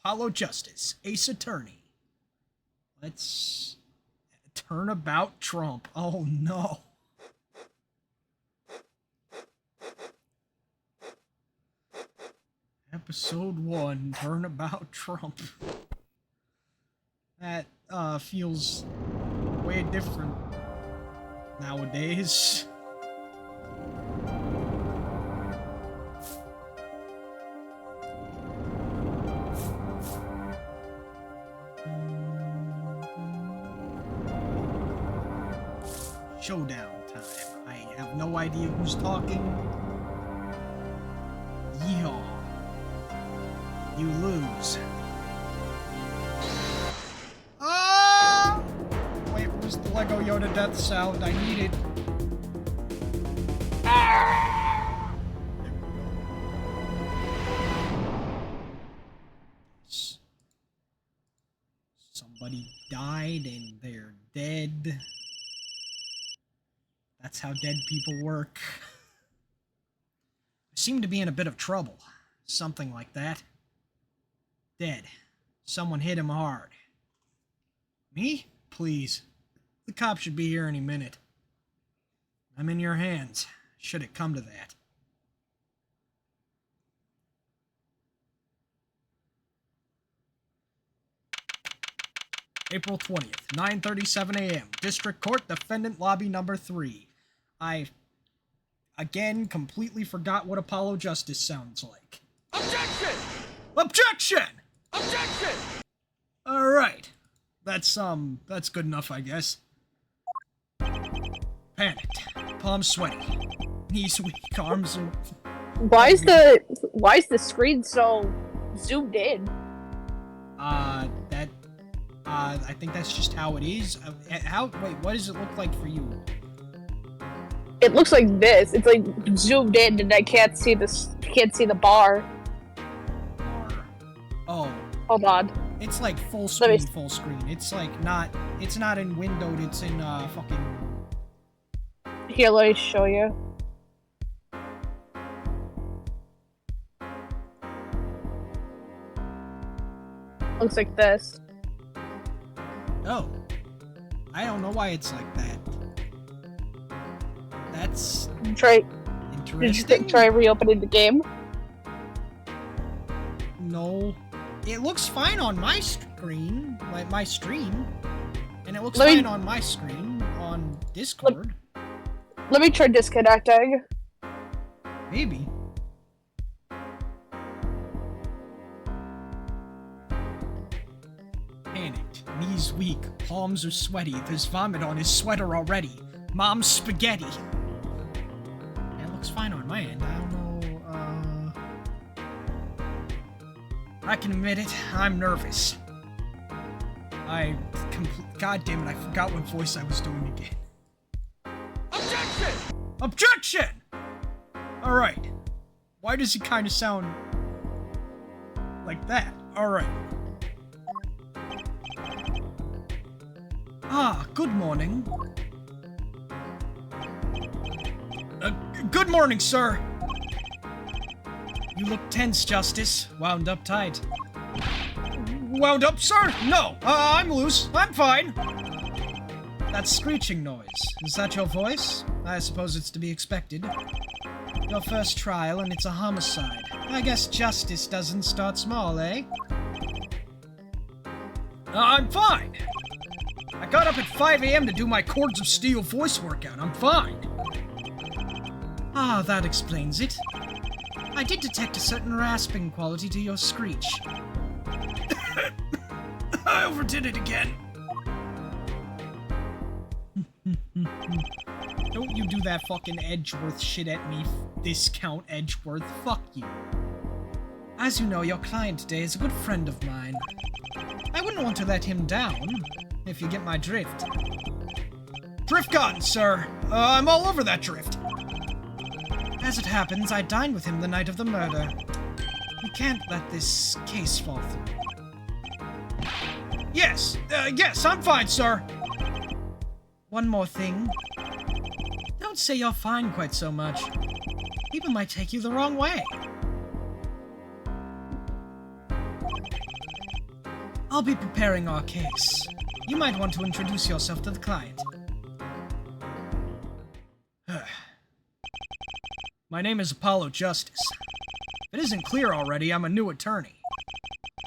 Apollo Justice, Ace Attorney. Let's turn about Trump. Oh no. Episode 1, Turnabout Trump. That feels way different nowadays. Showdown time. I have no idea who's talking. Yeehaw. You lose. Ah! Wait, where's the Lego Yoda death sound? I need it. Ah! Somebody died and they're dead. That's how dead people work. I seem to be in a bit of trouble. Something like that. Dead. Someone hit him hard. Me? Please. The cop should be here any minute. I'm in your hands, should it come to that. April 20th, 9:37 a.m. District Court, Defendant Lobby Number 3. I, again, completely forgot what Apollo Justice sounds like. Objection! Objection! Objection! Alright. That's good enough, I guess. Panicked. Palms sweaty. Knees weak, arms are... Why is the screen so zoomed in? I think that's just how it is. Wait, what does it look like for you? It looks like this. It's like zoomed in and I can't see the bar. Oh. Hold on. It's like full screen, It's like it's not in windowed, it's in, fucking... Here, let me show you. Looks like this. Oh. I don't know why it's like that. That's... Interesting. Try reopening the game. No. It looks fine on my screen, like my stream. And it looks fine on my screen on Discord. Let me try disconnecting. Maybe. Panicked. Knees weak. Palms are sweaty. There's vomit on his sweater already. Mom's spaghetti. It looks fine on my end. I don't know, I can admit it. I'm nervous. God damn it, I forgot what voice I was doing again. Objection! Objection! Alright. Why does he kind of sound like that? Alright. Ah, good morning. Good morning, sir. You look tense, Justice. Wound up tight. Wound up, sir? No, I'm loose. I'm fine. That screeching noise. Is that your voice? I suppose it's to be expected. Your first trial, and it's a homicide. I guess justice doesn't start small, eh? I'm fine. I got up at 5 a.m. to do my Chords of Steel voice workout. I'm fine. Ah, that explains it. I did detect a certain rasping quality to your screech. I overdid it again. Don't you do that fucking Edgeworth shit at me, Discount Edgeworth. Fuck you. As you know, your client today is a good friend of mine. I wouldn't want to let him down, if you get my drift. Drift gone, sir. I'm all over that drift. As it happens, I dined with him the night of the murder. You can't let this case fall through. Yes, I'm fine, sir. One more thing. Don't say you're fine quite so much. People might take you the wrong way. I'll be preparing our case. You might want to introduce yourself to the client. My name is Apollo Justice. If it isn't clear already, I'm a new attorney.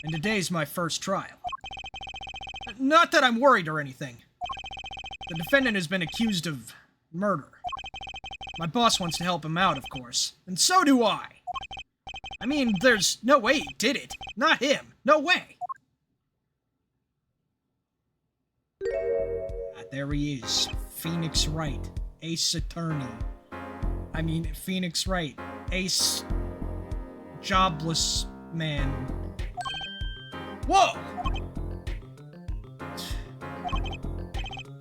And today's my first trial. Not that I'm worried or anything. The defendant has been accused of murder. My boss wants to help him out, of course. And so do I. I mean, there's no way he did it. Not him. No way. There he is. Phoenix Wright. Ace Attorney. I mean, Phoenix Wright. Ace... Jobless man. Whoa!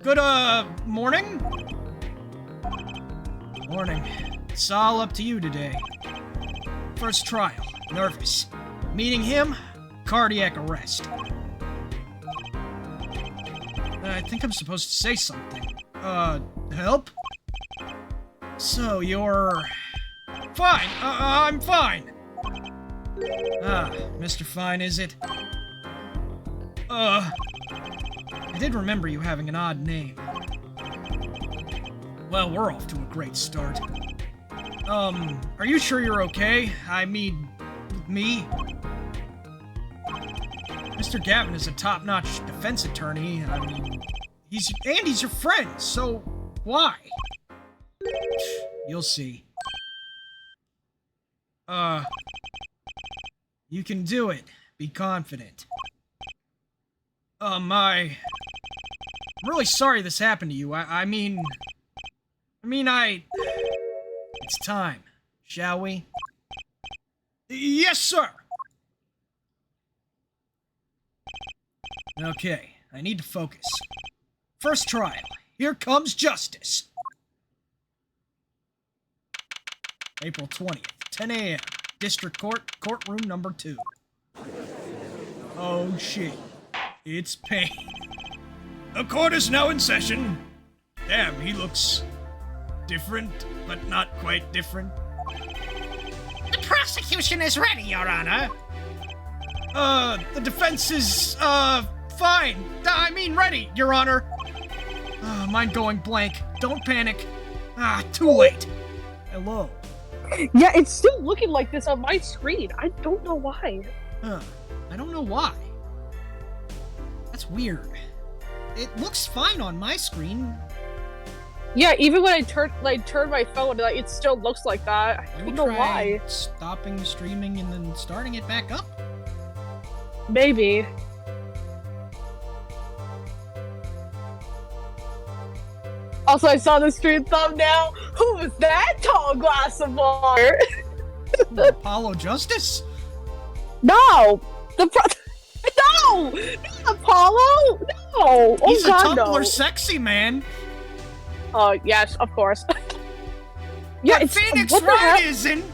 Good, morning? Morning. It's all up to you today. First trial. Nervous. Meeting him? Cardiac arrest. I think I'm supposed to say something. Help? So, you're... Fine! I'm fine! Ah, Mr. Fine, is it? I did remember you having an odd name. Well, we're off to a great start. Are you sure you're okay? I mean, me? Mr. Gavin is a top-notch defense attorney. I mean, he's your friend, so why? You'll see. You can do it. Be confident. I'm really sorry this happened to you. I mean, it's time, shall we? Yes, sir! Okay, I need to focus. First trial. Here comes justice. April 20th, 10 a.m. District Court, courtroom number 2. Oh shit. It's Payne. The court is now in session. Damn, he looks different, but not quite different. The prosecution is ready, Your Honor. The defense is, fine. I mean, ready, Your Honor. Mine going blank. Don't panic. Too late. Hello. Yeah, it's still looking like this on my screen. I don't know why. I don't know why. That's weird. It looks fine on my screen. Yeah, even when I turn my phone, like, it still looks like that. I don't know why. Stopping streaming and then starting it back up? Maybe. Also, I saw the stream thumbnail. Who was that tall glass of water? Apollo Justice? No! No! Not Apollo! No! He's a God, Tumblr no. sexy man. Oh, yes, of course. Yeah, but it's Phoenix what the Wright hell? isn't.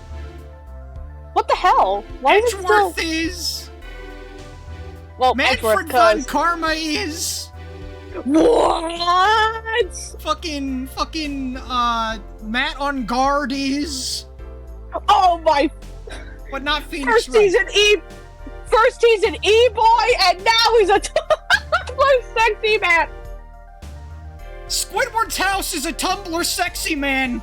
What the hell? Why is it still... Edgeworth is. Well, Manfred von Karma is. What? Fucking, Matt on Guard is. Oh my... But not Phoenix Wright. First he's an E-boy, and now he's a Tumblr sexy man. Squidward's house is a Tumblr sexy man.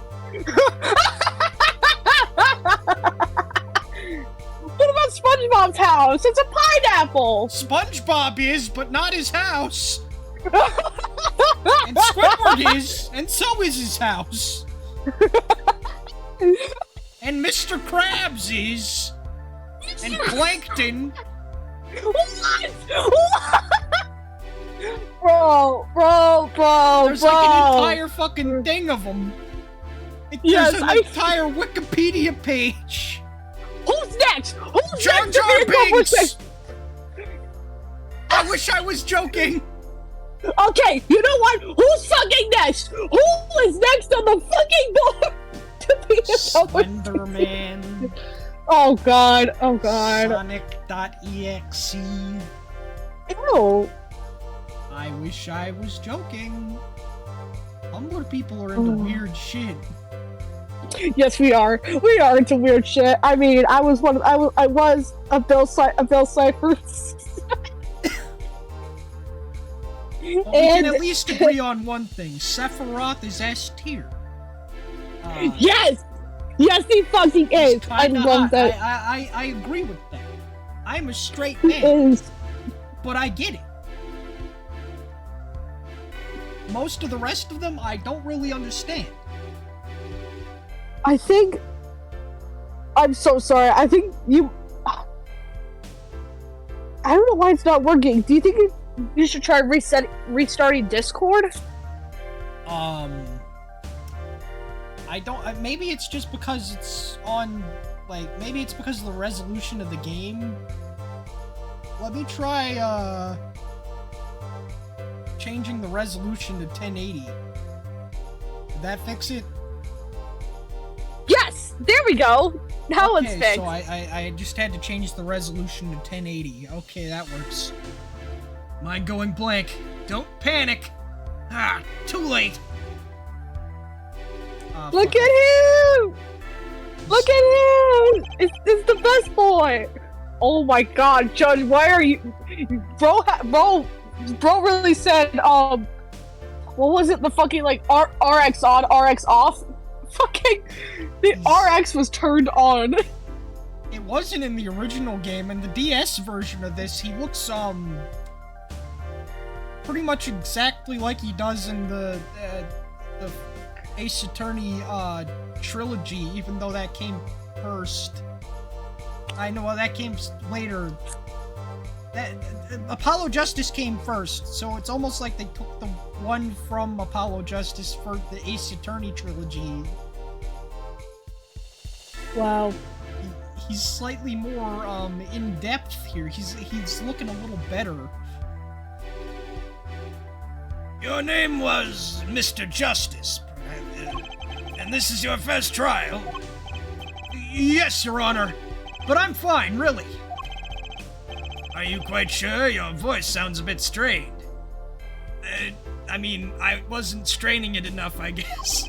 What about SpongeBob's house? It's a pineapple. SpongeBob is, but not his house. And Squidward is, and so is his house. And Mr. Krabs is, and Plankton. What? Bro. There's like an entire fucking thing of them. Yes, There's an entire Wikipedia page. Who's next? Who's Jar next? Jar Binks! I wish I was joking. Okay, you know what? Who's fucking next? Who is next on the fucking board to be a Slenderman. Oh god. Sonic.exe. Ew. I wish I was joking. Tumblr people are into weird shit. Yes, we are. We are into weird shit. I mean, I was a Bill Cipher. we can at least agree on one thing. Sephiroth is S tier. Yes! Yes, he fucking is! I love that. I agree with that. I'm a straight He man, is. but I get it. Most of the rest of them, I don't really understand. I think... I'm so sorry. I think you... I don't know why it's not working. Do you think you should try restarting Discord? I don't... maybe it's just because it's on... Like, maybe it's because of the resolution of the game. Let me try, changing the resolution to 1080. Did that fix it? Yes! There we go! Now it's fixed. So I just had to change the resolution to 1080. Okay, that works. Mind going blank. Don't panic! Ah, too late! Look at him! Look at him! It's the best boy! Oh my god, Judge, why are you... Bro really said, what was it? The fucking, like, RX on, RX off? Fucking... The RX was turned on. It wasn't in the original game. In the DS version of this, he looks, pretty much exactly like he does in the Ace Attorney, trilogy, even though that came first. I know, well, that came later. Apollo Justice came first, so it's almost like they took the one from Apollo Justice for the Ace Attorney trilogy. Wow. He's slightly more, in-depth here. He's looking a little better. Your name was Mr. Justice, and this is your first trial? Yes, Your Honor, but I'm fine, really. Are you quite sure? Your voice sounds a bit strained. I mean, I wasn't straining it enough, I guess.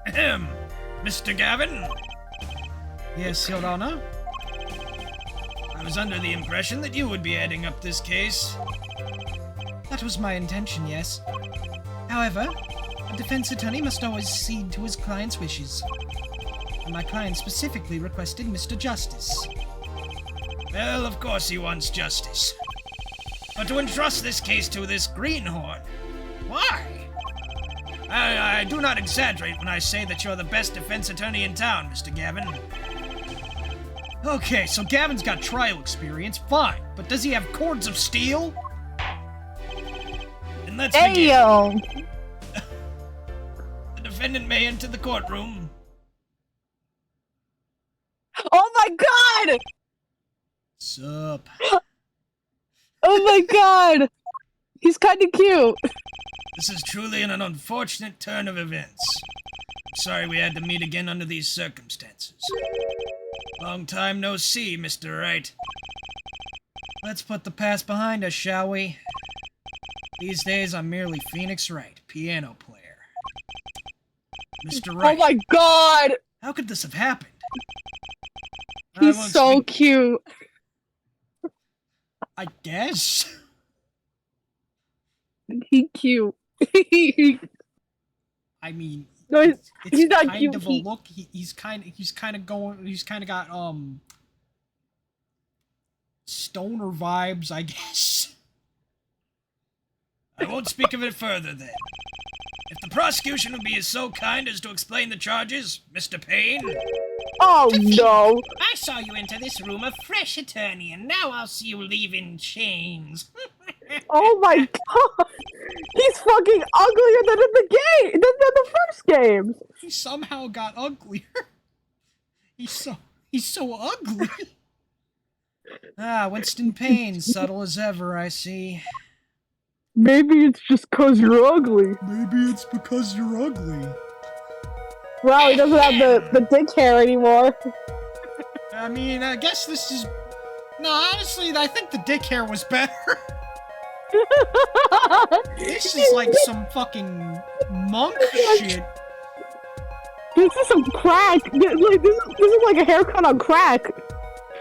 Ahem. Mr. Gavin? Yes, Your Honor? I was under the impression that you would be heading up this case. That was my intention, yes. However, a defense attorney must always cede to his client's wishes. And my client specifically requested Mr. Justice. Well, of course he wants justice. But to entrust this case to this greenhorn, why? I do not exaggerate when I say that you're the best defense attorney in town, Mr. Gavin. Okay, so Gavin's got trial experience, fine. But does he have cords of steel? And let's begin. Ayo! The defendant may enter the courtroom. Oh my god! Sup? Oh my god! He's kinda cute. This is truly an unfortunate turn of events. I'm sorry we had to meet again under these circumstances. Long time no see, Mr. Wright. Let's put the past behind us, shall we? These days, I'm merely Phoenix Wright, piano player. Mr. Wright. Oh my god! How could this have happened? He's so cute. I guess. He cute. I mean, No, it's he's not kind cute. of a look. He's kind of got stoner vibes, I guess. I won't speak of it further then. If the prosecution would be so kind as to explain the charges, Mr. Payne. Oh no! I saw you enter this room a fresh attorney, and now I'll see you leave in chains. Oh my god! He's fucking uglier than in the game! Than the first game! He somehow got uglier. He's so ugly. Winston Payne, subtle as ever, I see. Maybe it's just cause you're ugly. Maybe it's because you're ugly. Wow, he doesn't have the dick hair anymore. I mean, I guess this is... No, honestly, I think the dick hair was better. This is like some fucking monk shit. This is some crack. This is like a haircut on crack.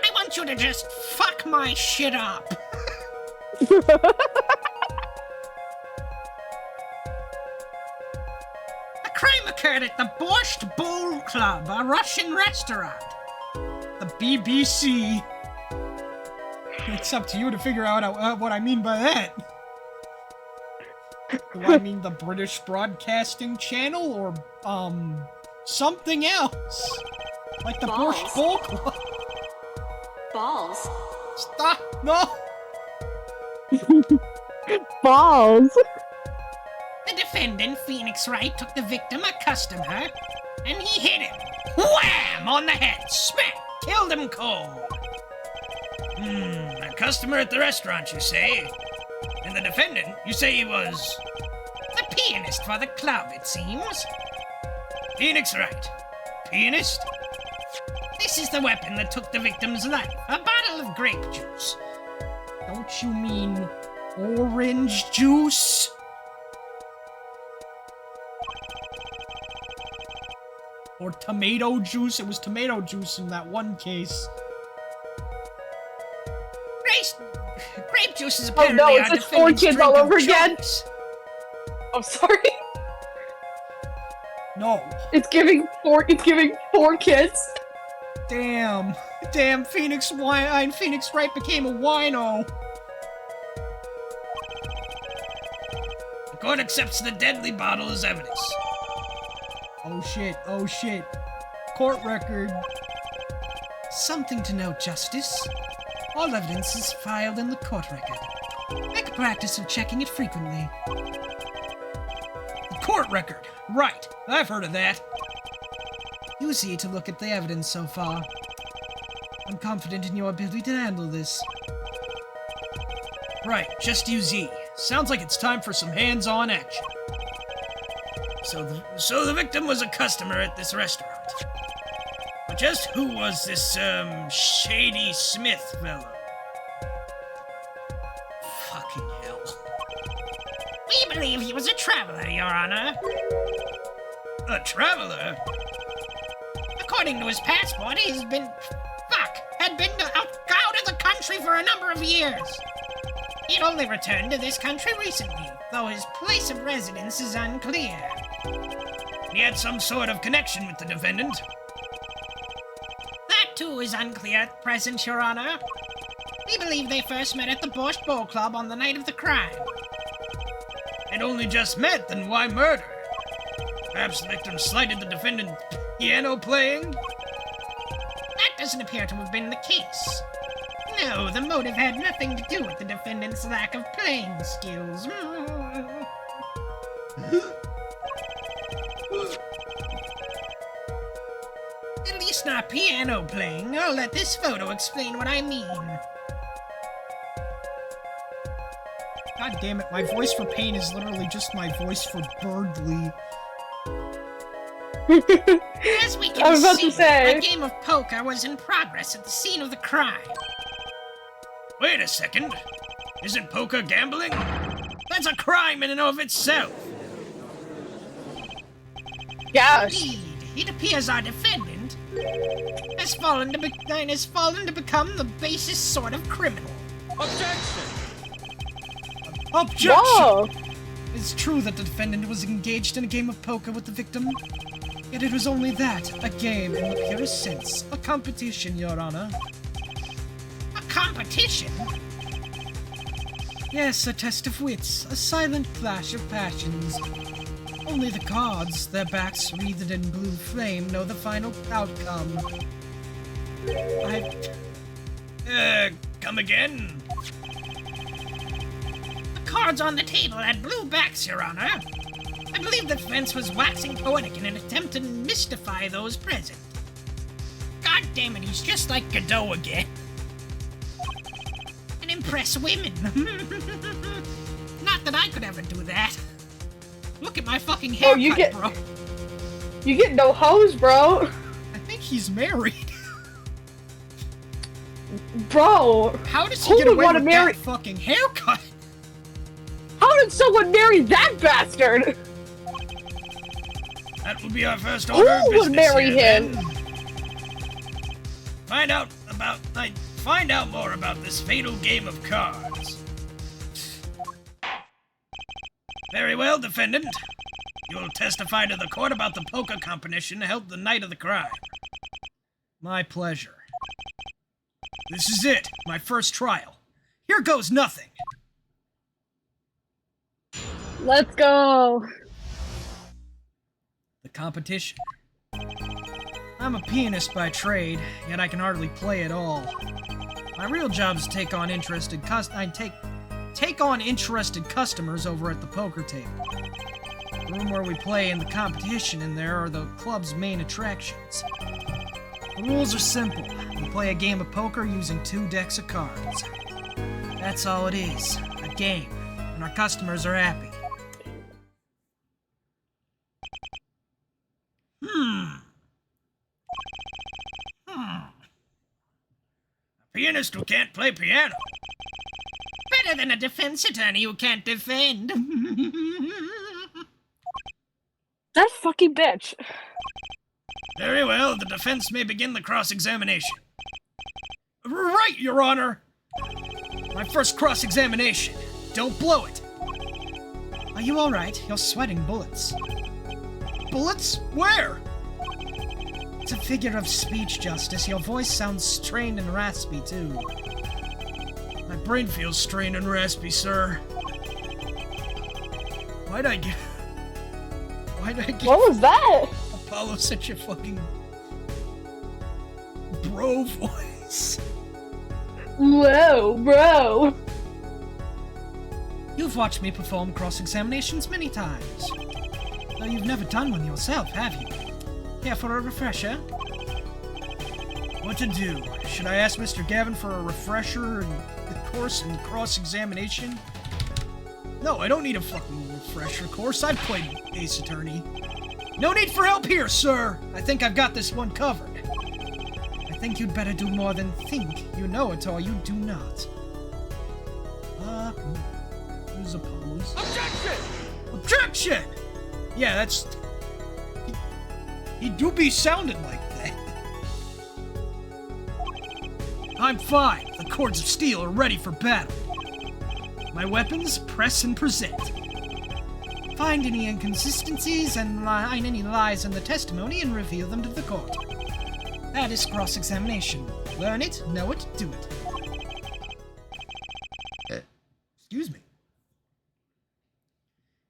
I want want you to just fuck my shit up. A crime occurred at the Borscht Bowl Club, a Russian restaurant. The BBC. It's up to you to figure out what I mean by that. Do I mean the British Broadcasting Channel or, something else? Like the Balls. Borscht Bowl Club? Balls. Stop! No! Balls. The defendant, Phoenix Wright, took the victim, a customer, and he hit him. Wham! On the head. Smack! Killed him cold. A customer at the restaurant, you say? And the defendant, you say he was... the pianist for the club, it seems. Phoenix Wright. Pianist? This is the weapon that took the victim's life. A bottle of grape juice. Don't you mean orange juice? Or tomato juice? It was tomato juice in that one case. Grape juice is Oh apparently no, our it's just 4 defendant's kids drink all of over again. choice. I'm sorry. No. It's giving 4 kids. Damn. Damn, Phoenix Wright became a wino. The court accepts the deadly bottle as evidence. Oh shit, oh shit. Court record. Something to note, Justice. All evidence is filed in the court record. Make a practice of checking it frequently. Court record. Right. I've heard of that. Use it to look at the evidence so far. I'm confident in your ability to handle this. Right, just use E. Sounds like it's time for some hands-on action. So the victim was a customer at this restaurant. But just who was this, Shady Smith fellow? Fucking hell. We believe he was a traveler, Your Honor. A traveler? According to his passport, had been out of the country for a number of years. He'd only returned to this country recently, though his place of residence is unclear. He had some sort of connection with the defendant. That too is unclear at present, Your Honor. We believe they first met at the Borscht Bowl Club on the night of the crime. They'd only just met, then why murder? Perhaps the victim slighted the defendant piano playing? That doesn't appear to have been the case. No, the motive had nothing to do with the defendant's lack of playing skills. At least not piano playing. I'll let this photo explain what I mean. God damn it, my voice for pain is literally just my voice for Birdly. As we can I was about see, to say. a game of poker was in progress at the scene of the crime. Wait a second. Isn't poker gambling? That's a crime in and of itself. Gosh. Indeed, it appears our defendant has fallen to become the basest sort of criminal. Objection! Objection! Whoa. It's true that the defendant was engaged in a game of poker with the victim. Yet it was only that, a game in the purest sense. A competition, Your Honor. A competition? Yes, a test of wits, a silent clash of passions. Only the cards, their backs wreathed in blue flame, know the final outcome. Come again? The cards on the table had blue backs, Your Honor. I believe the defense was waxing poetic in an attempt to mystify those present. God damn it, he's just like Godot again. And impress women. Not that I could ever do that. Look at my fucking haircut, bro. You get no hose, bro. I think he's married. Bro. How does he Who get would away wanna with marry- that fucking haircut? How did someone marry that bastard? That will be our first Who order of would business marry here, him? then. Find out about my find out more about this fatal game of cards. Very well, defendant. You will testify to the court about the poker competition held the night of the crime. My pleasure. This is it, my first trial. Here goes nothing. Let's go. The competition. I'm a pianist by trade, yet I can hardly play at all. My real job is to take on interested customers over at the poker table. The room where we play and the competition in there are the club's main attractions. The rules are simple. We play a game of poker using 2 decks of cards. That's all it is, a game, and our customers are happy. A pianist who can't play piano. Better than a defense attorney who can't defend. That fucking bitch. Very well, the defense may begin the cross-examination. Right, Your Honor! My first cross-examination. Don't blow it. Are you alright? You're sweating bullets. Bullets? Where? It's a figure of speech, Justice. Your voice sounds strained and raspy, too. My brain feels strained and raspy, sir. Why'd I get... What was that? Apollo such a fucking... bro voice? Whoa, bro. You've watched me perform cross-examinations many times. Though you've never done one yourself, have you? Here for a refresher? What to do? Should I ask Mr. Gavin for a refresher in the course in cross-examination? No, I don't need a fucking refresher course. I've played Ace Attorney. No need for help here, sir! I think I've got this one covered. I think you'd better do more than think. You know it or you do not. Who's opposed? Objection! Objection! Yeah, that's... He do be sounding like that. I'm fine. The cords of steel are ready for battle. My weapons, press and present. Find any inconsistencies and find any lies in the testimony and reveal them to the court. That is cross-examination. Learn it, know it, do it. Excuse me.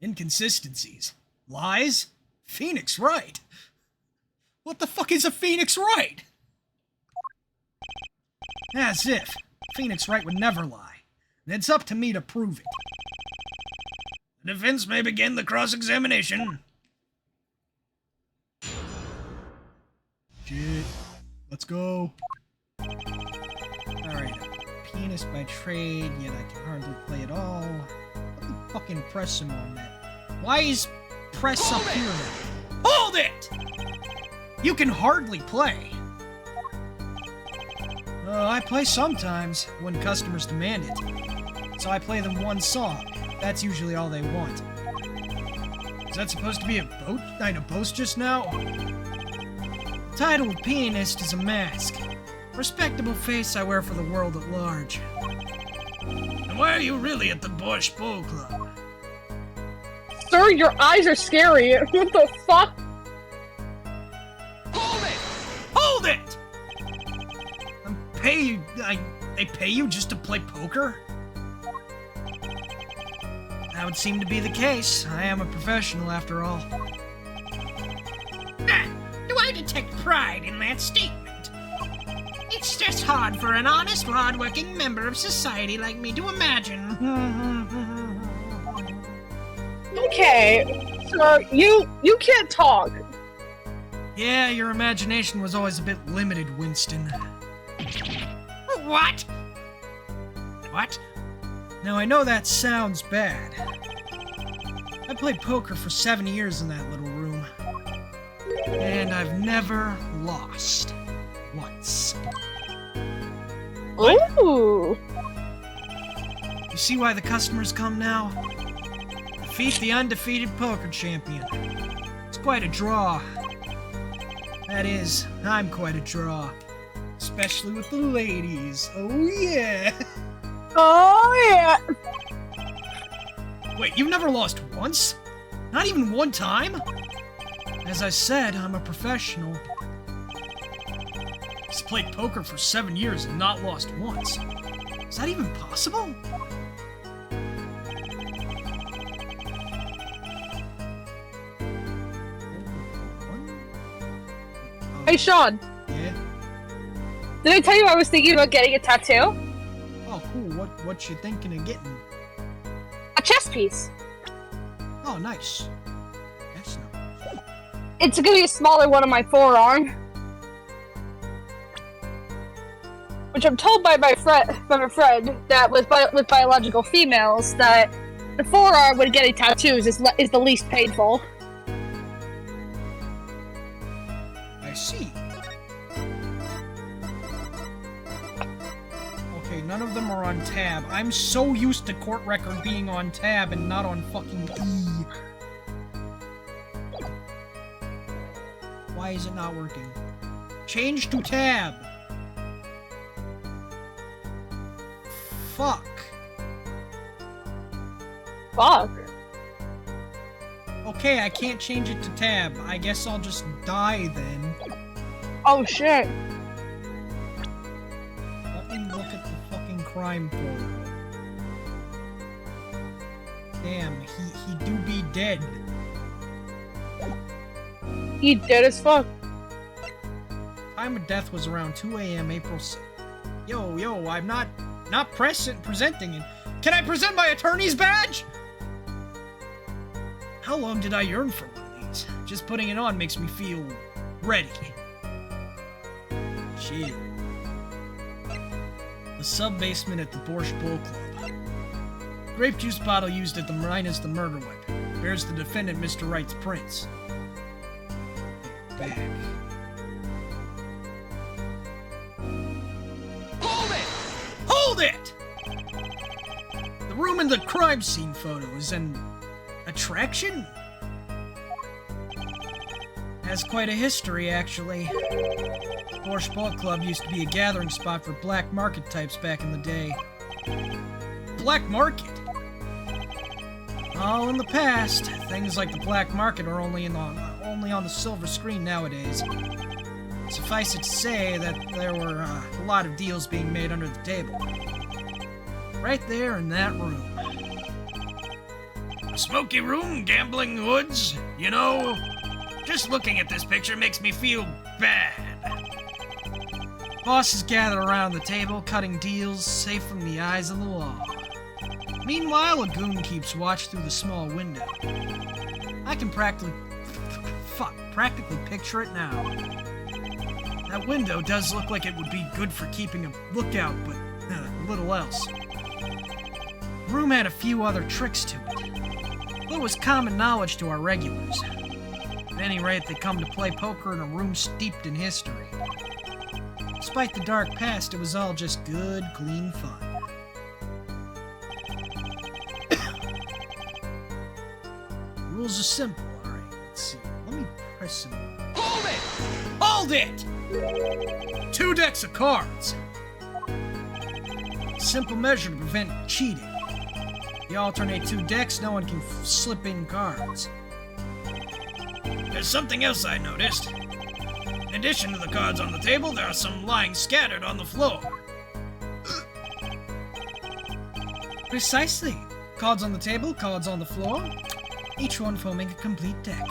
Inconsistencies. Lies? Phoenix Wright. What the fuck is a Phoenix Wright? As if. Phoenix Wright would never lie. And it's up to me to prove it. The defense may begin the cross-examination. Shit. Let's go. Alright, a pianist by trade, yet I can hardly play at all. Let me fucking press him on that. Why is press up here now? Hold it! You can hardly play. I play sometimes, when customers demand it. So I play them one song. That's usually all they want. Is that supposed to be a night of boast just now? The title of pianist is a mask. Respectable face I wear for the world at large. And why are you really at the Bosch Bowl Club? Sir, your eyes are scary. What the fuck? Hold it! Hold it! They pay you just to play poker? That would seem to be the case. I am a professional after all. Do I detect pride in that statement? It's just hard for an honest, hard-working member of society like me to imagine. Okay, sir, you can't talk. Yeah, your imagination was always a bit limited, Winston. What? What? Now, I know that sounds bad. I played poker for 7 years in that little room. And I've never lost. Once. Ooh. You see why the customers come now? Defeat the undefeated poker champion. It's quite a draw. That is, I'm quite a draw. Especially with the ladies. Oh yeah! Oh yeah! Wait, you've never lost once? Not even one time? As I said, I'm a professional. He's played poker for 7 years and not lost once. Is that even possible? Hey Sean, Yeah? did I tell you I was thinking about getting a tattoo? Oh, cool. What you thinking of getting? A chess piece. Oh, nice. That's nice. It's gonna be a smaller one on my forearm. Which I'm told by my friend that with biological females that the forearm when getting tattoos is the least painful. I see. Okay, none of them are on tab. I'm so used to court record being on tab and not on fucking E. Why is it not working? Change to tab. Fuck. Fuck. Okay, I can't change it to tab. I guess I'll just die then. Oh shit. Let me look at the fucking crime portal. Damn, he do be dead. He dead as fuck. Time of death was around 2 a.m. April 6th. Yo, I'm not presenting it. Can I present my attorney's badge? How long did I yearn for one of these? Just putting it on makes me feel ready. Shit. The sub-basement at the Borscht Bowl Club. Grape juice bottle used at the mine as the murder weapon. Bears the defendant Mr. Wright's prints. Back. Hold it! The room in the crime scene photo is an attraction? Has quite a history, actually. The Borscht Bowl Club used to be a gathering spot for black market types back in the day. Black market? All in the past. Things like the black market are only on the silver screen nowadays. Suffice it to say that there were a lot of deals being made under the table. Right there in that room. A smoky room, gambling hoods, you know? Just looking at this picture makes me feel bad. Bosses gather around the table, cutting deals, safe from the eyes of the law. Meanwhile, a goon keeps watch through the small window. I can practically picture it now. That window does look like it would be good for keeping a lookout, but little else. The room had a few other tricks to it. It was common knowledge to our regulars. At any rate, they come to play poker in a room steeped in history. Despite the dark past, it was all just good, clean fun. Rules are simple, alright. Let's see. Let me press some. Hold it! Hold it! 2 decks of cards. Simple measure to prevent cheating. You alternate 2 decks, no one can slip in cards. There's something else I noticed. In addition to the cards on the table, there are some lying scattered on the floor. Precisely. Cards on the table, cards on the floor, each one forming a complete deck.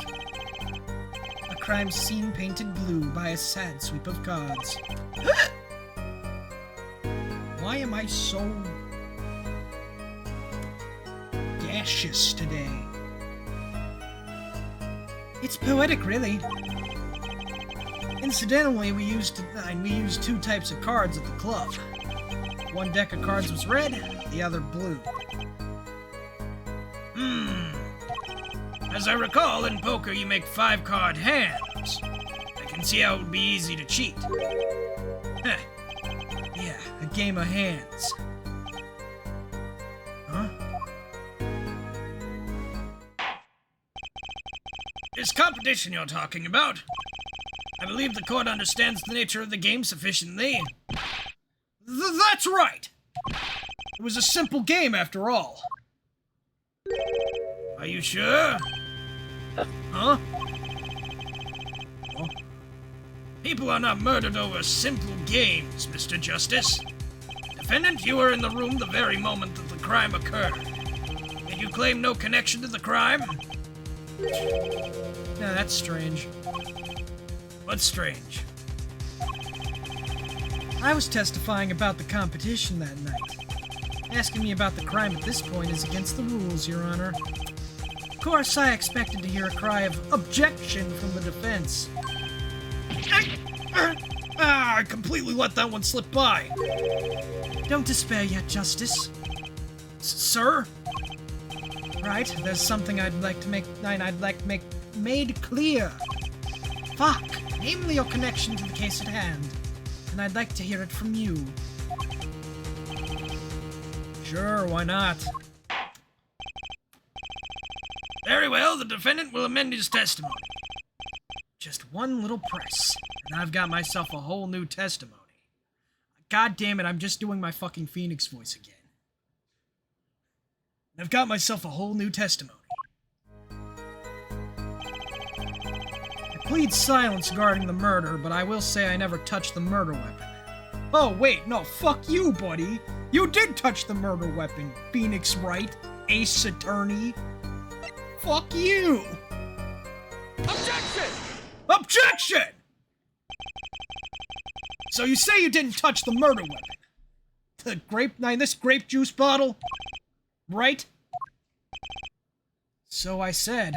A crime scene painted blue by a sad sweep of cards. Why am I so gaseous today? It's poetic, really. Incidentally, we used 2 types of cards at the club. One deck of cards was red, the other blue. As I recall, in poker you make 5-card hands. I can see how it would be easy to cheat. Heh. Yeah, a game of hands. Huh? This competition you're talking about, I believe the court understands the nature of the game sufficiently. That's right! It was a simple game after all. Are you sure? Huh? Oh. People are not murdered over simple games, Mr. Justice. Defendant, you were in the room the very moment that the crime occurred. Did you claim no connection to the crime? Yeah, that's strange. What's strange? I was testifying about the competition that night. Asking me about the crime at this point is against the rules, Your Honor. Of course, I expected to hear a cry of objection from the defense. I completely let that one slip by. Don't despair yet, Justice. Sir? Right, there's something I'd like to make made clear. Fuck, namely your connection to the case at hand. And I'd like to hear it from you. Sure, why not? Very well, the defendant will amend his testimony. Just one little press, and I've got myself a whole new testimony. God damn it, I'm just doing my fucking Phoenix voice again. I've got myself a whole new testimony. I plead silence regarding the murder, but I will say I never touched the murder weapon. Oh, wait, no, fuck you, buddy. You did touch the murder weapon, Phoenix Wright, Ace Attorney. Fuck you! Objection! Objection! So you say you didn't touch the murder weapon? This grape juice bottle? Right? So I said.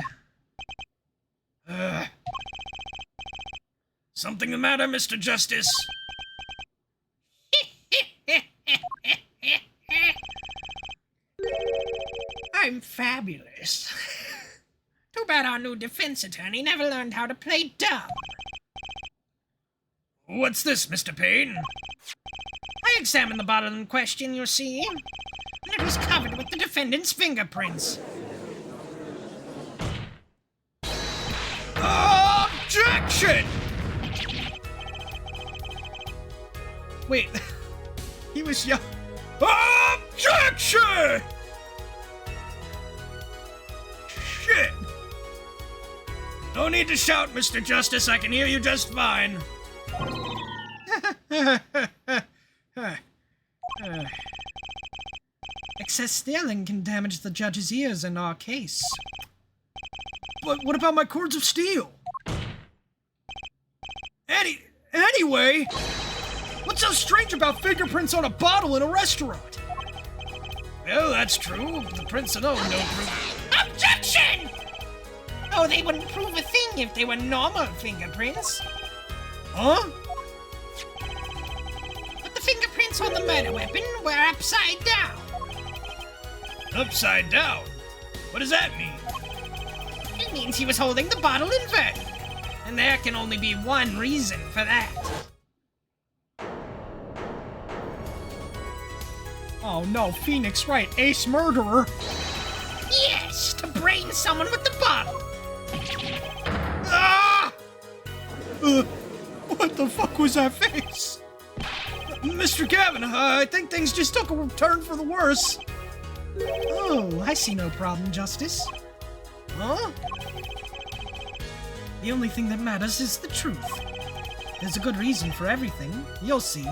Something the matter, Mr. Justice? I'm fabulous. Too bad our new defense attorney never learned how to play dumb. What's this, Mr. Payne? I examined the bottle in question, you see, and it was covered with the defendant's fingerprints. Objection! Wait, he was young. Objection! Shit! No need to shout, Mr. Justice. I can hear you just fine. Excess stealing can damage the judge's ears in our case. But what about my cords of steel? Anyway, what's so strange about fingerprints on a bottle in a restaurant? Well, that's true. The prints alone don't prove it. Objection! Oh, they wouldn't prove a thing if they were normal fingerprints. Huh? But the fingerprints on the murder weapon were upside down. Upside down? What does that mean? It means he was holding the bottle inverted. And there can only be one reason for that. Oh no, Phoenix Wright, ace murderer. Yes, to brain someone with the bottle. Ah! What the fuck was that face? Mr. Gavin, I think things just took a turn for the worse. Oh, I see no problem, Justice. Huh? The only thing that matters is the truth. There's a good reason for everything. You'll see.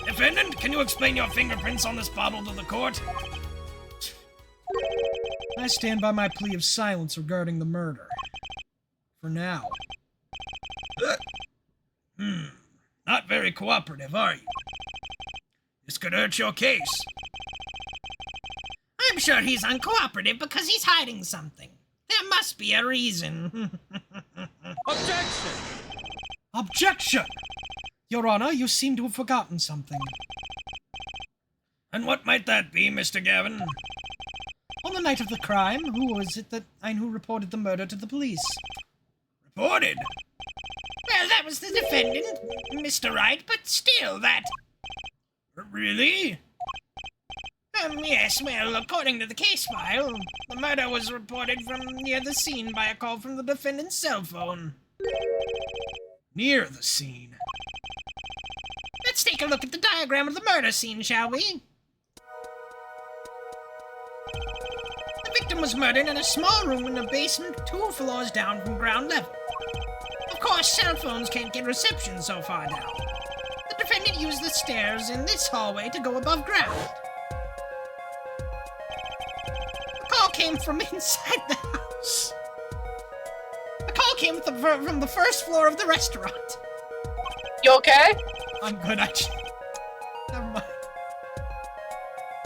Defendant, can you explain your fingerprints on this bottle to the court? I stand by my plea of silence regarding the murder. For now. Not very cooperative, are you? This could hurt your case. I'm sure he's uncooperative because he's hiding something. There must be a reason. Objection! Objection! Your Honor, you seem to have forgotten something. And what might that be, Mr. Gavin? On the night of the crime, who was it who reported the murder to the police? Reported? Well, that was the defendant, Mr. Wright, but still, that... Really? Yes, well, according to the case file, the murder was reported from near the scene by a call from the defendant's cell phone. Near the scene. Let's take a look at the diagram of the murder scene, shall we? The victim was murdered in a small room in a basement 2 floors down from ground level. Of course, cell phones can't get reception so far down. The defendant used the stairs in this hallway to go above ground. The call came from inside the house. The call came from the first floor of the restaurant. You okay? I'm good, never mind.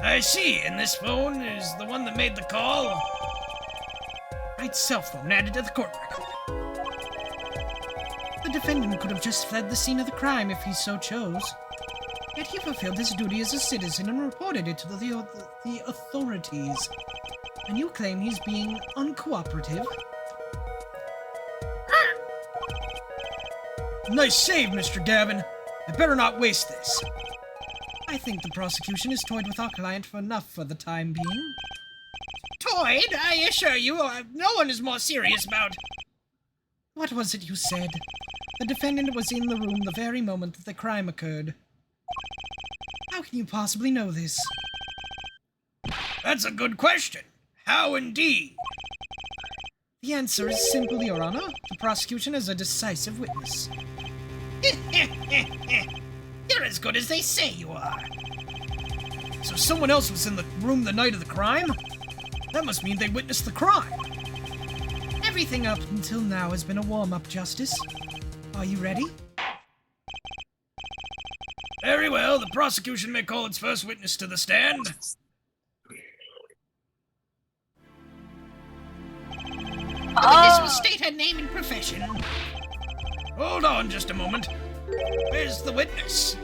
I see, and this phone is the one that made the call? Wright's cell phone added to the court record. The defendant could have just fled the scene of the crime if he so chose. Yet he fulfilled his duty as a citizen and reported it to the authorities. And you claim he's being uncooperative? Nice save, Mr. Gavin. I better not waste this. I think the prosecution has toyed with our client for enough for the time being. Toyed? I assure you, no one is more serious about... What was it you said? The defendant was in the room the very moment that the crime occurred. How can you possibly know this? That's a good question. How indeed? The answer is simple, Your Honor. The prosecution is a decisive witness. You're as good as they say you are. So someone else was in the room the night of the crime? That must mean they witnessed the crime. Everything up until now has been a warm-up, Justice. Are you ready? Very well, the prosecution may call its first witness to the stand. The witness will state her name and profession. Hold on just a moment. Where's the witness?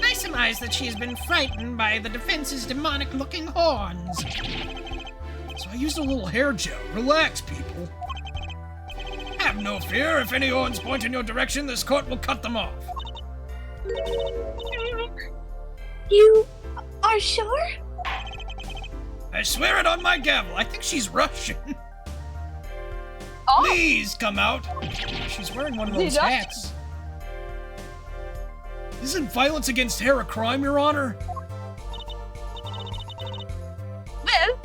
I surmise that she has been frightened by the defense's demonic-looking horns. So I used a little hair gel. Relax, people. Have no fear. If any horns point in your direction, this court will cut them off. You are sure? I swear it on my gavel. I think she's Russian. Oh, Please come out. She's wearing one of Is he those Dutch? hats. Isn't violence against hair a crime, Your Honor? well,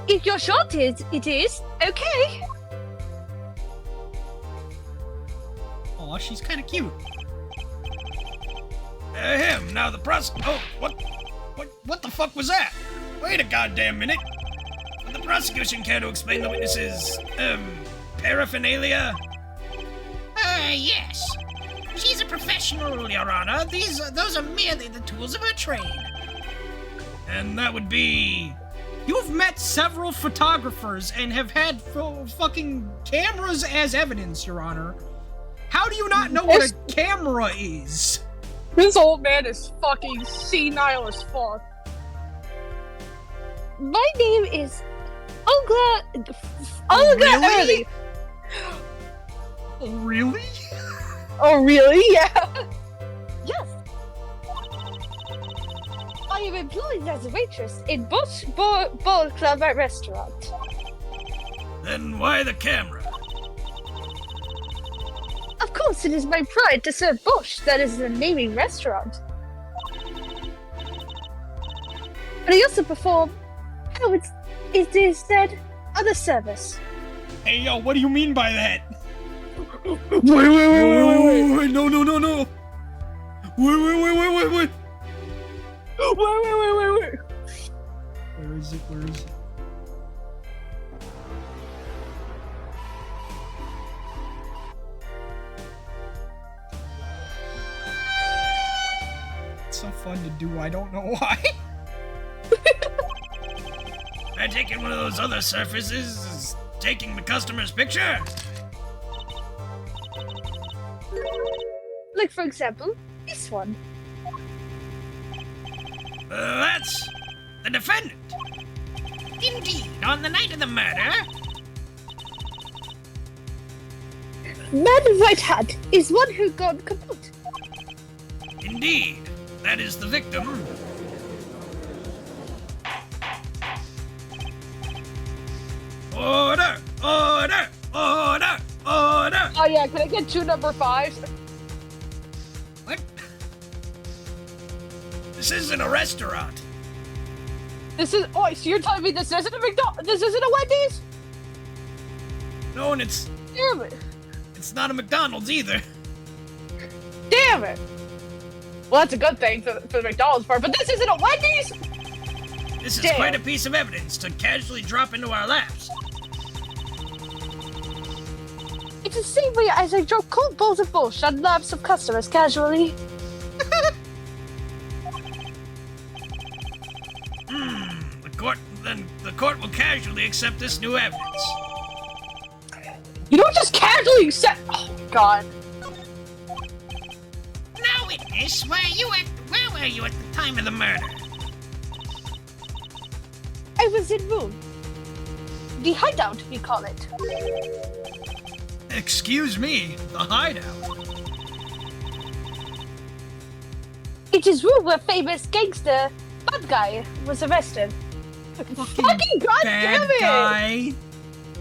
if you're sure it is, okay. Aw, she's kind of cute. Him. Now the Oh, what the fuck was that? Wait a goddamn minute. Would the prosecution care to explain the witness's, paraphernalia? Yes. She's a professional, Your Honor. Those are merely the tools of her trade. And that would be... You've met several photographers and have had fucking cameras as evidence, Your Honor. How do you not know what a camera is? This old man is fucking senile as fuck. My name is Olga Really? Early. Oh, really? Oh, really? Yeah. Yes. I am employed as a waitress in Bush Bowl Club at restaurant. Then why the camera? Of course, it is my pride to serve Bush, that is a naming restaurant. But I also perform, how it is said, other service. Hey, yo, what do you mean by that? Wait. No. Wait. Wait. Where is it? It's so fun to do, I don't know why. I take it one of those other surfaces is taking the customer's picture? Like, for example, this one. That's the defendant. Indeed, on the night of the murder, Man in white hat is one who got kaput. Indeed, that is the victim. Order! yeah, can I get 2 number 5s? What? This isn't a restaurant. This is. Oh, so you're telling me this isn't a McDonald's? This isn't a Wendy's? No, and it's Damn it! not a McDonald's either. Damn it! Well, that's a good thing for the McDonald's part, but this isn't a Wendy's. This is Damn. quite a piece of evidence to casually drop into our laps. It's the same way as I drop cold bowls of bullshit on laps of customers casually. The court will casually accept this new evidence. You don't just casually accept. Oh my god. Now, witness, where were you at the time of the murder? I was in room. The hideout, we call it. Excuse me, the hideout. It is room where famous gangster bad guy was arrested. Fucking goddamn it! Guy.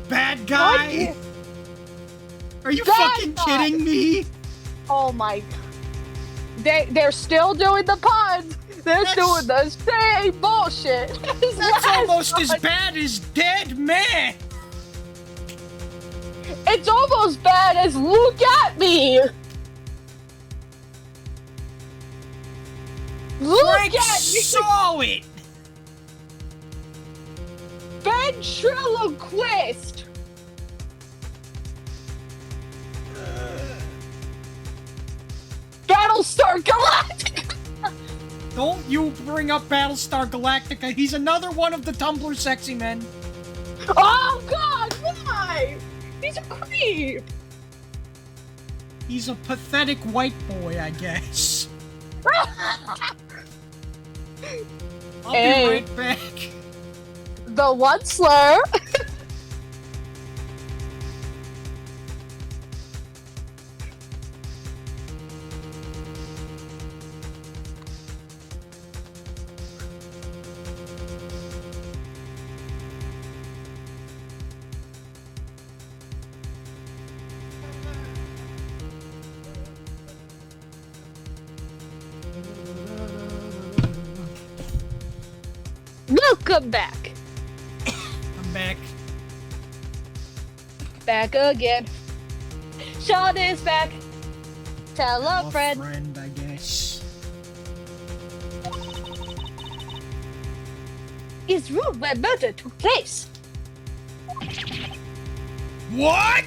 Bad guy? God. Are you Bad fucking guy. kidding me? Oh my. They're still doing the puns. They're doing the same bullshit. That's almost as bad as dead man. It's almost bad as look at me. Look Frank at me. saw it. Ventriloquist. Battlestar Galactica. Don't you bring up Battlestar Galactica. He's another one of the Tumblr sexy men. Oh God, why? He's a creep. He's a pathetic white boy, I guess. I'll Hey. be right back. The one slur. Welcome back. I'm back. Back again. Sean is back. Tell a A friend. friend, I guess. Is room where murder took place. What?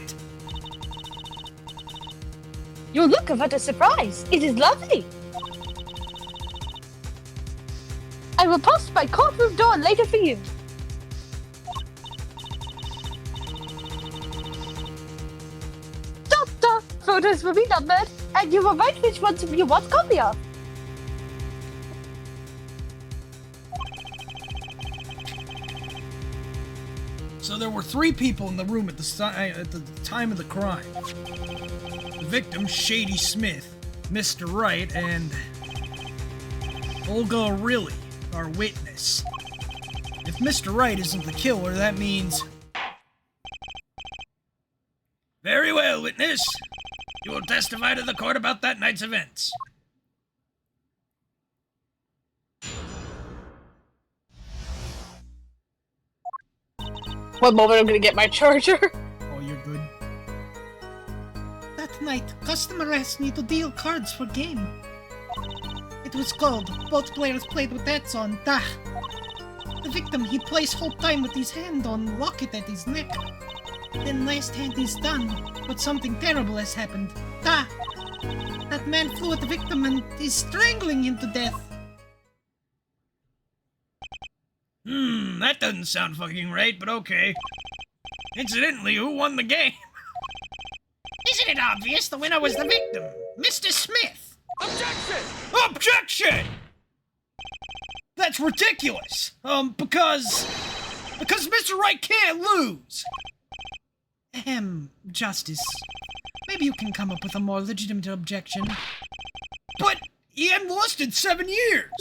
You look of a surprise. It is lovely. I will post my courtroom door later for you. Doctor, photos will be numbered, and you will write which ones you want copy of. So there were 3 people in the room at the time of the crime. The victim, Shady Smith, Mr. Wright, and Olga O'Reilly, our witness. If Mr. Wright isn't the killer, that means... Very well, witness. You will testify to the court about that night's events. One moment, I'm gonna get my charger. Oh, you're good. That night, customer asked me to deal cards for game. It was cold. Both players played with bets on da. The victim, he plays whole time with his hand on locket at his neck. Then last hand is done, but something terrible has happened. Da! That man flew at the victim and is strangling him to death. That doesn't sound fucking right, but okay. Incidentally, who won the game? Isn't it obvious the winner was the victim, Mr. Smith? Objection! That's ridiculous! Because Mr. Wright can't lose! Justice. Maybe you can come up with a more legitimate objection. But he hadn't lost in 7 years!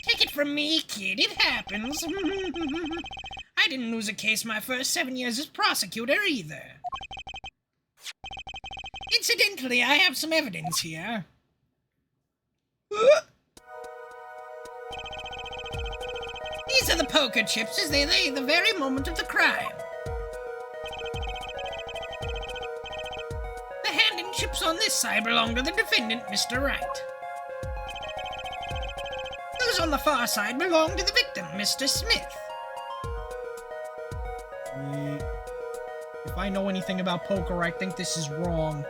Take it from me, kid, it happens. I didn't lose a case my first 7 years as prosecutor either. Incidentally, I have some evidence here. These are the poker chips as they lay at the very moment of the crime. The hand and chips on this side belong to the defendant, Mr. Wright. Those on the far side belong to the victim, Mr. Smith. If I know anything about poker, I think this is wrong.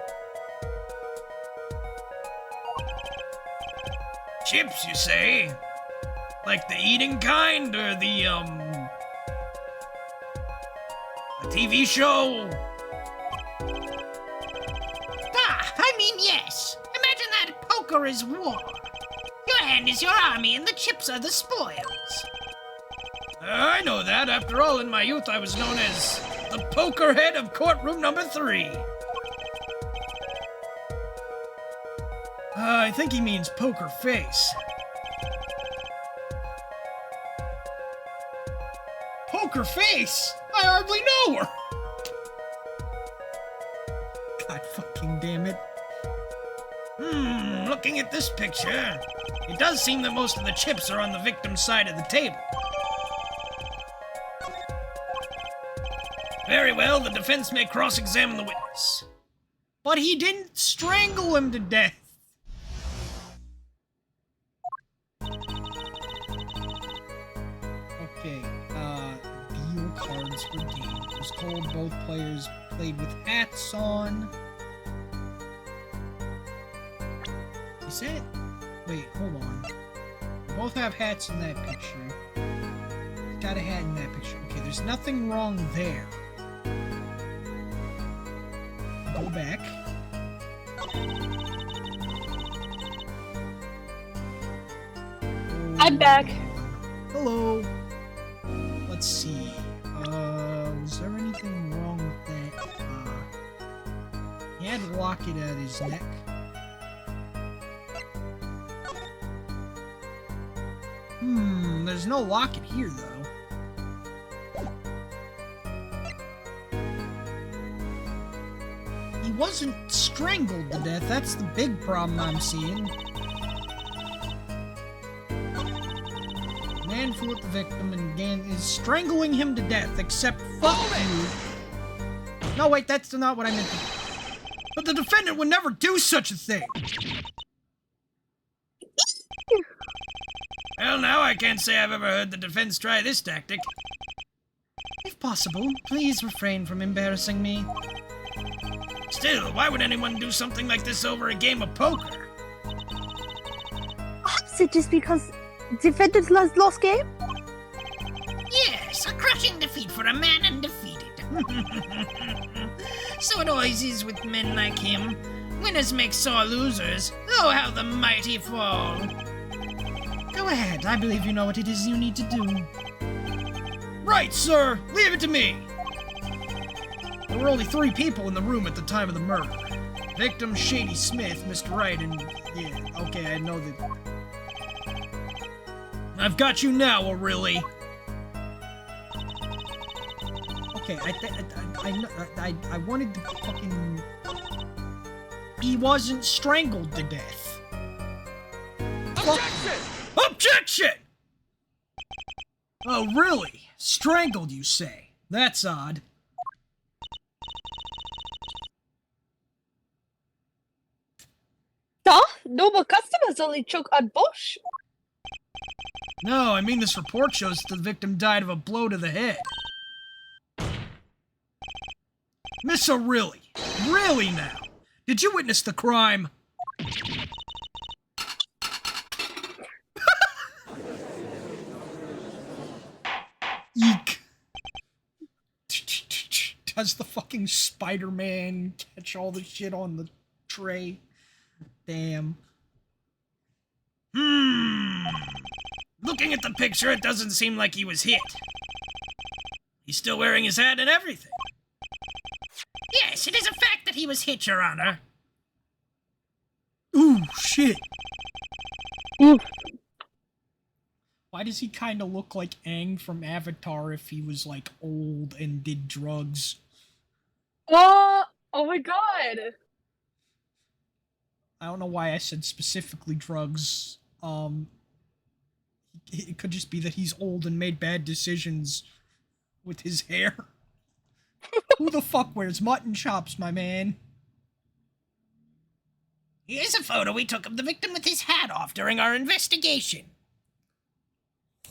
Chips, you say? Like the eating kind, or the TV show? I mean, yes. Imagine that poker is war. Your hand is your army, and the chips are the spoils. I know that. After all, in my youth, I was known as the poker head of courtroom number 3. I think he means poker face. Poker face? I hardly know her! God fucking damn it. Looking at this picture, it does seem that most of the chips are on the victim's side of the table. Very well, the defense may cross-examine the witness. But he didn't strangle him to death. Okay, deal cards for game. It was told both players played with hats on. Is that... Wait, hold on. They both have hats in that picture. Got a hat in that picture. Okay, there's nothing wrong there. Go back. I'm back. Hello. Let's see. Was there anything wrong with that? He had a locket at his neck. There's no locket here, though. He wasn't strangled to death. That's the big problem I'm seeing. Man flew at the victim and is strangling him to death, except fuck you. No, wait, that's not what I meant to... But the defendant would never do such a thing! Well, now I can't say I've ever heard the defense try this tactic. If possible, please refrain from embarrassing me. Still, why would anyone do something like this over a game of poker? Perhaps it is because defendants lost game? Yes, a crushing defeat for a man undefeated. So it always is with men like him. Winners make sore losers. Oh, how the mighty fall. Go ahead, I believe you know what it is you need to do. Right, sir. Leave it to me. There were only 3 people in the room at the time of the murder. Victim Shady Smith, Mr. Wright, and... yeah, okay, I know that... I've got you now, O'Reilly. Okay, I wanted to fucking... He wasn't strangled to death. Objection! Objection! Oh, really? Strangled, you say? That's odd. Duh, normal customers only choke on bush. No, I mean this report shows the victim died of a blow to the head. Miss O'Reilly, really now? Did you witness the crime? Eek. Does the fucking Spider-Man catch all the shit on the tray? Damn. Looking at the picture, it doesn't seem like he was hit. He's still wearing his hat and everything. Yes, it is a fact that he was hit, Your Honor. Ooh, shit. Ooh. Why does he kind of look like Aang from Avatar if he was, like, old and did drugs? Oh my god. I don't know why I said specifically drugs. It could just be that he's old and made bad decisions with his hair. Who the fuck wears mutton chops, my man? Here's a photo we took of the victim with his hat off during our investigation.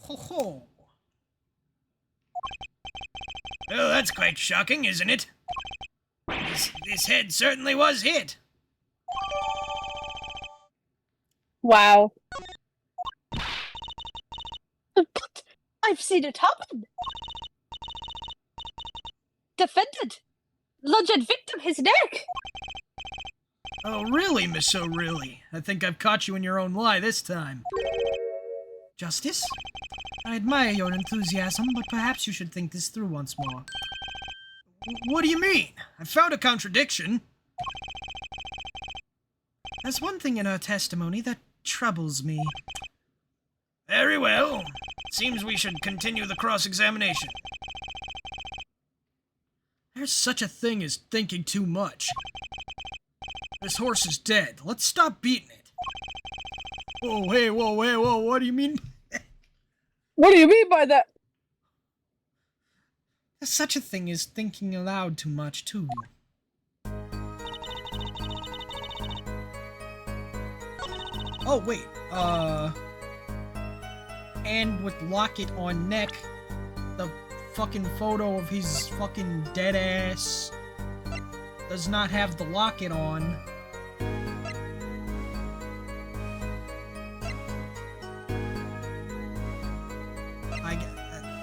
Ho ho. Well, that's quite shocking, isn't it? This head certainly was hit. Wow. But I've seen it happen. Defendant, lunge at victim his neck. Oh, really, Miss O'Reilly? I think I've caught you in your own lie this time. Justice? I admire your enthusiasm, but perhaps you should think this through once more. What do you mean? I found a contradiction. There's one thing in her testimony that troubles me. Very well. Seems we should continue the cross-examination. There's such a thing as thinking too much. This horse is dead. Let's stop beating it. Whoa, hey, whoa, what do you mean? What do you mean by that? There's such a thing as thinking aloud too much, too. Oh, wait, and with locket on neck, the fucking photo of his fucking dead ass does not have the locket on.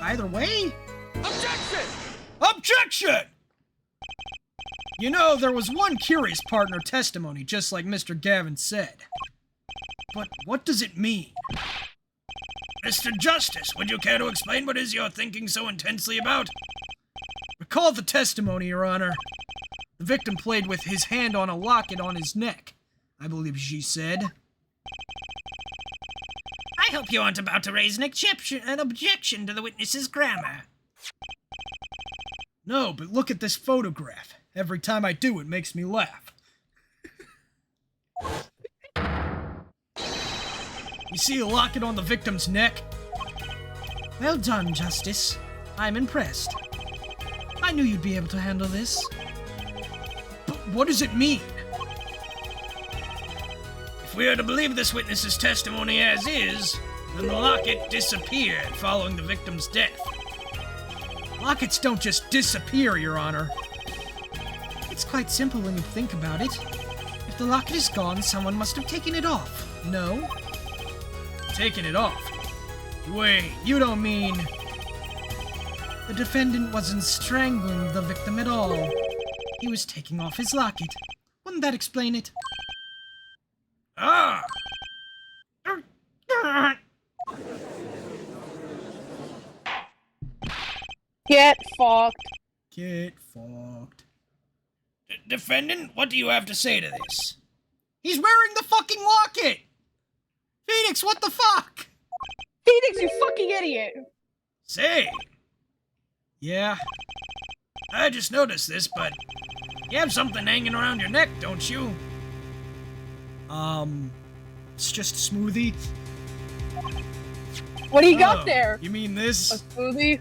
Either way? Objection! Objection! You know, there was one curious part in her testimony, just like Mr. Gavin said. But what does it mean? Mr. Justice, would you care to explain what is you're thinking so intensely about? Recall the testimony, Your Honor. The victim played with his hand on a locket on his neck, I believe she said. I hope you aren't about to raise an objection to the witness's grammar. No, but look at this photograph. Every time I do, it makes me laugh. You see a locket on the victim's neck? Well done, Justice. I'm impressed. I knew you'd be able to handle this. But what does it mean? If we are to believe this witness's testimony as is, then the locket disappeared following the victim's death. Lockets don't just disappear, Your Honor. It's quite simple when you think about it. If the locket is gone, someone must have taken it off. No? Taken it off? Wait, you don't mean... The defendant wasn't strangling the victim at all. He was taking off his locket. Wouldn't that explain it? Ah! Get fucked. Get fucked. Defendant, what do you have to say to this? He's wearing the fucking locket! Phoenix, what the fuck? Phoenix, you fucking idiot! Say, Yeah. I just noticed this, but you have something hanging around your neck, don't you? It's just a smoothie. What do you got Oh, there? You mean A this? smoothie?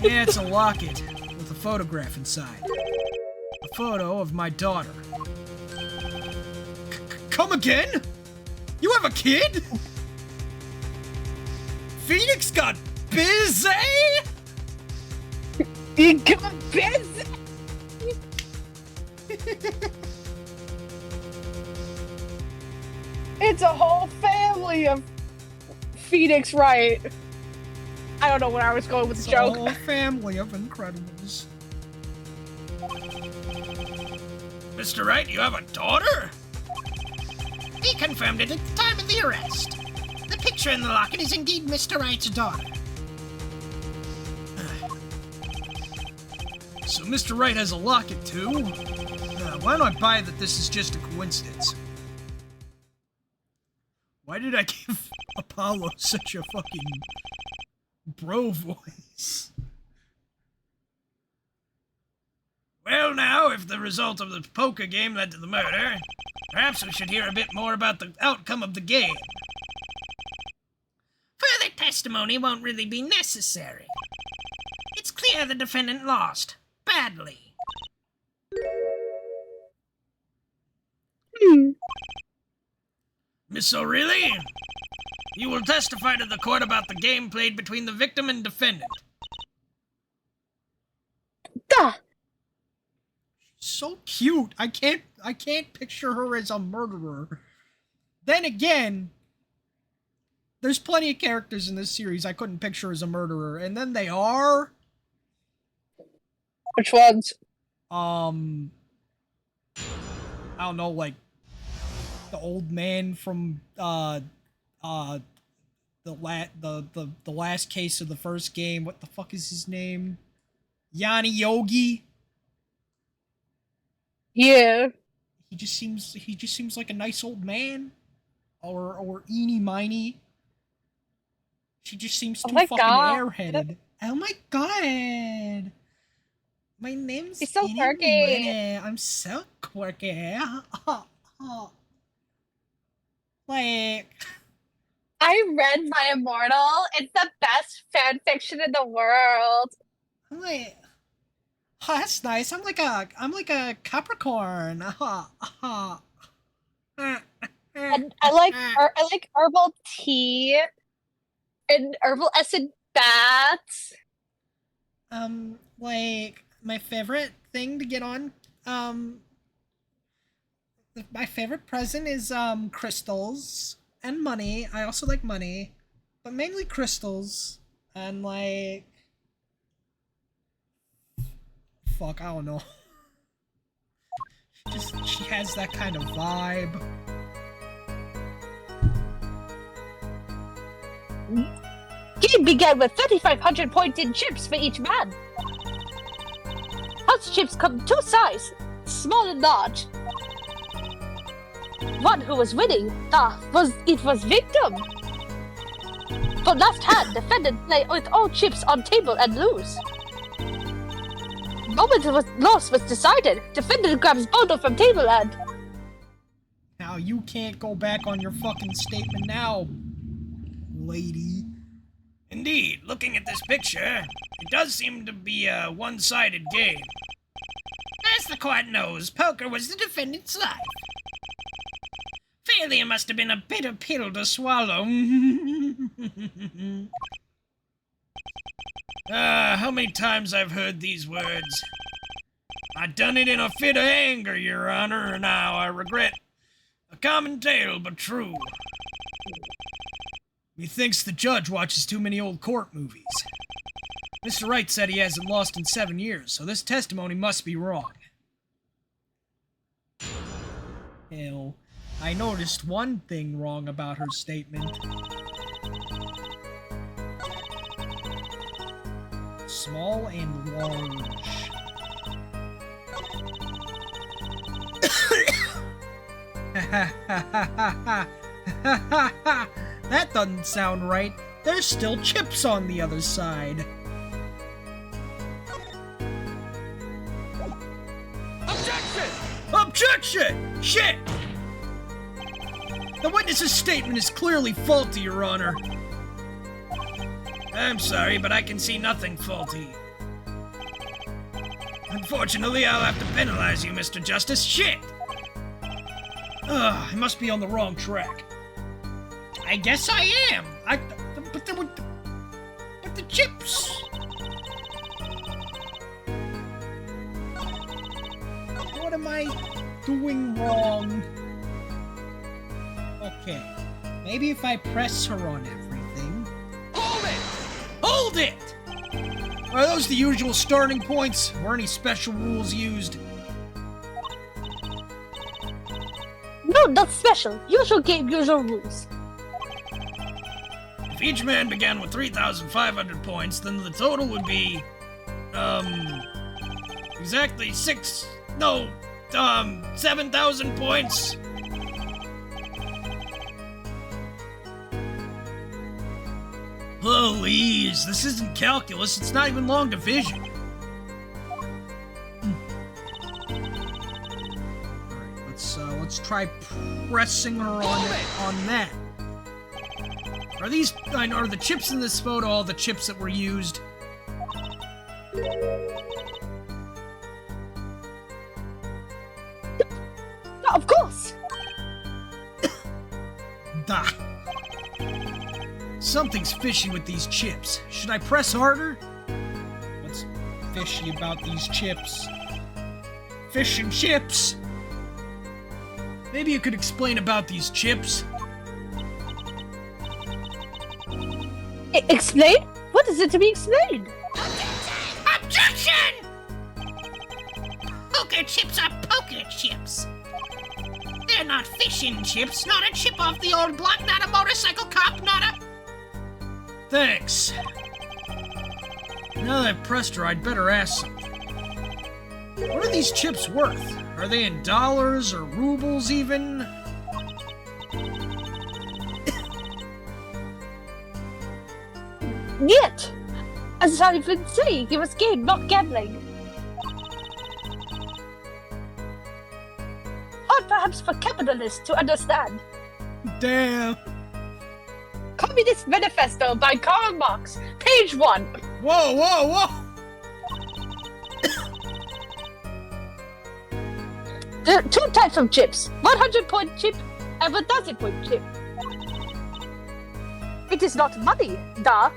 Yeah, it's a locket with a photograph inside. A photo of my daughter. Come again? You have a kid? Phoenix got busy? You got busy! It's a whole family of Phoenix Wright. I don't know where I was going with the It's a joke. whole family of Incredibles. Mr. Wright, you have a daughter? He confirmed it at the time of the arrest. The picture in the locket is indeed Mr. Wright's daughter. So Mr. Wright has a locket too? Why don't I buy that this is just a coincidence? Why did I give Apollo such a fucking bro voice? Well now, if the result of the poker game led to the murder, Perhaps we should hear a bit more about the outcome of the game. Further testimony won't really be necessary. It's clear the defendant lost. Badly. Miss O'Reilly, you will testify to the court about the game played between the victim and defendant. Duh. So cute. I can't picture her as a murderer. Then again, there's plenty of characters in this series I couldn't picture as a murderer, and then they are. Which ones? I don't know, like the old man from the last case of the first game. What the fuck is his name? Yanni Yogi. Yeah. He just seems like a nice old man. Or Eenie Miney. She just seems too fucking airheaded. Oh my god. My name's He's so Eenie quirky. Miney. I'm so quirky. Like, I read My Immortal. It's the best fan fiction in the world. I'm like, oh, that's nice. I'm like a Capricorn. And I like herbal tea and herbal essence baths. Like, my favorite thing to get on, my favorite present is, crystals and money. I also like money, but mainly crystals. And, like, fuck, I don't know. She has that kind of vibe. Game began with 3,500 pointed chips for each man. House chips come two sizes, small and large. One who was winning, was victim. For left hand, defendant play with all chips on table and lose. Moment loss was decided. Defendant grabs bundle from table and. Now you can't go back on your fucking statement now, lady. Indeed, looking at this picture, it does seem to be a one-sided game. As the court knows, poker was the defendant's life. Failure must have been a bitter pill to swallow. How many times I've heard these words. I done it in a fit of anger, Your Honor, and now I regret. A common tale, but true. Methinks the judge watches too many old court movies. Mr. Wright said he hasn't lost in 7 years, so this testimony must be wrong. Hell, I noticed one thing wrong about her statement. Small and large. That doesn't sound right. There's still chips on the other side. Objection! Objection! Shit! The witness's statement is clearly faulty, Your Honor. I'm sorry, but I can see nothing faulty. Unfortunately, I'll have to penalize you, Mr. Justice. Shit! I must be on the wrong track. I guess I am. But the chips. What am I doing wrong? Okay, maybe if I press her on everything. Hold it! Hold it! Are those the usual starting points? Were any special rules used? No, not special. Usual game, usual rules. If each man began with 3,500 points, then the total would be, exactly 7,000 points. Please, this isn't calculus, it's not even long division. Alright, let's Let's try pressing her on that. Are the chips in this photo all the chips that were used? Of course. Duh. Something's fishy with these chips. Should I press harder? What's fishy about these chips? Fish and chips? Maybe you could explain about these chips? Explain? What is it to be explained? Objection! Poker chips are poker chips. They're not fish and chips, not a chip off the old block, not a motorcycle cop, not a... Thanks. Now that I've pressed her, I'd better ask something. What are these chips worth? Are they in dollars or rubles even? Yet, as I've been saying, it was game, not gambling. Hard perhaps for capitalists to understand. Damn. Communist Manifesto by Karl Marx, page 1. Whoa, whoa, whoa! There are 2 types of chips, 100-point chip and 1,000-point chip. It is not money, duh.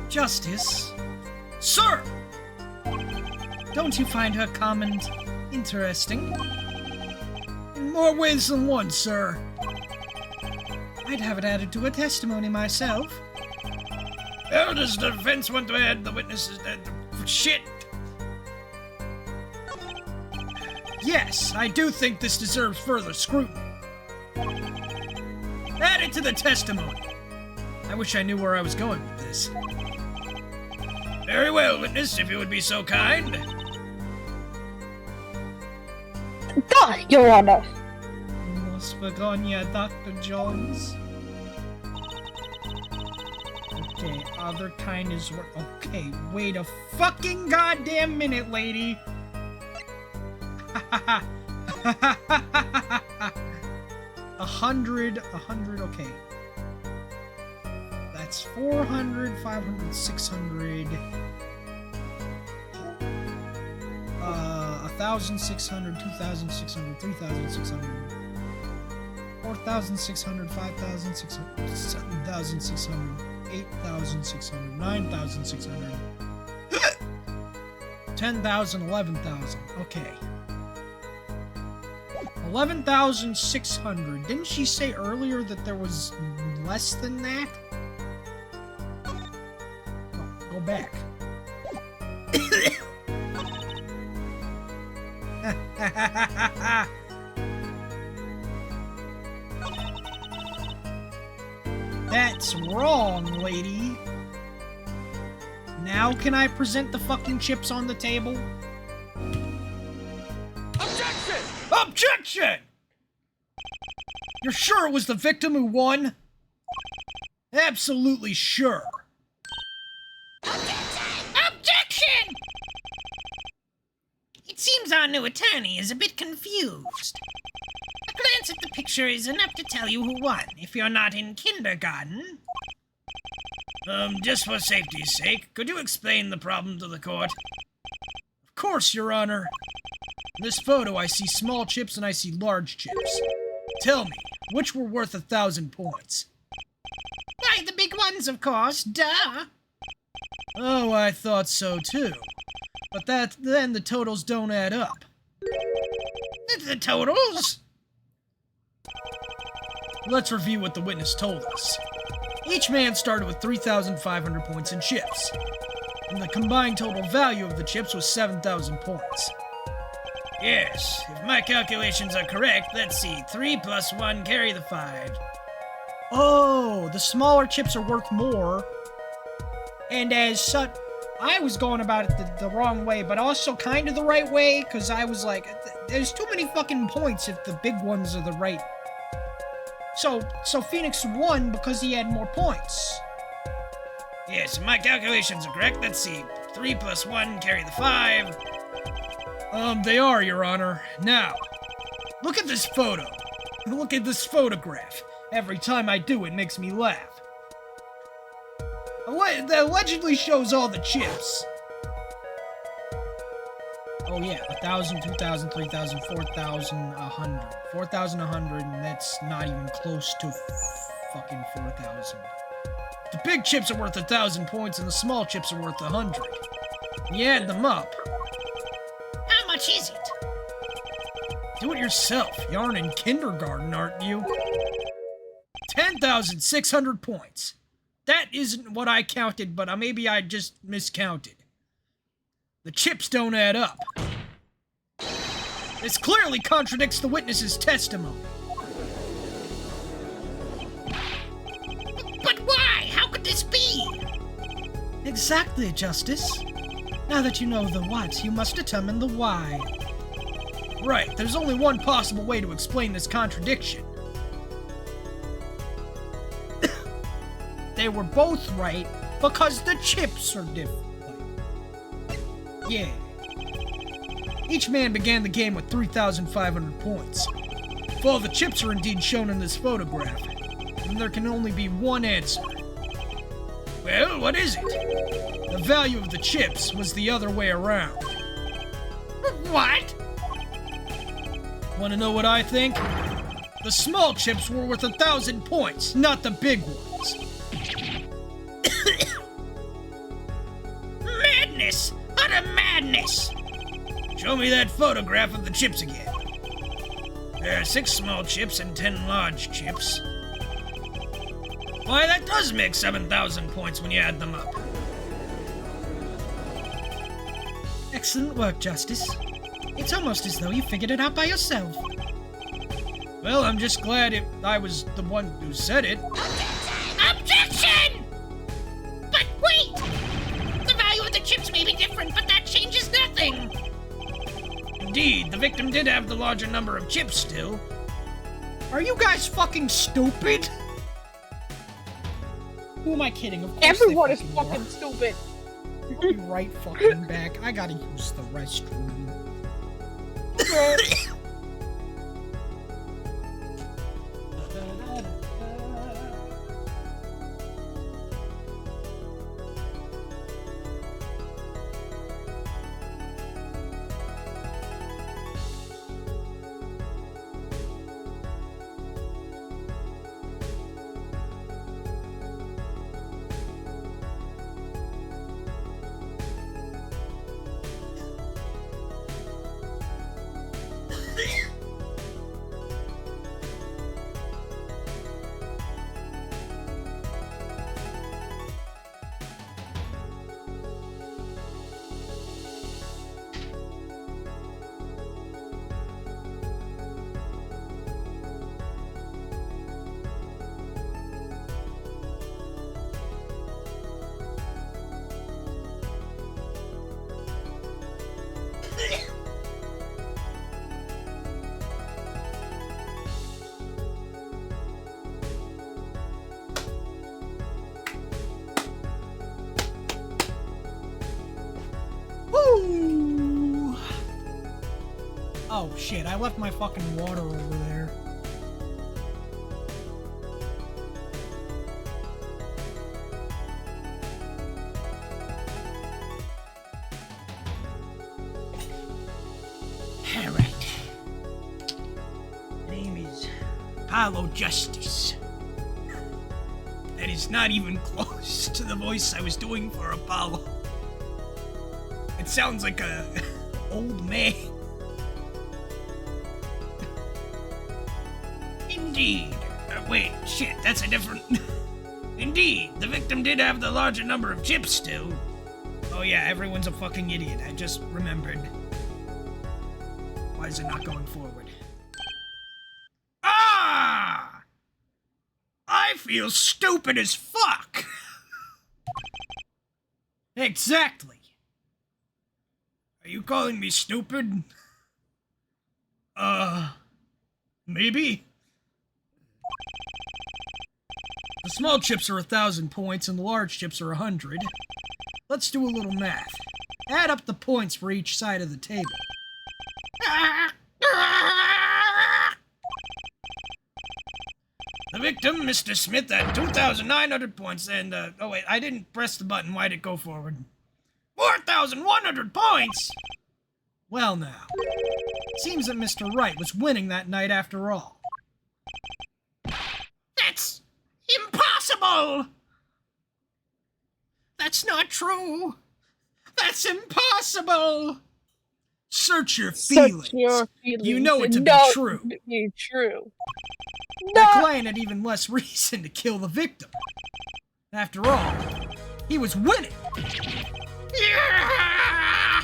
Justice. Sir! Don't you find her comment interesting? In more ways than one, sir. I'd have it added to a testimony myself. How does the defense want to add the witnesses? Shit! Yes, I do think this deserves further scrutiny. Add it to the testimony. I wish I knew where I was going with this. Very well, witness, if you would be so kind. Duh, Your Honor. Los Begonia, Dr. Jones. Okay, other kind is... Okay, wait a fucking goddamn minute, lady. 100, okay. That's 400, 500, 600. 1,600, 2,600, 3,600, 4,600, 5,600, 7,600, 8,600, 9,600, 10,000, 11,000. Okay. 11,600. Didn't she say earlier that there was less than that? Oh, go back. That's wrong, lady. Now can I present the fucking chips on the table? Objection! You're sure it was the victim who won? Absolutely sure. Objection! It seems our new attorney is a bit confused. A glance at the picture is enough to tell you who won, if you're not in kindergarten. Just for safety's sake, could you explain the problem to the court? Of course, Your Honor. In this photo, I see small chips and I see large chips. Tell me, which were worth 1,000 points? Why, the big ones, of course, duh. Oh, I thought so too. But then the totals don't add up. The totals? Let's review what the witness told us. Each man started with 3,500 points in chips, and the combined total value of the chips was 7,000 points. Yes, if my calculations are correct, let's see. 3 plus 1, carry the 5. Oh, the smaller chips are worth more. And as such, I was going about it the wrong way, but also kind of the right way, because I was like, there's too many fucking points if the big ones are the right. So Phoenix won because he had more points. Yes, if my calculations are correct, let's see. 3 plus 1, carry the 5. They are, Your Honor. Now, Look at this photo. Look at this photograph. Every time I do, it makes me laugh. That allegedly shows all the chips. Oh yeah, 1,000, 2,000, 3,000, 4,100. 4,100, and that's not even close to fucking 4,000. The big chips are worth 1,000 points, and the small chips are worth 100. You add them up. How much is it? Do it yourself. You aren't in kindergarten, aren't you? 10,600 points. That isn't what I counted, but maybe I just miscounted. The chips don't add up. This clearly contradicts the witness's testimony. But why? How could this be? Exactly, Justice. Now that you know the what, you must determine the why. Right, there's only one possible way to explain this contradiction. They were both right because the chips are different. Yeah. Each man began the game with 3,500 points. If all the chips are indeed shown in this photograph, then there can only be one answer. Well, what is it? The value of the chips was the other way around. What? Want to know what I think? The small chips were worth 1,000 points, not the big ones. Madness! Utter madness! Show me that photograph of the chips again. There are 6 small chips and 10 large chips. Why, that does make 7,000 points when you add them up. Excellent work, Justice. It's almost as though you figured it out by yourself. Well, I'm just glad I was the one who said it. Objection! But wait! The value of the chips may be different, but that changes nothing! Indeed, the victim did have the larger number of chips still. Are you guys fucking stupid? Who am I kidding? Of course Everyone is fucking fucking stupid. I'll be right fucking back. I gotta use the restroom. Woo! Oh shit, I left my fucking water over there. Alright. Name is Apollo Justice. That is not even close to the voice I was doing for Apollo. It sounds like a old man. Indeed. Wait, shit, that's a different... Indeed, the victim did have the larger number of chips still. Oh yeah, everyone's a fucking idiot. I just remembered. Why is it not going forward? Ah! I feel stupid as fuck! Exactly. Are you calling me stupid? Maybe? The small chips are 1,000 points and the large chips are 100. Let's do a little math. Add up the points for each side of the table. victim, Mr. Smith, at 2,900 points, and, oh wait, I didn't press the button. Why'd it go forward? 4,100 points! Well now, seems that Mr. Wright was winning that night after all. That's impossible! That's not true! That's impossible! Search your feelings. Search your feelings. You know it to be No, true. Be true. The No. client had even less reason to kill the victim. After all, he was winning. Yeah!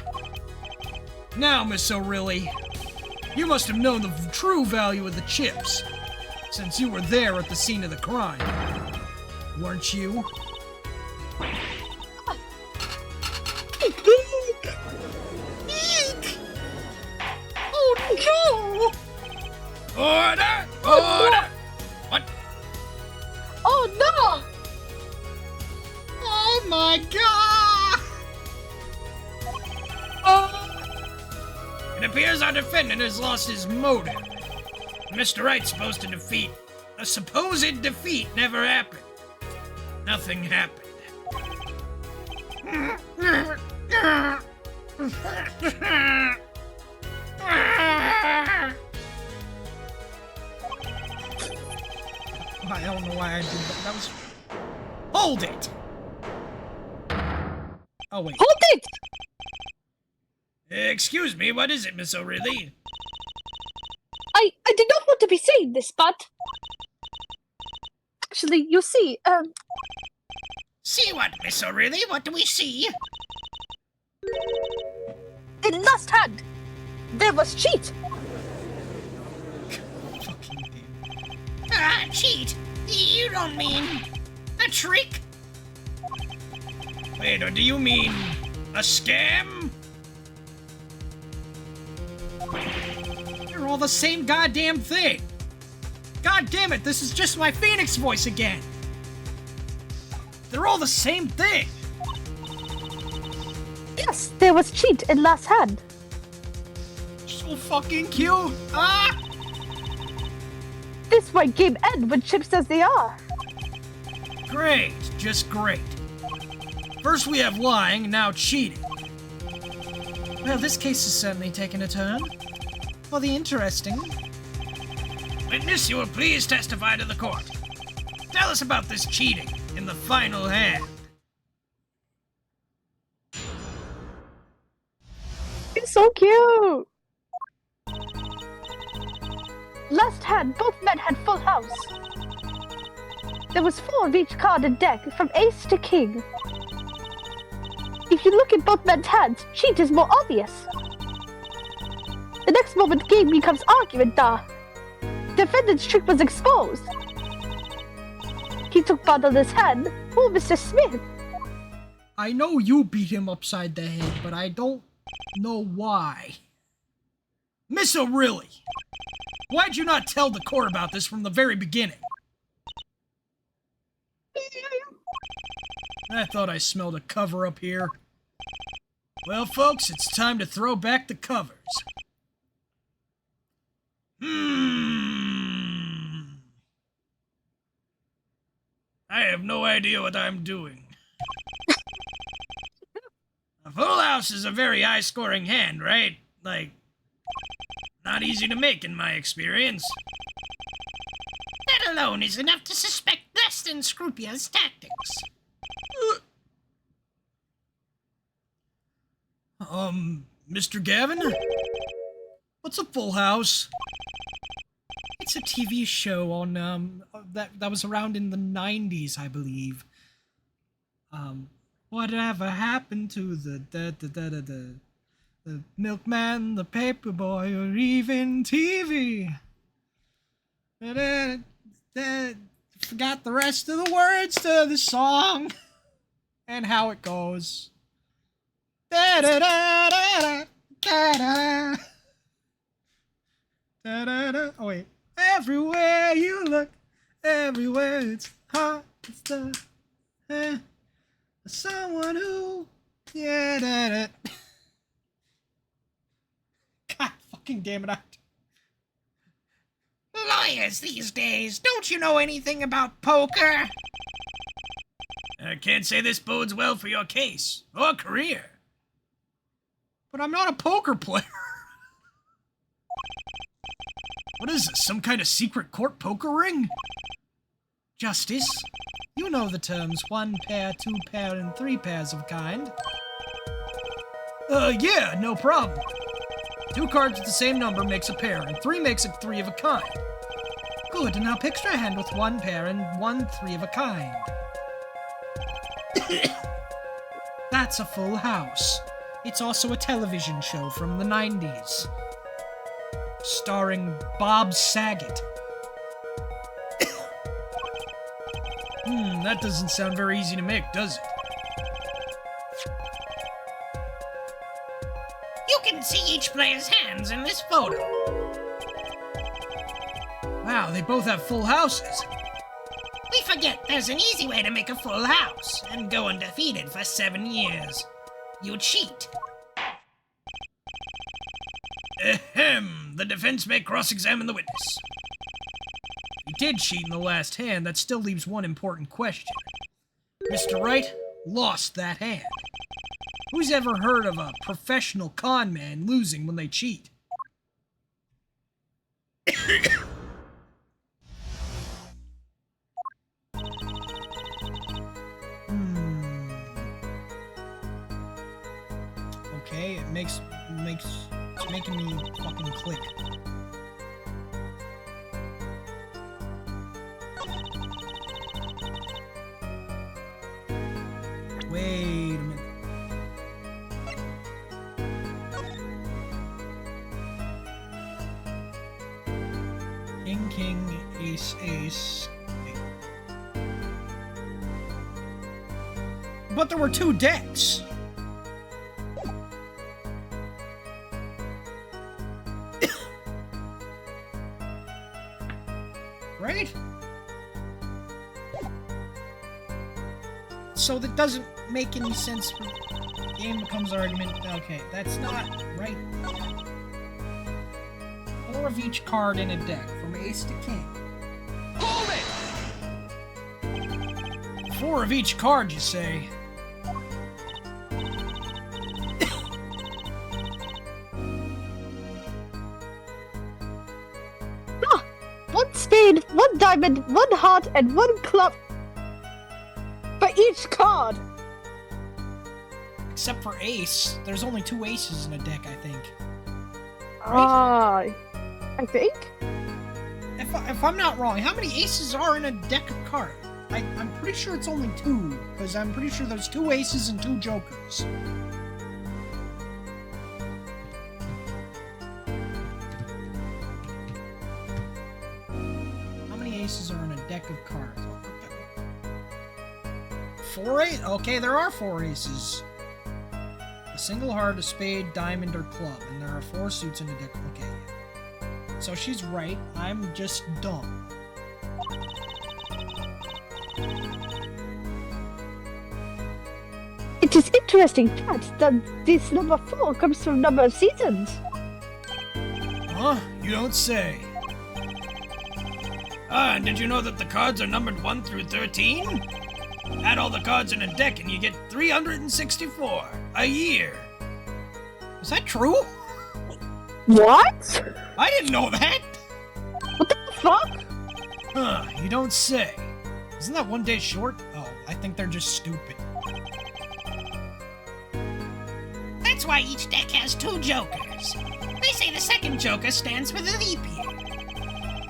Now, Miss O'Reilly, you must have known the true value of the chips, since you were there at the scene of the crime. Weren't you? Oh no! Order! Oh, Order! What? Oh no! Oh my god! It appears our defendant has lost his motive. Mr. Wright's supposed to defeat. A supposed defeat never happened. Nothing happened. I don't know why I did that. That was... Hold it! Oh, wait. Hold it! Excuse me, what is it, Miss O'Reilly? I did not want to be saying this, but actually, you see, See what, Miss O'Reilly? What do we see? in last hand, there was cheat. Fucking damn. Cheat? You don't mean a trick? Wait, or do you mean a scam? They're all the same goddamn thing. God damn it, this is just my Phoenix voice again. They're all the same thing. Yes, there was cheat in last hand. So fucking cute. Ah! This why game end with chips as they are. Great, just great. First we have lying, now cheating. Well, this case is certainly taking a turn. For the interesting. Witness, you will please testify to the court. Tell us about this cheating in the final hand. It's so cute. Last hand, both men had full house. There was 4 of each card in deck, from ace to king. If you look at both men's hands, cheat is more obvious. The next moment, game becomes argument. Defendant's trick was exposed. He took part on his hand. Oh, Mr. Smith. I know you beat him upside the head, but I don't know why. Miss O'Reilly, why'd you not tell the court about this from the very beginning? I thought I smelled a cover up here. Well, folks, it's time to throw back the covers. I have no idea what I'm doing. A full house is a very high-scoring hand, right? Like, not easy to make in my experience. That alone is enough to suspect less than scrupulous tactics. Mr. Gavin? What's a full house? It's a TV show on, that was around in the 90s, I believe. Whatever happened to the milkman, the paperboy, or even TV? Forgot the rest of the words to the song and how it goes. Da da da da da da da da da. Oh wait. Everywhere you look, everywhere it's hot and stuff. Someone who, yeah, da da. God fucking damn it! players these days. Don't you know anything about poker? I can't say this bodes well for your case or career. But I'm not a poker player. What is this, some kind of secret court poker ring? Justice, you know the terms 1 pair, 2 pair, and 3 pairs of kind. Yeah, no problem. 2 cards with the same number makes a pair, and 3 makes a 3 of a kind. Good, and now picture a hand with 1 pair and 1 3 of a kind. That's a full house. It's also a television show from the 90s. Starring Bob Saget. That doesn't sound very easy to make, does it? You can see each player's hands in this photo. Wow, they both have full houses. We forget there's an easy way to make a full house and go undefeated for 7 years. You cheat. Ahem. The defense may cross-examine the witness. He did cheat in the last hand. That still leaves one important question. Mr. Wright lost that hand. Who's ever heard of a professional con man losing when they cheat? Okay, it's making me fucking click. Wait a minute. King, king, ace, ace. But there were 2 decks. Right? So that doesn't make any sense. Game becomes argument. Okay, that's not right. 4 of each card in a deck, from ace to king. Hold it! 4 of each card, you say? Ah! 1 spade, 1 diamond, 1 heart, and 1 club for each card. Except for ace. There's only 2 aces in a deck, I think. Ah, I think. If I'm not wrong, how many aces are in a deck of cards? I'm pretty sure it's only 2, because I'm pretty sure there's 2 aces and 2 jokers. How many aces are in a deck of cards? 4 aces? Okay, there are 4 aces. A single heart, a spade, diamond, or club, and there are 4 suits in the deck. Okay. So she's right. I'm just dumb. It is interesting that this number 4 comes from number of seasons. Huh? You don't say. And did you know that the cards are numbered 1 through 13? Add all the cards in a deck and you get 364 a year. Is that true? What? I didn't know that! What the fuck? Huh, you don't say. Isn't that 1 day short? Oh, I think they're just stupid. That's why each deck has 2 jokers. They say the second joker stands for the leap year.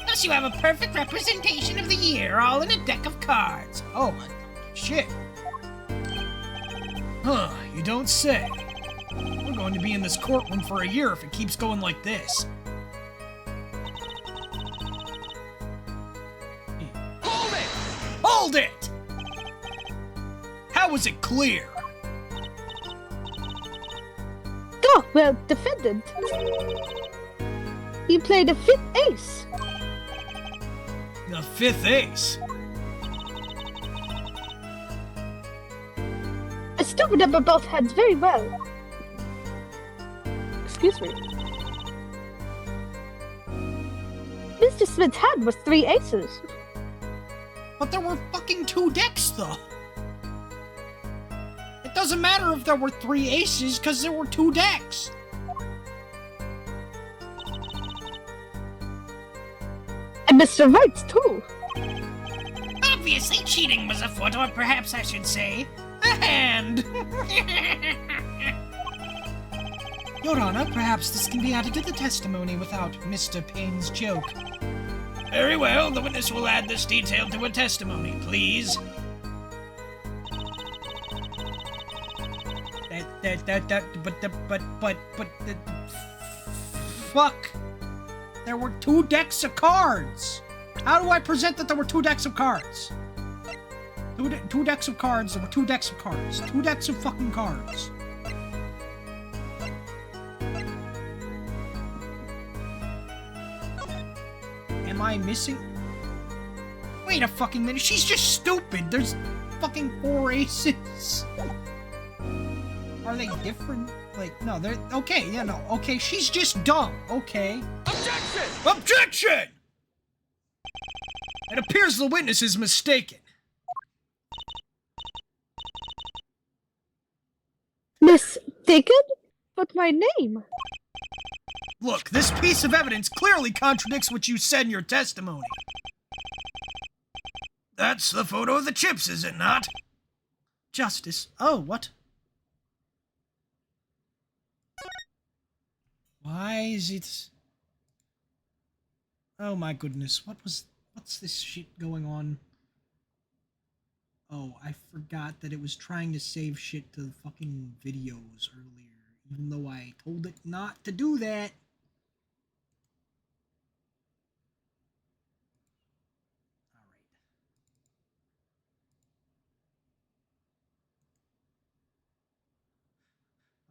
Thus you have a perfect representation of the year, all in a deck of cards. Oh my shit. Huh, you don't say. We're going to be in this courtroom for a year if it keeps going like this. Hold it! Hold it! How was it clear? Oh, well, defendant. You played a 5th ace. The 5th ace? I still remember both hands very well. Excuse me. Mr. Smith's hand was 3 aces. But there were fucking 2 decks, though. It doesn't matter if there were 3 aces, because there were 2 decks. And Mr. Wright's too. Obviously, cheating was afoot, or perhaps I should say, a hand. Your Honor, perhaps this can be added to the testimony without Mr. Payne's joke. Very well, the witness will add this detail to her testimony, please. Fuck. There were 2 decks of cards. How do I present that there were 2 decks of cards? 2 decks of cards, there were 2 decks of cards. 2 decks of fucking cards. Am I missing? Wait a fucking minute, she's just stupid. There's fucking 4 aces. Are they different? Like, no, they're... Okay, yeah, no. Okay, she's just dumb. Okay. Objection! Objection! It appears the witness is mistaken. Mistaken? But my name? Look, this piece of evidence clearly contradicts what you said in your testimony. That's the photo of the chips, is it not? Justice. Oh, what? Why is it... Oh my goodness, what's this shit going on? Oh, I forgot that it was trying to save shit to the fucking videos earlier, even though I told it not to do that. Alright.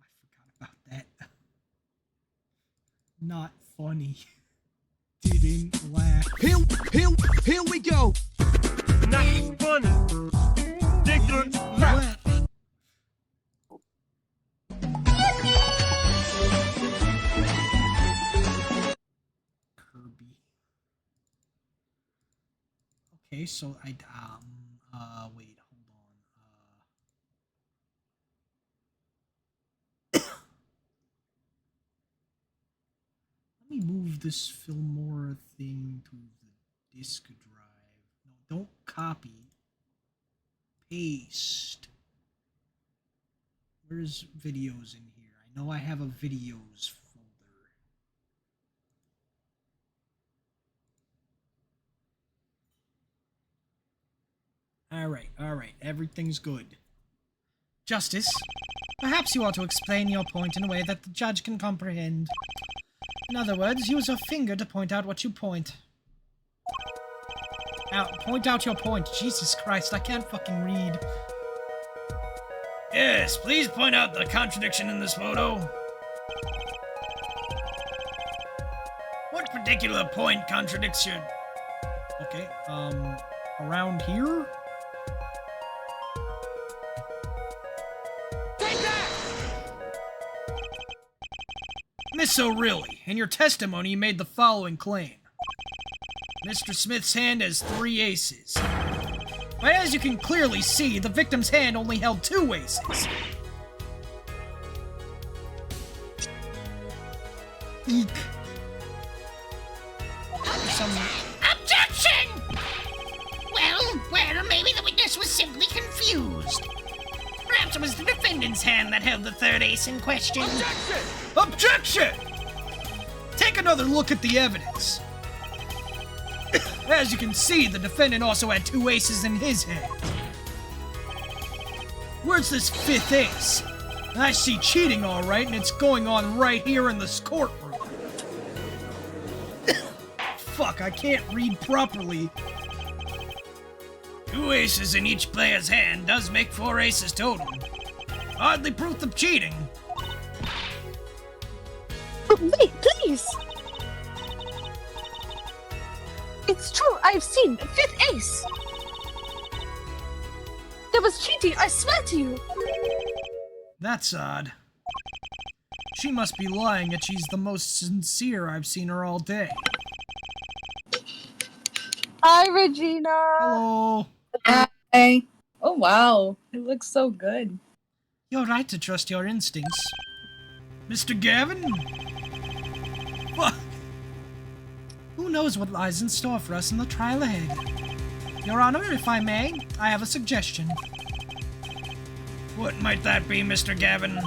I forgot about that. Not funny. Didn't laugh. Here we go. Not funny. Ridiculous. What? Kirby. Okay, so wait, hold on. Let me move this Fillmore thing to the disk drive. No, don't copy. Paste. Where's videos in here? I know I have a videos folder. Alright, everything's good. Justice, perhaps you ought to explain your point in a way that the judge can comprehend. In other words, use your finger to point out what you point. Now, point out your point. Jesus Christ, I can't fucking read. Yes, please point out the contradiction in this photo. What particular point contradicts your... Okay, around here? Miss O'Reilly, in your testimony you made the following claim. Mr. Smith's hand has 3 aces. But as you can clearly see, the victim's hand only held 2 aces. Eek. Objection! Well, maybe the witness was simply confused. Perhaps it was the defendant's hand that held the 3rd ace in question. Objection! Take another look at the evidence. As you can see, the defendant also had 2 aces in his hand. Where's this 5th ace? I see cheating alright, and it's going on right here in this courtroom. Fuck, I can't read properly. 2 aces in each player's hand does make 4 aces total. Hardly proof of cheating. Wait, please! It's true, I've seen the 5th ace! There was cheating, I swear to you! That's odd. She must be lying, yet she's the most sincere I've seen her all day. Hi, Regina. Hello. Hi. Oh wow, it looks so good. You're right to trust your instincts. Mr. Gavin? What? Who knows what lies in store for us in the trial ahead? Your Honor, if I may, I have a suggestion. What might that be, Mr. Gavin?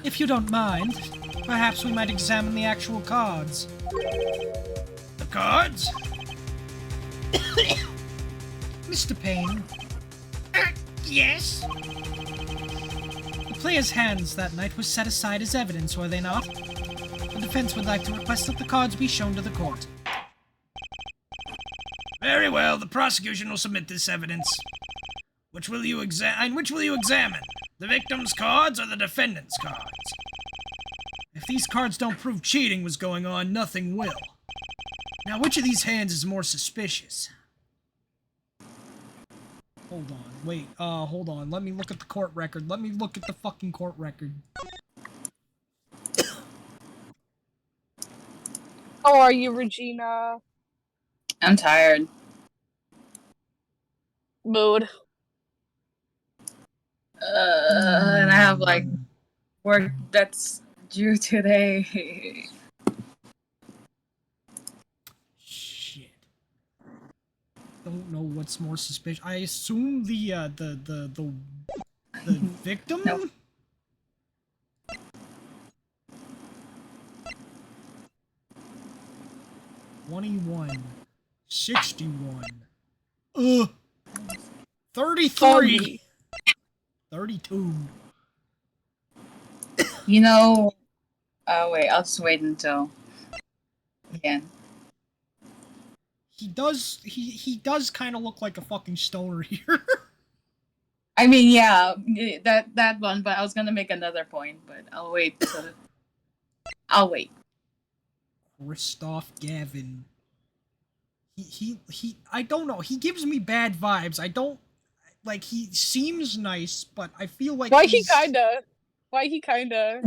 If you don't mind, perhaps we might examine the actual cards. The cards? Mr. Payne, Yes? the players' hands that night were set aside as evidence, were they not? The defense would like to request that the cards be shown to the court. Very well, the prosecution will submit this evidence. Which will you examine? The victim's cards or the defendant's cards? If these cards don't prove cheating was going on, nothing will. Now, which of these hands is more suspicious? Hold on, wait, hold on. Let me look at the court record. Let me look at the fucking court record. How are you, Regina? I'm tired. Mood. And I have like work that's due today. Shit. Don't know what's more suspicious. I assume the victim? No. $21. $61. 33. 32. You know. Wait. I'll just wait until. Again. He does kind of look like a fucking stoner here. I mean, yeah, that one. But I was gonna make another point, but I'll wait. I'll wait. Christoph Gavin. He I don't know. He gives me bad vibes. I don't like. He seems nice, but I feel like Why he's... he kinda? Why he kind of?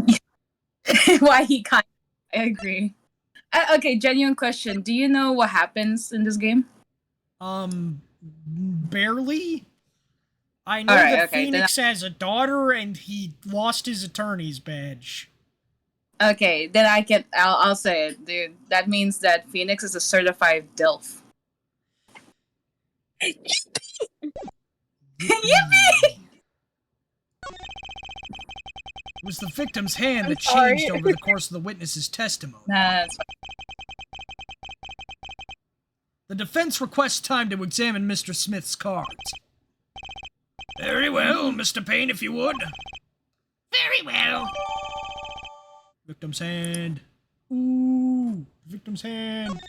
I agree. Okay, genuine question. Do you know what happens in this game? Barely. I know Alright, that okay, Phoenix has a daughter, and he lost his attorney's badge. Okay, then I'll say it, dude. That means that Phoenix is a certified DILF. Yippee! It was the victim's hand that sorry. changed over the course of the witness's testimony. Nah, that's fine. The defense requests time to examine Mr. Smith's cards. Very well, Mr. Payne, if you would. Very well. Victim's hand. Ooh, victim's hand.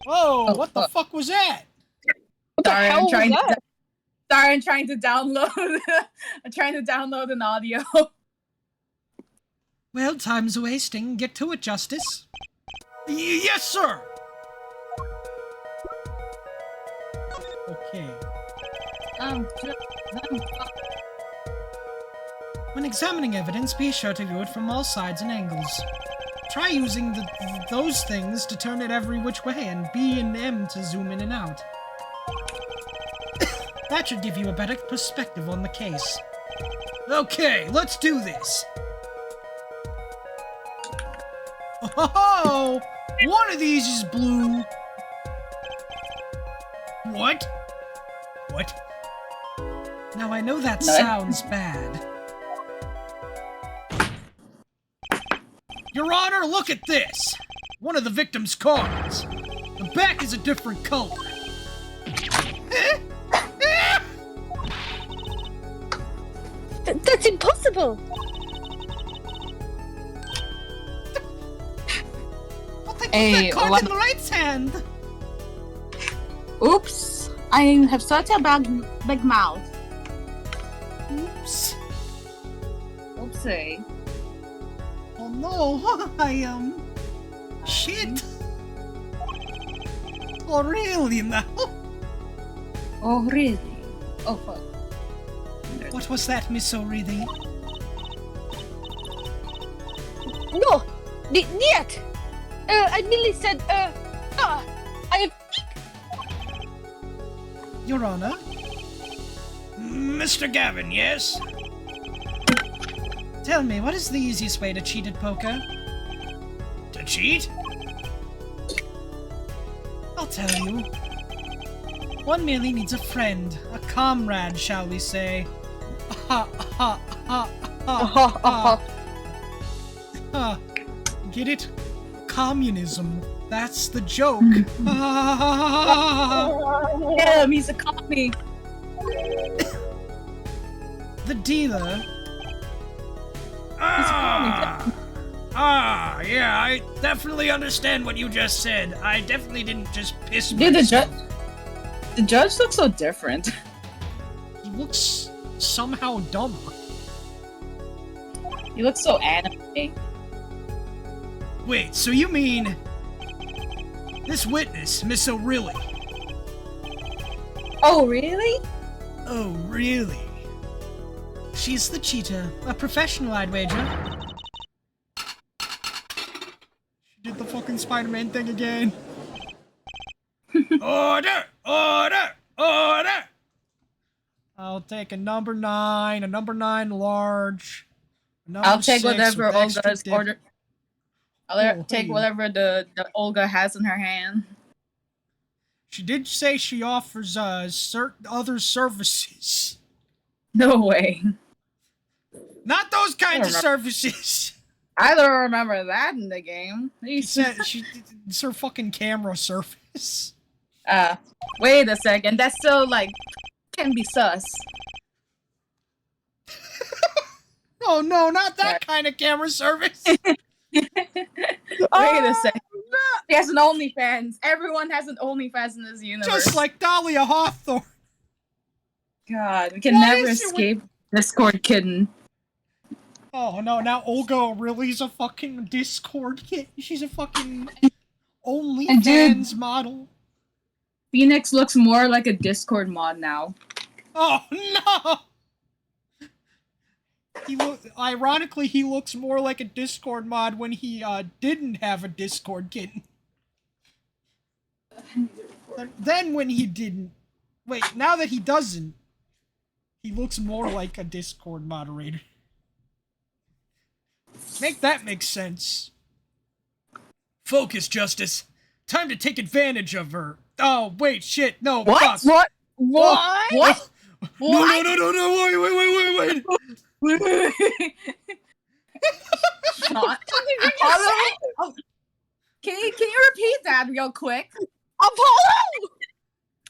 Whoa, what the fuck was that? What the hell was that? Sorry, I'm trying to download. I'm trying to download an audio. Well, time's wasting. Get to it, Justice. Yes, sir. Okay. Um, When examining evidence, be sure to view it from all sides and angles. Try using those things to turn it every which way, and B and M to zoom in and out. That should give you a better perspective on the case. Okay, let's do this. Oh, one of these is blue. What? What? Now I know that sounds bad. Your Honor, look at this! One of the victim's cards. The back is a different color. That's impossible! I'll take Hey, that card what- in the right's hand. Oops! I have such a big mouth. Oops. Oopsie. Oh no, shit. Oh really now? Oh really? Oh fuck. What was that, Miss O'Reilly? No! Niet! I merely said, I Your Honor? Mr. Gavin, yes? Tell me, what is the easiest way to cheat at poker? To cheat? I'll tell you. One merely needs a friend, a comrade, shall we say. Ha ha ha ha ha. Ha. Get it? Communism. That's the joke. Damn, he's a commie. The dealer. Yeah, I definitely understand what you just said. I definitely didn't just piss Dude, myself. the judge looks so different. He looks somehow dumber. He looks so anime. Wait, so you mean this witness, Miss O'Reilly? Oh, really? Oh, really? She's the cheater. A professional, I'd wager. She did the fucking Spider-Man thing again. Order! Order! Order! I'll take a number 9 large. A number I'll take 6 whatever with extra Olga's dip. order. I'll Oh, take hey. whatever the Olga has in her hand. She did say she offers other services. No way. Not those kinds of remember. services. I don't remember that in the game. She said it's her fucking camera service. Wait a second. That's still like can be sus. Oh no, not that kind of camera service. Wait a second. He has an OnlyFans. Everyone has an OnlyFans in this universe. Just like Dahlia Hawthorne. God, we can Why never is it escape Discord kitten. Oh no, now Olga O'Reilly's a fucking Discord kid. She's a fucking And OnlyFans model. Phoenix looks more like a Discord mod now. Oh no! Ironically, he looks more like a Discord mod when he didn't have a Discord kitten. Then when he didn't. Wait, now that he doesn't, he looks more like a Discord moderator. Make that make sense. Focus, Justice. Time to take advantage of her. Oh, wait, shit, no, fuck. What? What? What? No, wait. Sean? Apollo? Can you repeat that real quick? Apollo!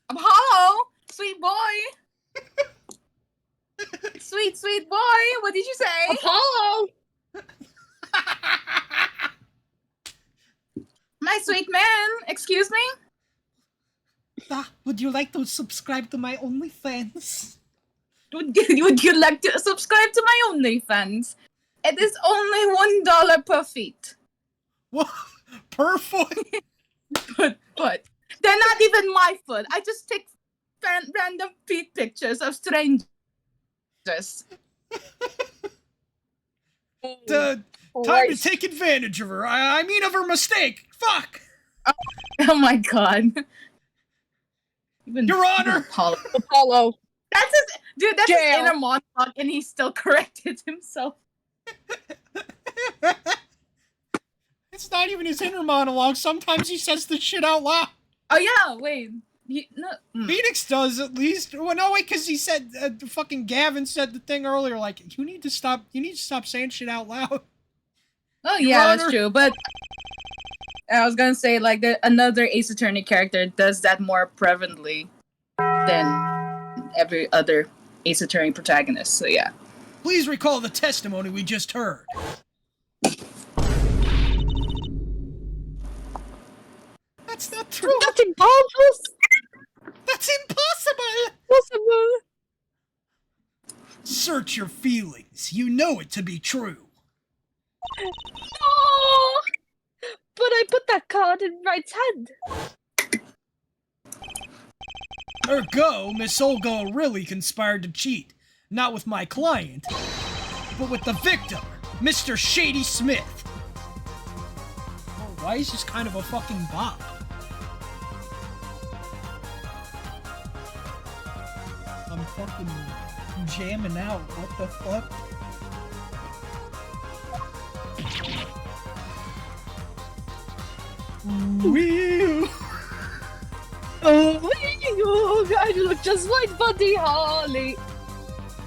Apollo? Sweet boy. Sweet boy. What did you say? Apollo! My sweet man. Excuse me? Would you like to subscribe to my OnlyFans? Would you like to subscribe to my OnlyFans? It is only $1 per feet. What? Per foot? But they're not even my foot. I just take random feet pictures of strangers. Time to take advantage of her. I mean of her mistake. Fuck! Oh my god. Your Honor! Apollo. That's his, dude, that's his Jail. inner monologue, and he still corrected himself. It's not even his inner monologue. Sometimes he says the shit out loud. Oh yeah, wait. Phoenix does at least. Well, no, wait, because he said fucking Gavin said the thing earlier. Like, you need to stop saying shit out loud. Oh Your yeah, Honor. that's true. But I was gonna say like another Ace Attorney character does that more prevalently than every other Ace Attorney protagonist. So yeah. Please recall the testimony we just heard. That's not true. That's impossible. That's impossible. Possible. Search your feelings. You know it to be true. Oh, but I put that card in Wright's hand. Ergo, Miss Olga really conspired to cheat. Not with my client, but with the victim, Mr. Shady Smith. Oh, why is this kind of a fucking bop? jamming out. What the fuck? Wee. Oh, I look just like Buddy Holly.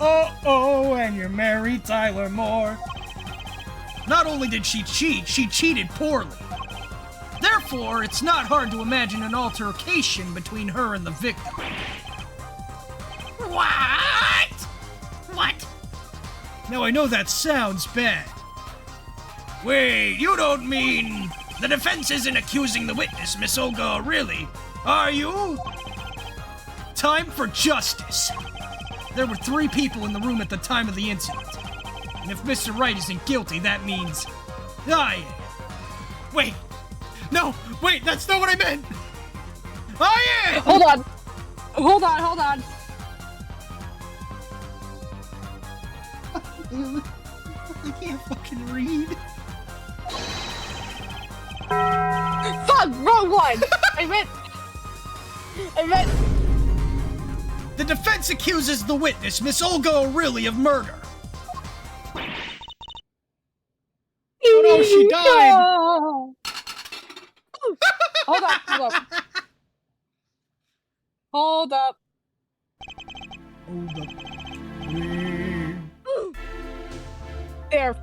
Oh, and you're Mary Tyler Moore. Not only did she cheat, she cheated poorly. Therefore, it's not hard to imagine an altercation between her and the victim. What? What? Now, I know that sounds bad. Wait, you don't mean the defense isn't accusing the witness, Miss Olga, really? Are you? Time for justice. There were 3 people in the room at the time of the incident. And if Mr. Wright isn't guilty, that means I am. Wait. No, wait, that's not what I meant. I am! Hold on. Hold on, hold on. I can't fucking read. Fuck, wrong one. I meant. The defense accuses the witness, Miss Olga O'Reilly, of murder. Oh no, she died! No. Hold up. Hold up. There.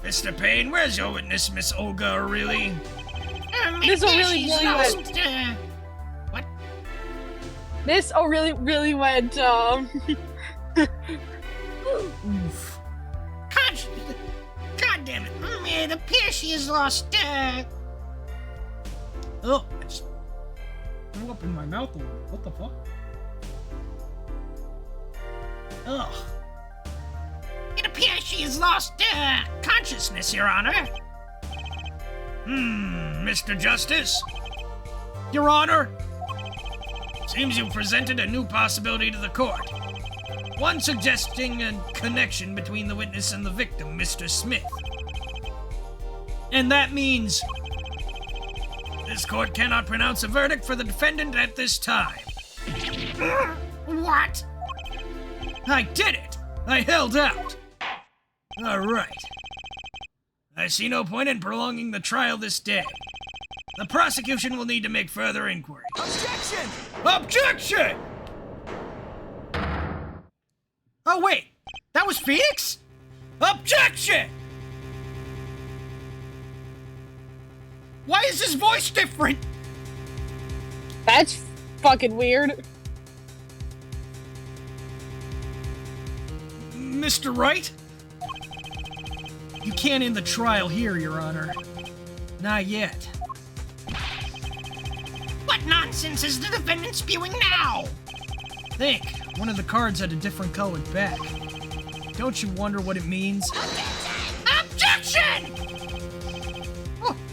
Mr. Payne, where's your witness, Miss Olga O'Reilly? Miss O'Reilly really went. What? Miss O'Reilly really went. Oof. God damn it. It appears she has lost, Oh, I just threw up in my mouth a little. What the fuck? Ugh. It appears she has lost, consciousness, Your Honor. Mr. Justice? Your Honor, Seems you've presented a new possibility to the court. One suggesting a connection between the witness and the victim, Mr. Smith. and that means This court cannot pronounce a verdict for the defendant at this time. What? I did it! I held out! Alright. I see no point in prolonging the trial this day. The prosecution will need to make further inquiry. Objection! Objection! Oh wait, that was Phoenix? Objection! Why is his voice different? That's fucking weird. Mr. Wright? You can't end the trial here, Your Honor. Not yet. What nonsense is the defendant spewing now? Think, one of the cards had a different colored back. Don't you wonder what it means? Objection!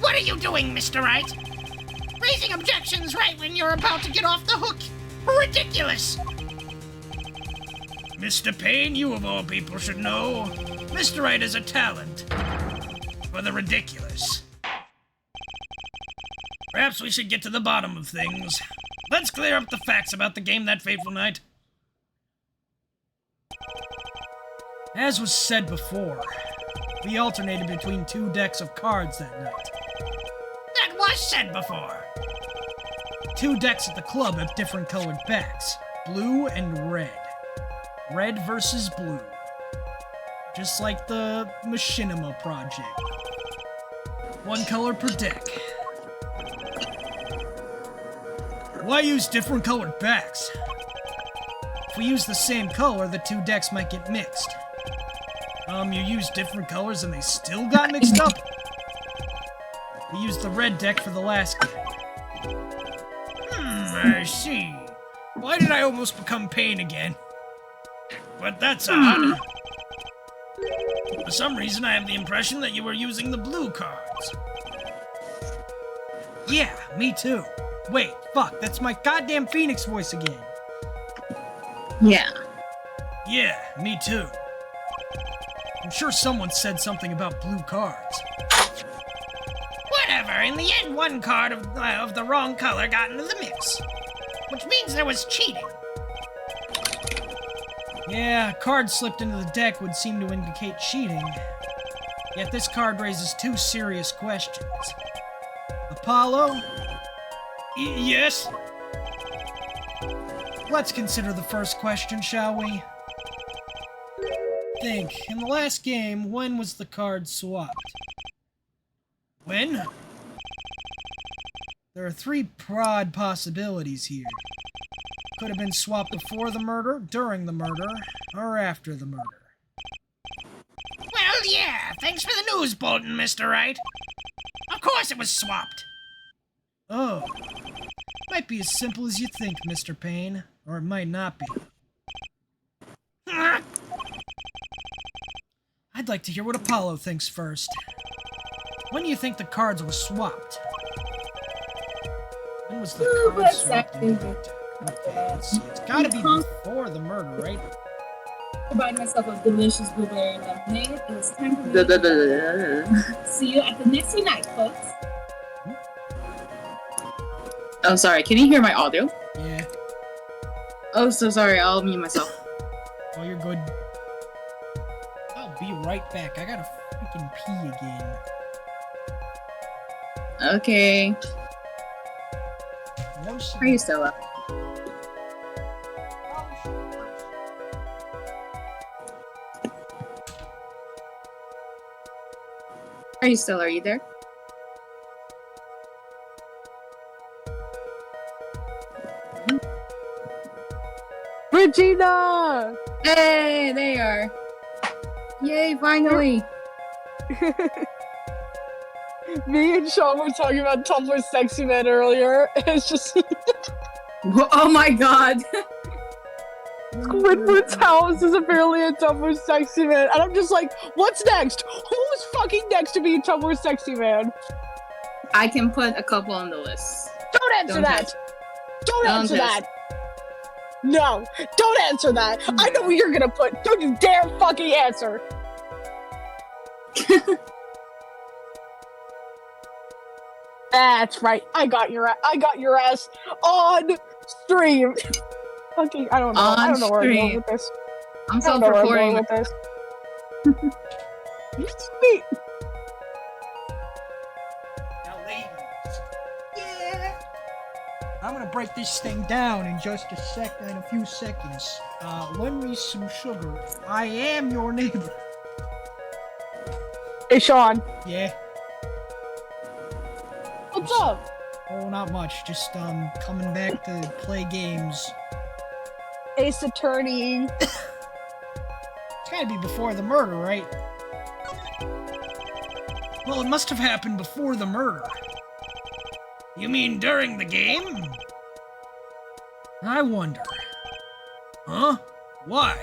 What are you doing, Mr. Wright? Raising objections right when you're about to get off the hook? Ridiculous! Mr. Payne, you of all people should know, Mr. Wright has a talent for the ridiculous. Perhaps we should get to the bottom of things. Let's clear up the facts about the game that fateful night. As was said before, we alternated between 2 decks of cards that night. That was said before. 2 decks at the club have different colored backs, blue and red. Red versus blue. Just like the Machinima project. 1 color per deck. Why use different colored backs? If we use the same color, the 2 decks might get mixed. You use different colors and they still got mixed up? We used the red deck for the last game. I see. Why did I almost become Payne again? But that's odd. For some reason, I have the impression that you were using the blue cards. Yeah, me too. Wait, fuck, that's my goddamn Phoenix voice again. Yeah. Yeah, me too. I'm sure someone said something about blue cards. Whatever, in the end, 1 card of the wrong color got into the mix. Which means there was cheating. Yeah, a card slipped into the deck would seem to indicate cheating. Yet this card raises two serious questions. Apollo? Yes? Let's consider the first question, shall we? Think, in the last game, when was the card swapped? When? There are three broad possibilities here. Could have been swapped before the murder, during the murder, or after the murder. Well, yeah, thanks for the news bulletin, Mr. Wright. Of course it was swapped. Oh. Might be as simple as you think, Mr. Payne. Or it might not be. I'd like to hear what Apollo thinks first. When do you think the cards were swapped? When was the card swapped into the deck? Okay, let's see. It's gotta be before the murder, right? Provide myself a delicious blueberry lemonade. It was time for me to see you at the next night, folks. Oh, sorry. Can you hear my audio? Yeah. Oh, so sorry. I'll mute myself. Oh, you're good. I'll be right back. I gotta freaking pee again. Okay. No, How are you, Stella? Are you still? Are you there? Regina! Hey, there you are. Yay, finally. Me and Sean were talking about Tumblr's Sexy Man earlier. It's just Oh my god. Squidward's house is apparently a Tumblr's Sexy Man. And I'm just like, what's next? Who's fucking next to be a Tumblr's Sexy Man? I can put a couple on the list. Don't answer that! test. Don't Don't answer test. that! No, don't answer that! I know what you're gonna put! Don't you dare fucking answer! That's right. I got your ass on stream. Fucking, I don't know. I don't know where I'm going with this. I'm I don't know where I'm going self-reporting. with this. Sweet. Now, ladies. Yeah. I'm gonna break this thing down in just in a few seconds. Lend me some sugar. I am your neighbor. Hey, Sean. Yeah. What's up? Oh, not much. Just coming back to play games. Ace Attorney. It's gotta be before the murder, right? Well, it must have happened before the murder. You mean during the game? I wonder. Huh? Why?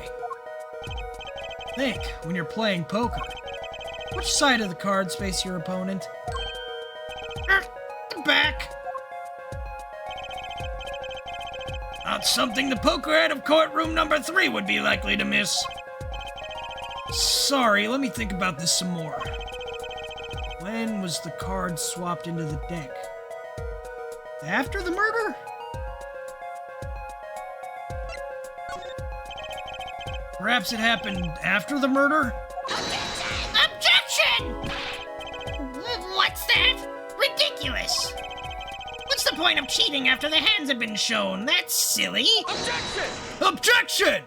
Think, when you're playing poker. Which side of the cards face your opponent? The back. Not something the poker out of courtroom number 3 would be likely to miss. Sorry, let me think about this some more. When was the card swapped into the deck? After the murder? Perhaps it happened after the murder? Objection! What's that? Ridiculous! What's the point of cheating after the hands have been shown? That's silly. Objection!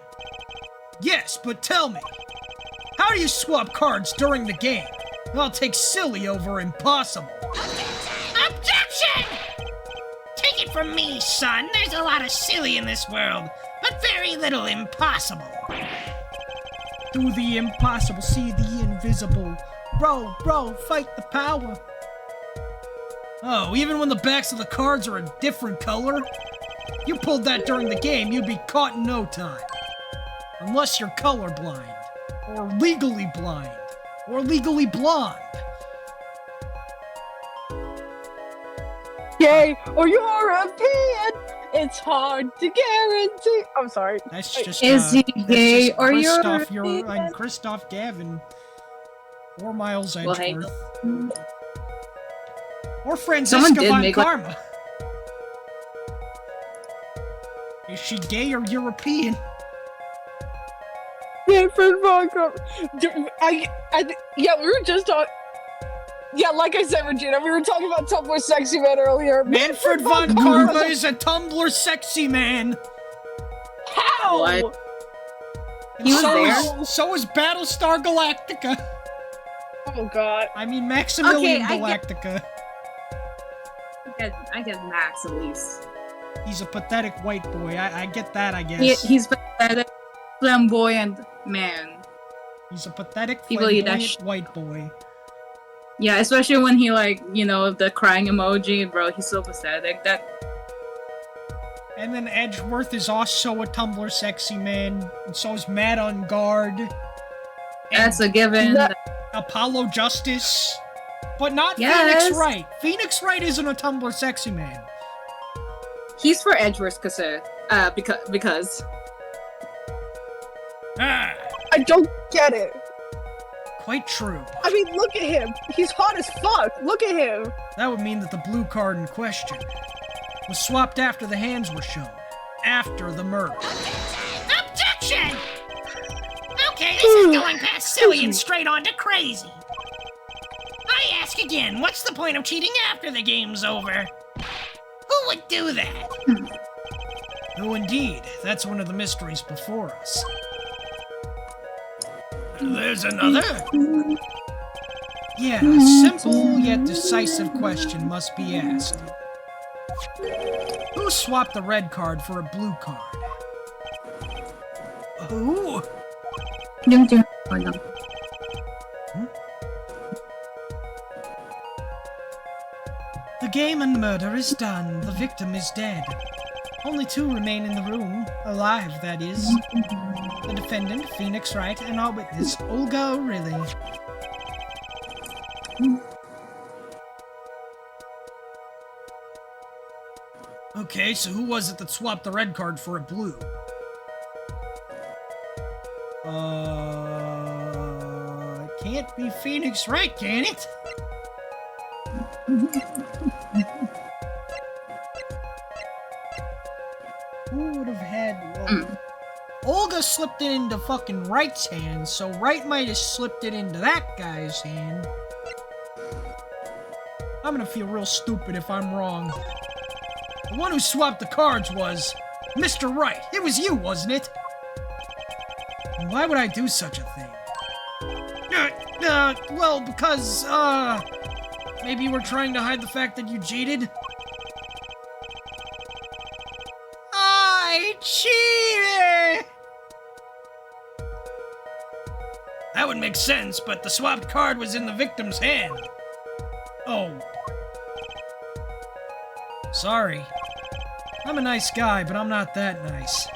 Yes, but tell me, how do you swap cards during the game? I'll take silly over impossible. Objection! Take it from me, son. There's a lot of silly in this world, but very little impossible. Do the impossible, see the invisible. Bro, fight the power. Oh, even when the backs of the cards are a different color? You pulled that during the game, you'd be caught in no time. Unless you're colorblind, or legally blind, or legally blonde. Gay or European, it's hard to guarantee. I'm sorry. That's just, Is he that's gay just or Christoph, European? I'm Christoph Gavin. 4 Miles Well, hey. Edgeworth. Or Someone Franziska did von make, like- Karma. Is she gay or European? Manfred von Karma. Yeah, we were just talking. Yeah, like I said, Regina, we were talking about Tumblr Sexy Man earlier. Manfred von Karma is a Tumblr sexy man. How? What? And He was so there? so is Battlestar Galactica. Oh god. I mean, Maximilian Okay, Galactica. I get Max at least. He's a pathetic white boy. I get that, I guess. He's pathetic, flamboyant man. He's a pathetic, People eat that flamboyant white boy. Yeah, especially when he the crying emoji, bro. He's so pathetic. And then Edgeworth is also a Tumblr sexy man, and so is Matt on Guard. That's a given. Apollo Justice. But not Yes. Phoenix Wright. Phoenix Wright isn't a Tumblr sexy man. He's for Edgeworth because Ah, I don't get it. quite true. I mean, look at him. He's hot as fuck. Look at him. That would mean that the blue card in question was swapped after the hands were shown. After the murder. Objection! Okay, this is going past silly and straight on to crazy. I ask again, what's the point of cheating after the game's over? Who would do that? Oh, indeed. That's one of the mysteries before us. There's another? Yeah, a simple yet decisive question must be asked. Who swapped the red card for a blue card? Who? The game and murder is done. The victim is dead. Only two remain in the room. Alive, that is. The defendant, Phoenix Wright, and our witness, Olga O'Reilly. Okay, so who was it that swapped the red card for a blue? It can't be Phoenix Wright, can it? Who would have had... Olga slipped it into fucking Wright's hand, so Wright might have slipped it into that guy's hand. I'm gonna feel real stupid if I'm wrong. The one who swapped the cards was Mr. Wright. It was you, wasn't it? And why would I do such a thing? Well, because, maybe you were trying to hide the fact that you cheated? I cheated! That would make sense, but the swapped card was in the victim's hand. Oh. Sorry. I'm a nice guy, but I'm not that nice.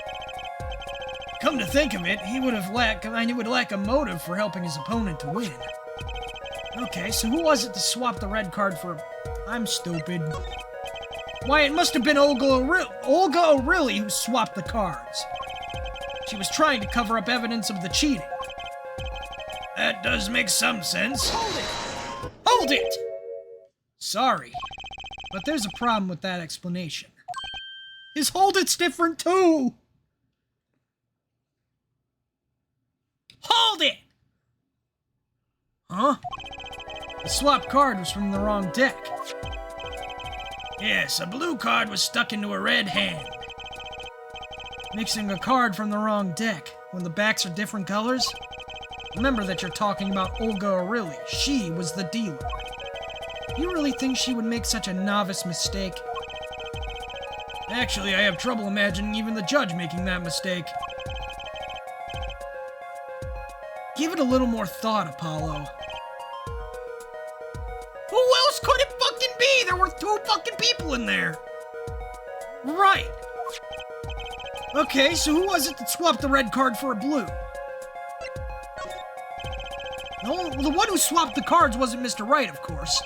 Come to think of it, he would lack a motive for helping his opponent to win. Okay, so who was it to swap the red card for... I'm stupid. Why, it must have been Olga O'Reilly who swapped the cards. She was trying to cover up evidence of the cheating. That does make some sense. Hold it! Hold it! Sorry, but there's a problem with that explanation. His hold it's different too! Hold it! Huh? The swap card was from the wrong deck. Yes, a blue card was stuck into a red hand. Mixing a card from the wrong deck when the backs are different colors? Remember that you're talking about Olga O'Reilly. She was the dealer. You really think she would make such a novice mistake? Actually, I have trouble imagining even the judge making that mistake. Give it a little more thought, Apollo. Who else could it fucking be? There were two fucking people in there. Right. Okay, so who was it that swapped the red card for a blue? No, the one who swapped the cards wasn't Mr. Wright, of course.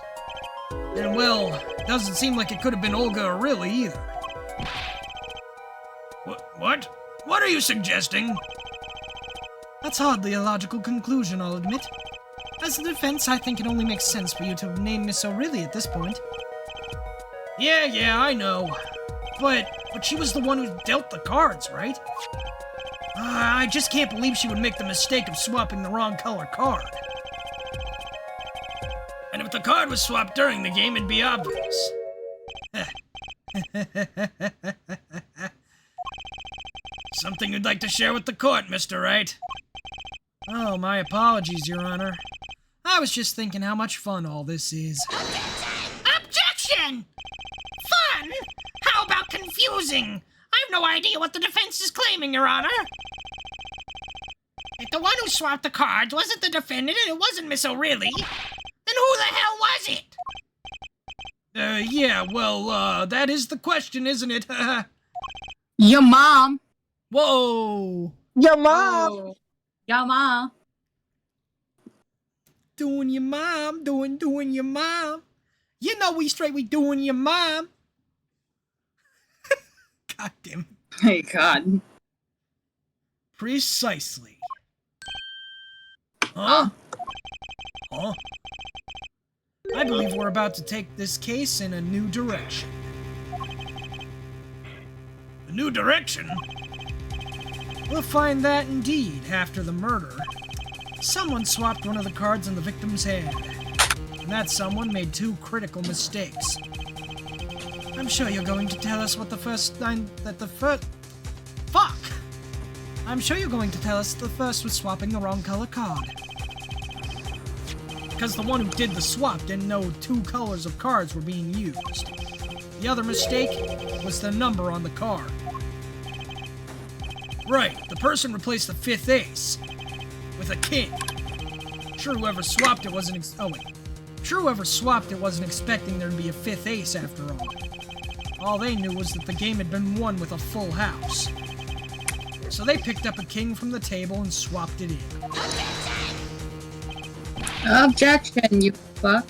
And, well, it doesn't seem like it could have been Olga O'Reilly either. What? What are you suggesting? That's hardly a logical conclusion, I'll admit. As a defense, I think it only makes sense for you to name Miss O'Reilly at this point. Yeah, I know. But she was the one who dealt the cards, right? I just can't believe she would make the mistake of swapping the wrong color card. And if the card was swapped during the game, it'd be obvious. Something you'd like to share with the court, Mr. Wright? Oh, my apologies, Your Honor. I was just thinking how much fun all this is. Objection! Fun? How about confusing? I have no idea what the defense is claiming, Your Honor. If the one who swapped the cards wasn't the defendant and it wasn't Miss O'Reilly, then who the hell was it? Yeah, well, that is the question, isn't it? Your mom. Whoa! Your mom. Oh. Your mom. Doing your mom, doing your mom. You know we doing your mom. God damn it. Hey, God. Precisely. Huh? Huh? I believe we're about to take this case in a new direction. A new direction? We'll find that indeed after the murder. Someone swapped one of the cards in the victim's hand. And that someone made 2 critical mistakes. I'm sure you're going to tell us what the first line that the first... Fuck! I'm sure you're going to tell us the first was swapping the wrong color card. Because the one who did the swap didn't know 2 colors of cards were being used. The other mistake was the number on the card. Right, the person replaced the 5th ace with a king. Sure, whoever swapped it wasn't expecting there to be a 5th ace after all. All they knew was that the game had been won with a full house. So they picked up a king from the table and swapped it in. Objection, you fuck.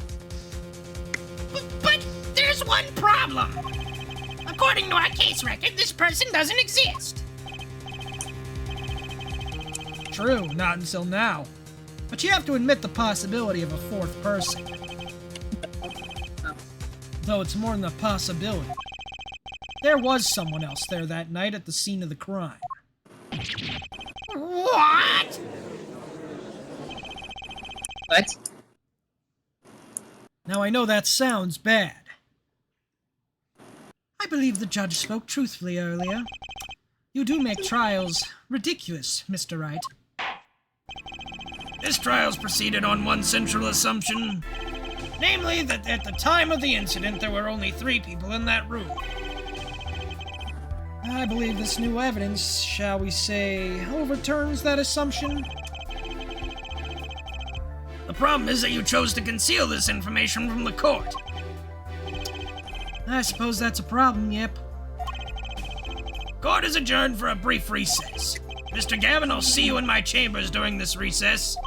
But there's one problem. According to our case record, this person doesn't exist. True, not until now. But you have to admit the possibility of a 4th person. Though it's more than a possibility. There was someone else there that night at the scene of the crime. What? What? Now I know that sounds bad. I believe the judge spoke truthfully earlier. You do make trials ridiculous, Mr. Wright. This trial's proceeded on one central assumption. Namely, that at the time of the incident, there were only 3 people in that room. I believe this new evidence, shall we say, overturns that assumption. The problem is that you chose to conceal this information from the court. I suppose that's a problem, yep. Court is adjourned for a brief recess. Mr. Gavin, I'll see you in my chambers during this recess.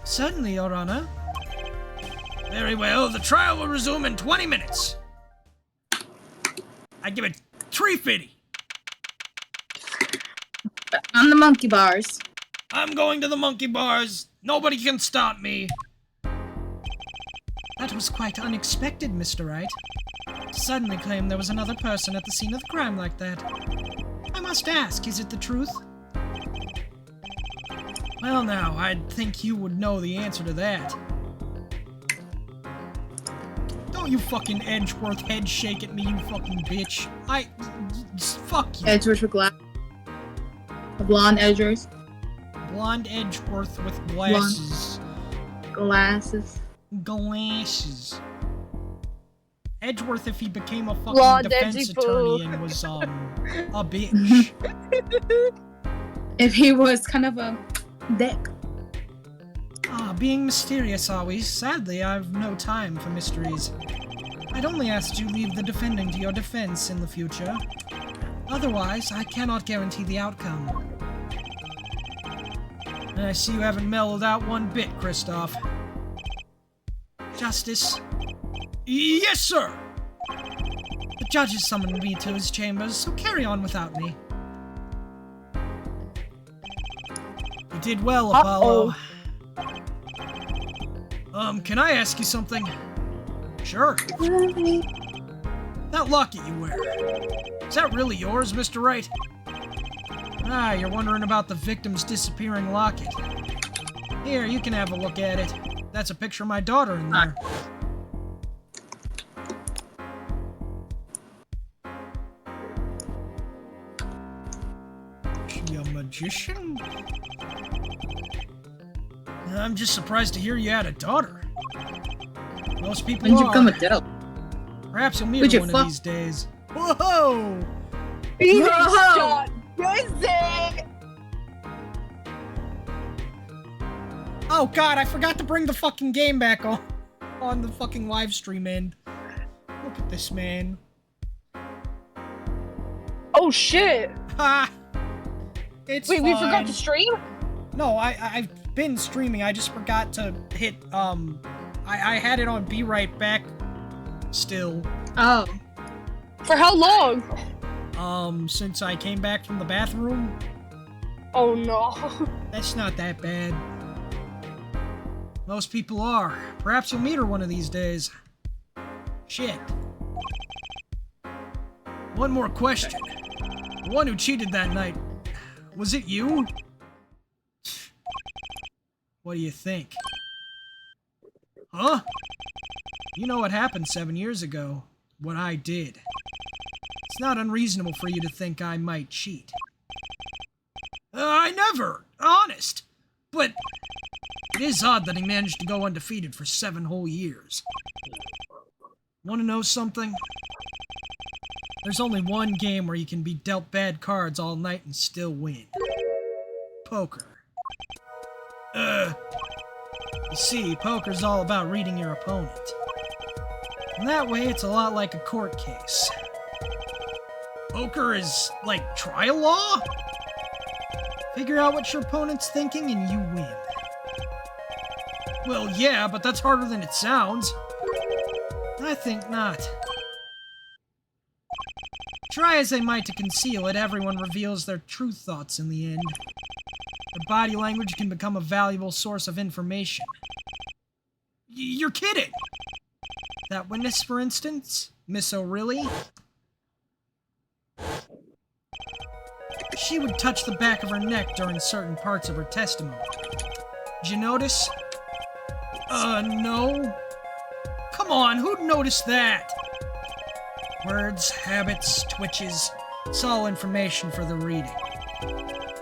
Certainly, Your Honor. Very well, the trial will resume in 20 minutes. I give it 350. On the monkey bars. I'm going to the monkey bars. Nobody can stop me. That was quite unexpected, Mr. Wright. To suddenly claim there was another person at the scene of the crime like that. I must ask, is it the truth? Well now, I'd think you would know the answer to that. Don't you fucking Edgeworth head shake at me, you fucking bitch. Fuck you. Edgeworth with glass. A blonde Edgeworth. Blonde Edgeworth with glasses. Glasses. Glasses. Edgeworth if he became a fucking Blonde defense edgy attorney boo. and was, a bitch. If he was kind of a dick. Being mysterious always. Sadly, I've no time for mysteries. I'd only ask that you leave the defending to your defense in the future. Otherwise, I cannot guarantee the outcome. And I see you haven't mellowed out one bit, Kristoff. Justice? Yes, sir. The judge has summoned me to his chambers, so carry on without me. You did well, Apollo. Can I ask you something? Sure. That locket you wear, is that really yours, Mr. Wright? Ah, you're wondering about the victim's disappearing locket. Here, you can have a look at it. That's a picture of my daughter in there. Is she a magician? I'm just surprised to hear you had a daughter. Most people When did you are. become a dope? Perhaps you'll meet Would her you one fuck- of these days. Whoa! Phoenix Whoa! got busy! Oh god, I forgot to bring the fucking game back on the fucking live stream end. Look at this man. Oh shit! Ha! It's Wait, we forgot fine. to stream? No, I've been streaming. I just forgot to hit I had it on Wright back still. Oh. For how long? Since I came back from the bathroom. Oh no. That's not that bad. Most people are. Perhaps you'll meet her one of these days. Shit. One more question. The one who cheated that night, was it you? What do you think? Huh? You know what happened 7 years ago. What I did. It's not unreasonable for you to think I might cheat. I never! Honest! But it is odd that he managed to go undefeated for 7 whole years. Want to know something? There's only one game where you can be dealt bad cards all night and still win. Poker. You see, poker's all about reading your opponent. And that way, it's a lot like a court case. Poker is like trial law? Figure out what your opponent's thinking and you win. Well, yeah, but that's harder than it sounds. I think not. Try as they might to conceal it, everyone reveals their true thoughts in the end. Their body language can become a valuable source of information. You're kidding! That witness, for instance? Miss O'Reilly? She would touch the back of her neck during certain parts of her testimony. Did you notice? No. Come on, who'd notice that? Words, habits, twitches, it's all information for the reading.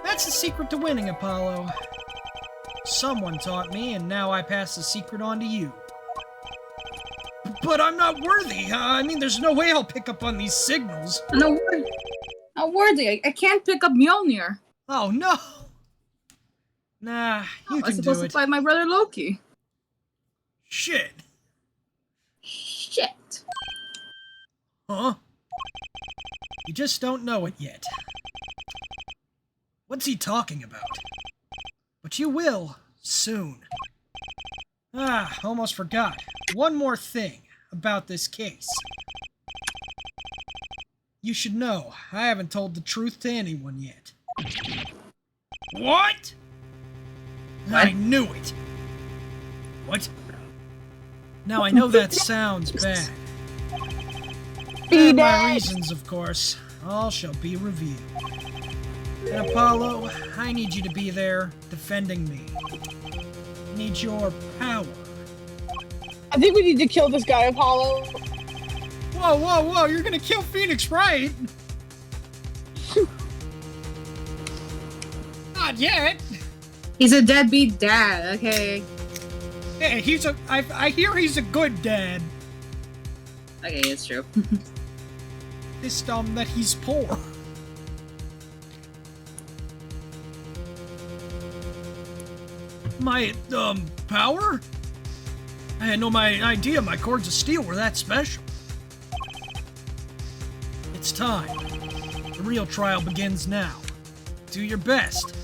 That's the secret to winning, Apollo. Someone taught me, and now I pass the secret on to you. But I'm not worthy. I mean, there's no way I'll pick up on these signals. Not worthy. I can't pick up Mjolnir. Oh, no. Nah, you I'm can supposed do to it. fight my brother Loki. Shit. Shit. Huh? You just don't know it yet. What's he talking about? But you will, soon. Ah, almost forgot. One more thing about this case. You should know, I haven't told the truth to anyone yet. What? I knew it! What? Now I know that sounds bad. And my reasons, of course, all shall be revealed. And Apollo, I need you to be there, defending me. I need your power. I think we need to kill this guy, Apollo. Whoa, whoa, whoa, you're gonna kill Phoenix, right? Not yet. He's a deadbeat dad, okay? Hey, I hear he's a good dad. Okay, it's true. Just, that he's poor. My, power? I had no idea my cords of steel were that special. It's time. The real trial begins now. Do your best.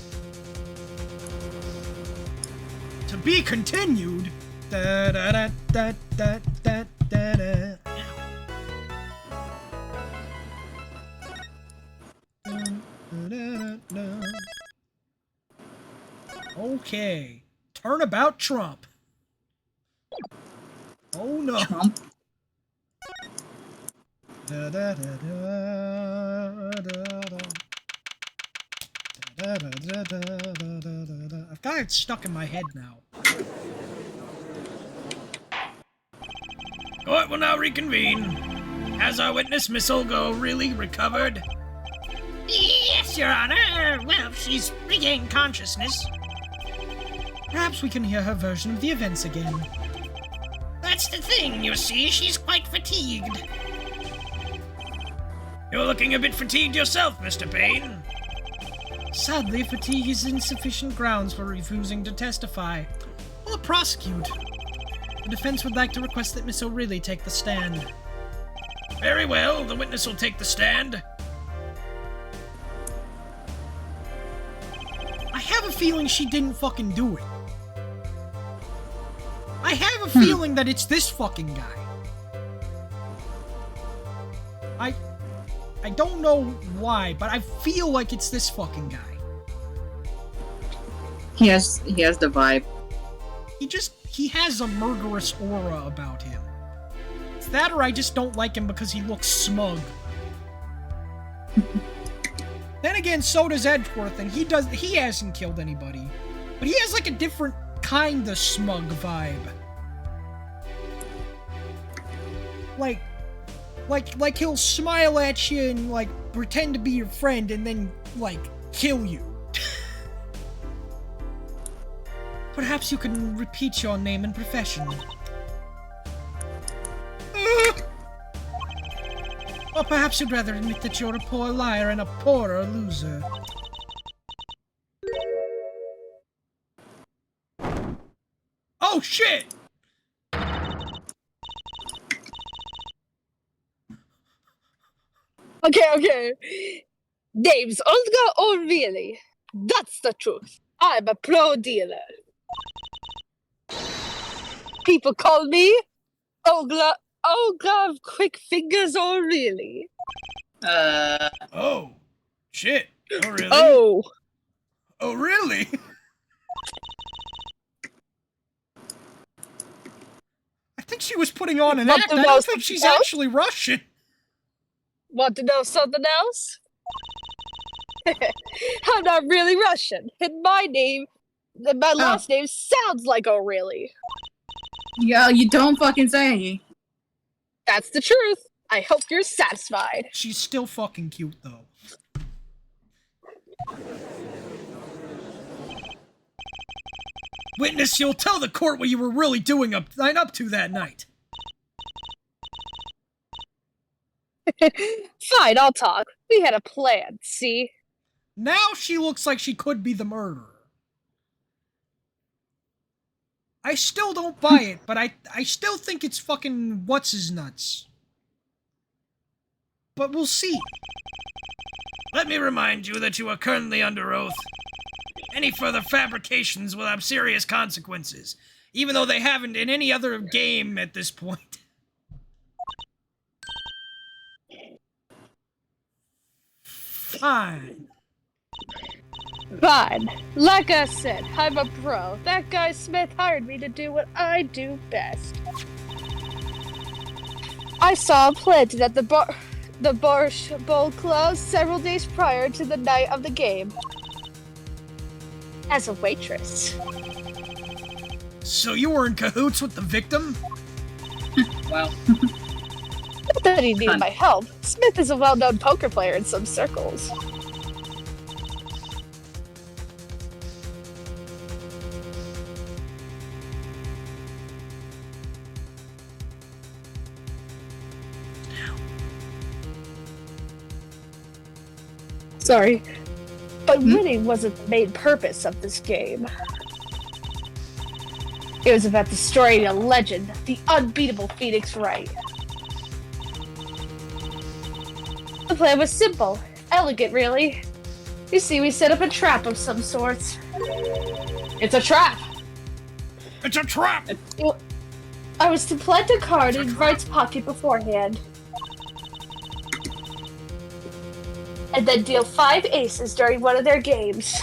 To be continued. Da da da da da da da da. Okay. Turnabout Trump. Oh no. Trump. Da, da, da, da, da, da. I've got it stuck in my head now. Court will now reconvene. Has our witness, Miss Olga, really recovered? Yes, Your Honor. Well, she's regained consciousness. Perhaps we can hear her version of the events again. That's the thing, you see. She's quite fatigued. You're looking a bit fatigued yourself, Mr. Payne. Sadly, fatigue is insufficient grounds for refusing to testify or prosecute. The defense would like to request that Miss O'Reilly take the stand. Very well, the witness will take the stand. I have a feeling she didn't fucking do it. I have a feeling that it's this fucking guy. I don't know why, but I feel like it's this fucking guy. He has the vibe. He has a murderous aura about him. It's that, or I just don't like him because he looks smug. Then again, so does Edgeworth, and he hasn't killed anybody. But he has like a different kind of smug vibe. Like he'll smile at you and like pretend to be your friend and then like kill you. Perhaps you can repeat your name and profession. Or perhaps you'd rather admit that you're a poor liar and a poorer loser. Oh shit! Okay. Name's Olga O'Reilly. That's the truth. I'm a pro dealer. People call me Olga of Quick Fingers O'Reilly. Oh. Shit. Oh, really? Oh. Oh, really? I think she was putting on an Want act. to I know don't think she's something else? actually Russian. Want to know something else? I'm not really Russian, and my last name sounds like O'Reilly. Yeah, you don't fucking say. That's the truth. I hope you're satisfied. She's still fucking cute, though. Witness, you'll tell the court what you were really doing up to that night. Fine, I'll talk. We had a plan, see? Now she looks like she could be the murderer. I still don't buy it, but I still think it's fucking what's-his-nuts. But we'll see. Let me remind you that you are currently under oath. Any further fabrications will have serious consequences, even though they haven't in any other game at this point. Fine. Fine. Like I said, I'm a pro. That guy Smith hired me to do what I do best. I saw him planted at the Borscht Bowl Club several days prior to the night of the game. As a waitress. So you were in cahoots with the victim? Wow. Not that he needed my help. Smith is a well-known poker player in some circles. Sorry. But winning wasn't the main purpose of this game. It was about destroying a legend, the unbeatable Phoenix Wright. The plan was simple, elegant really. You see, we set up a trap of some sort. It's a trap! It's a trap! I was to plant a card in Wright's pocket beforehand. And then deal 5 aces during one of their games.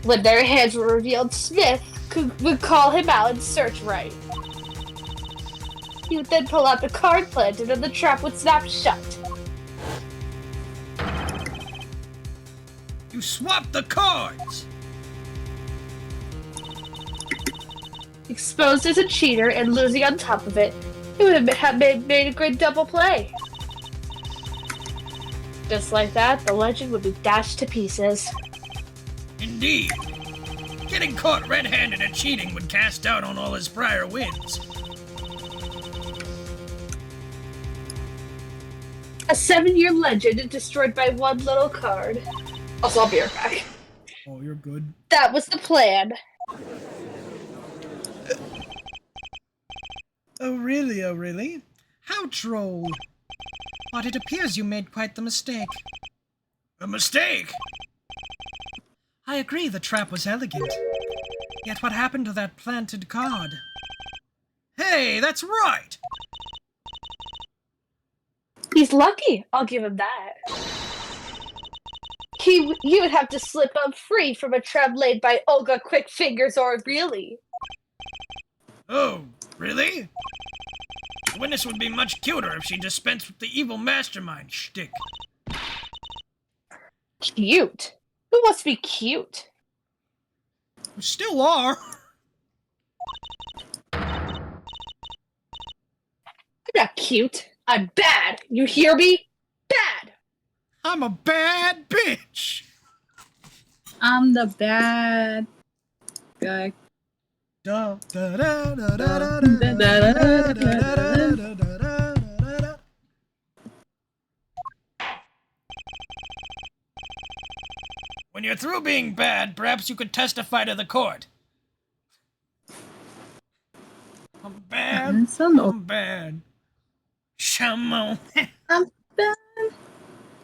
When their hands were revealed, Smith would call him out and search Wright. He would then pull out the card planted and the trap would snap shut. You swapped the cards! Exposed as a cheater and losing on top of it, it would have made a great double play. Just like that, the legend would be dashed to pieces. Indeed. Getting caught red-handed at cheating would cast doubt on all his prior wins. A 7-year legend destroyed by one little card. Also, I'll be right back. Oh, you're good. That was the plan. Oh, really? Oh, really? How droll. But it appears you made quite the mistake. A mistake? I agree the trap was elegant. Yet what happened to that planted card? Hey, that's right! He's lucky, I'll give him that. He would have to slip up free from a trap laid by Olga Quickfingers or really. Oh, really? The witness would be much cuter if she dispensed with the evil mastermind shtick. Cute? Who wants to be cute? You still are. I'm not cute. I'm bad. You hear me? Bad. I'm a bad bitch. I'm the bad guy. Da, da, da, da, da, da, da, da, da, da, da, da. When you're through being bad, perhaps you could testify to the court. I'm bad. I'm bad. Shamon. I'm bad.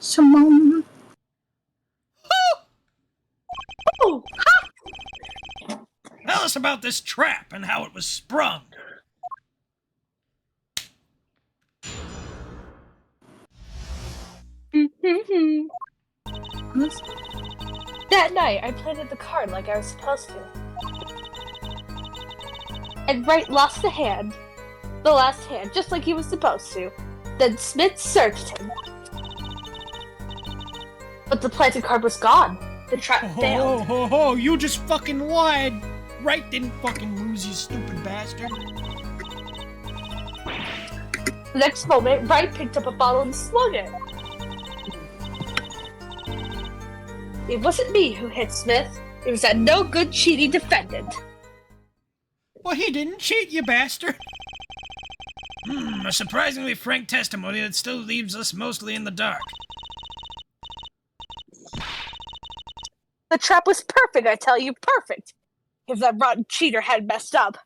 Shimon. Oh, Tell us about this trap and how it was sprung. That night, I planted the card like I was supposed to. And Wright lost the hand. The last hand, just like he was supposed to. Then Smith searched him. But the planted card was gone. The trap failed. Oh, you just fucking lied. Wright didn't fucking lose, you stupid bastard. The next moment, Wright picked up a bottle and swung it. It wasn't me who hit Smith. It was that no good cheating defendant. Well, he didn't cheat, you bastard. A surprisingly frank testimony that still leaves us mostly in the dark. The trap was perfect, I tell you, perfect. If that rotten cheater had messed up.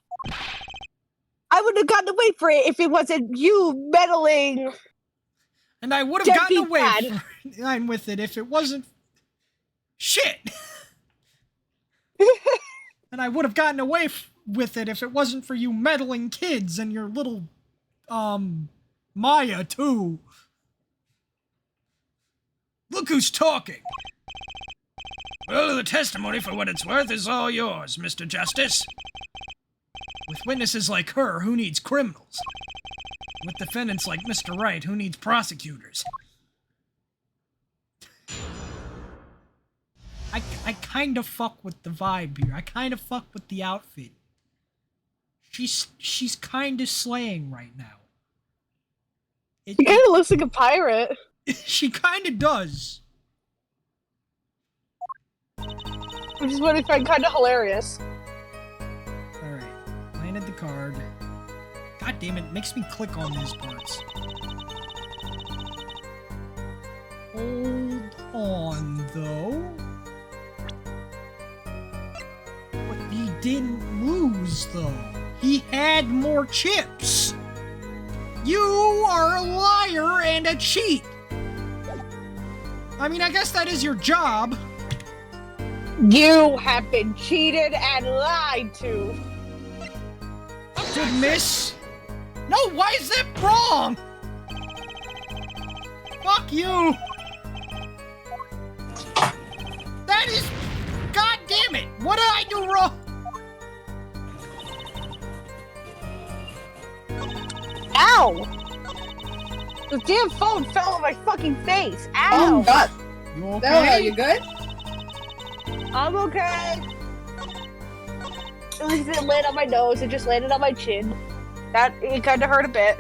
I would have gotten away for it if it wasn't you meddling. And I would have gotten Deadbeat away bad. with it if it wasn't... Shit! And I would have gotten away with it if it wasn't for you meddling kids and your little, Maya, too. Look who's talking. Well, the testimony, for what it's worth, is all yours, Mr. Justice. With witnesses like her, who needs criminals? With defendants like Mr. Wright, who needs prosecutors? I kind of fuck with the vibe here. I kind of fuck with the outfit. She's kind of slaying right now. He kind of looks like a pirate. She kind of does. Which is what I find kind of hilarious. Alright, planted the card. God damn it, makes me click on these parts. Hold on, though. But he didn't lose, though. He had more chips. You are a liar and a cheat. I mean, I guess that is your job. You have been cheated and lied to. Good miss. No, why is that wrong? Fuck you. That is... God damn it. What did I do wrong? Ow! The damn phone fell on my fucking face. Ow! Oh God! You No, okay? are you good? I'm okay. At least it didn't land on my nose. It just landed on my chin. It kind of hurt a bit.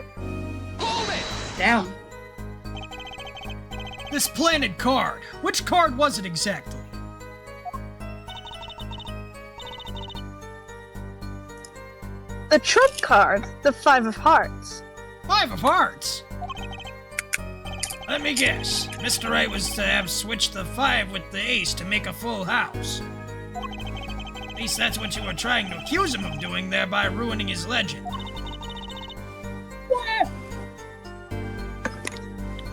Damn. This planted card. Which card was it exactly? The trump card. The 5 of hearts. 5 of hearts. Let me guess. Mr. Wright was to have switched the 5 with the ace to make a full house. At least that's what you were trying to accuse him of doing, thereby ruining his legend. What?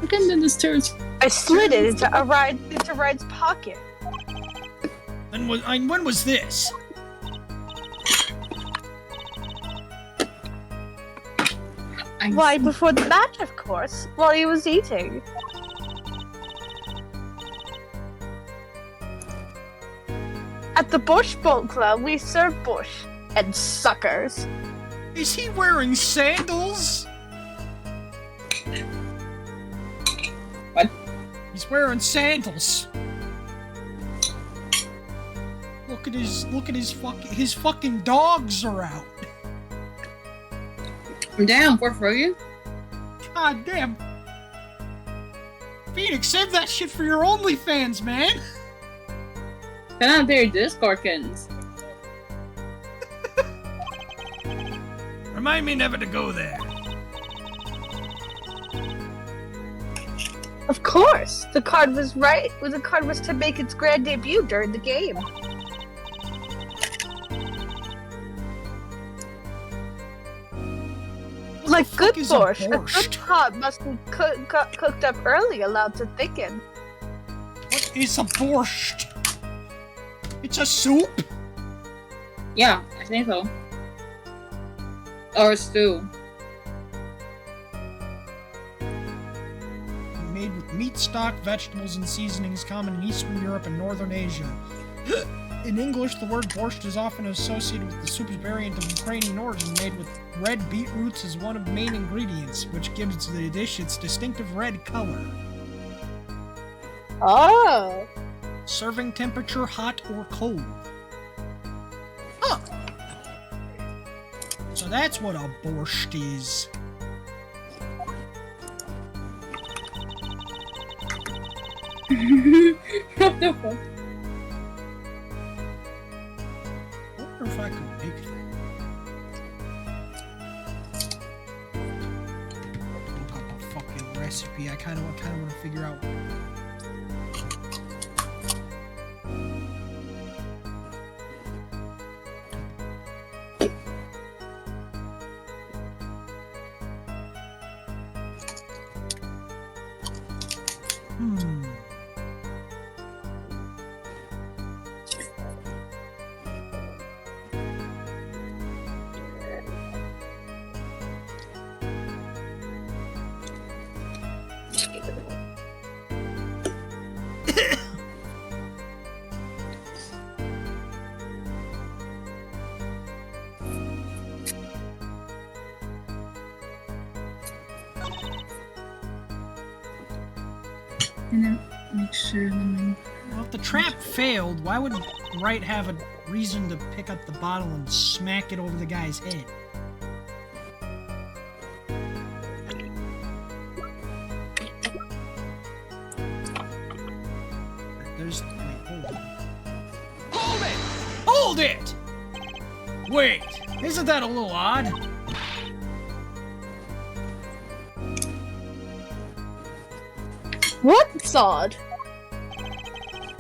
Look into this turret. I slid it into Wright's pocket. Then when was this? Why, before the match, of course, while he was eating. At the Bush Boat Club, we serve bush and suckers. Is he wearing sandals? What? He's wearing sandals. Look at his fucking dogs are out. I'm down for you. God damn. Phoenix, save that shit for your OnlyFans, man. Turn on their Discord kittens. Remind me never to go there. Of course, the card was right. The card was to make its grand debut during the game. Like good borscht, a good pot must be cooked up early, allowed to thicken. What is a borscht? It's a soup? Yeah, I think so. Or a stew. Made with meat stock, vegetables, and seasonings common in Eastern Europe and Northern Asia. In English, the word borscht is often associated with the soup's variant of Ukrainian origin, made with red beetroots as one of the main ingredients, which gives the dish its distinctive red color. Oh. Serving temperature, hot or cold. Huh. So that's what a borscht is. What the fuck? I wonder if I could make that. Look up a fucking recipe. I kind of want to figure out. And then make sure Well, if the trap failed, why would Wright have a reason to pick up the bottle and smack it over the guy's head? There's... Wait, hold on. Hold it! Wait, isn't that a little odd? What's odd?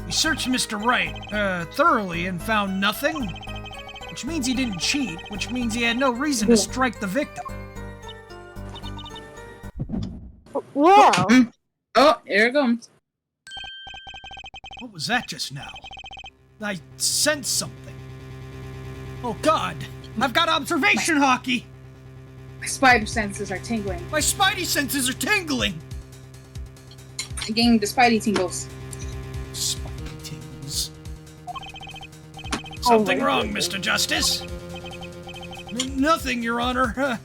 We searched Mr. Wright, thoroughly and found nothing. Which means he didn't cheat, which means he had no reason to strike the victim. Wow. Oh, here it comes. What was that just now? I sensed something. Oh god, I've got observation hockey! My spider senses are tingling. My spidey senses are tingling! I'm getting the spidey tingles. Spidey tingles. Something wrong, Mr. Justice? Nothing, Your Honor.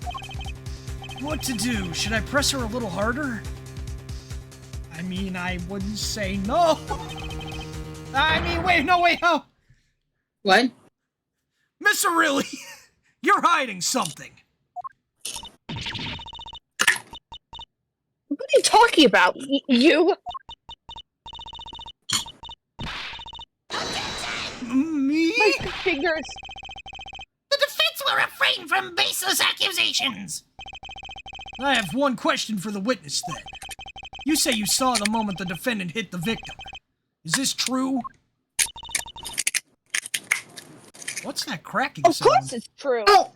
What to do? Should I press her a little harder? I mean, I wouldn't say no. I mean, wait, oh! What? Miss Aureli, you're hiding something! What are you talking about? You? Me? My fingers. The defense will refrain from baseless accusations. I have one question for the witness, then. You say you saw the moment the defendant hit the victim. Is this true? What's that cracking Of sound? course it's true. Oh!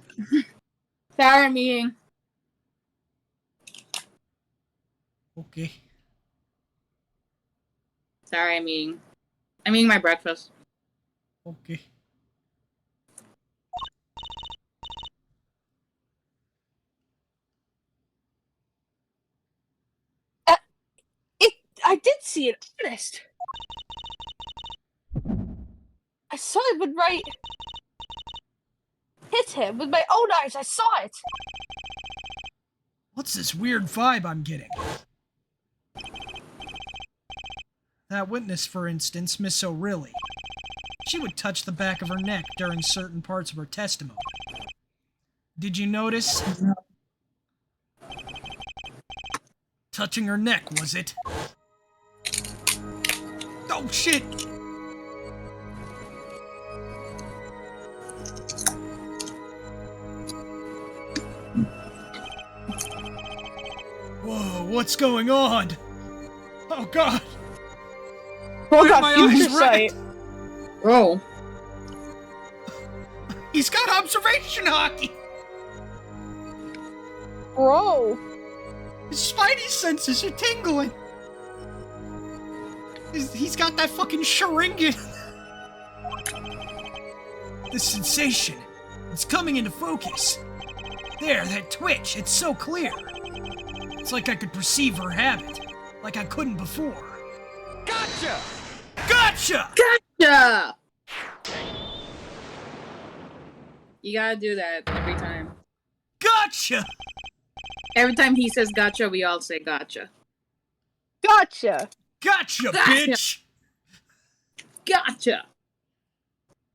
Sorry, I'm eating. Okay. Sorry, I'm eating. I'm eating my breakfast. Okay. I did see it, honest. I saw it when Wright hit him with my own eyes. I saw it. What's this weird vibe I'm getting? That witness, for instance, Miss O'Reilly. She would touch the back of her neck during certain parts of her testimony. Did you notice? Touching her neck, was it? Oh, shit! Whoa, what's going on? Oh, God! Bro Why are got my future eyes red? sight. Oh. He's got observation hockey! Bro. His spidey senses are tingling! He's got that fucking Sharingan! The sensation, it's coming into focus. There, that twitch, it's so clear. It's like I could perceive her habit, like I couldn't before. Gotcha! Gotcha! Gotcha! You gotta do that every time. Gotcha! Every time he says gotcha, we all say gotcha. Gotcha. Gotcha, Gotcha. bitch! Gotcha!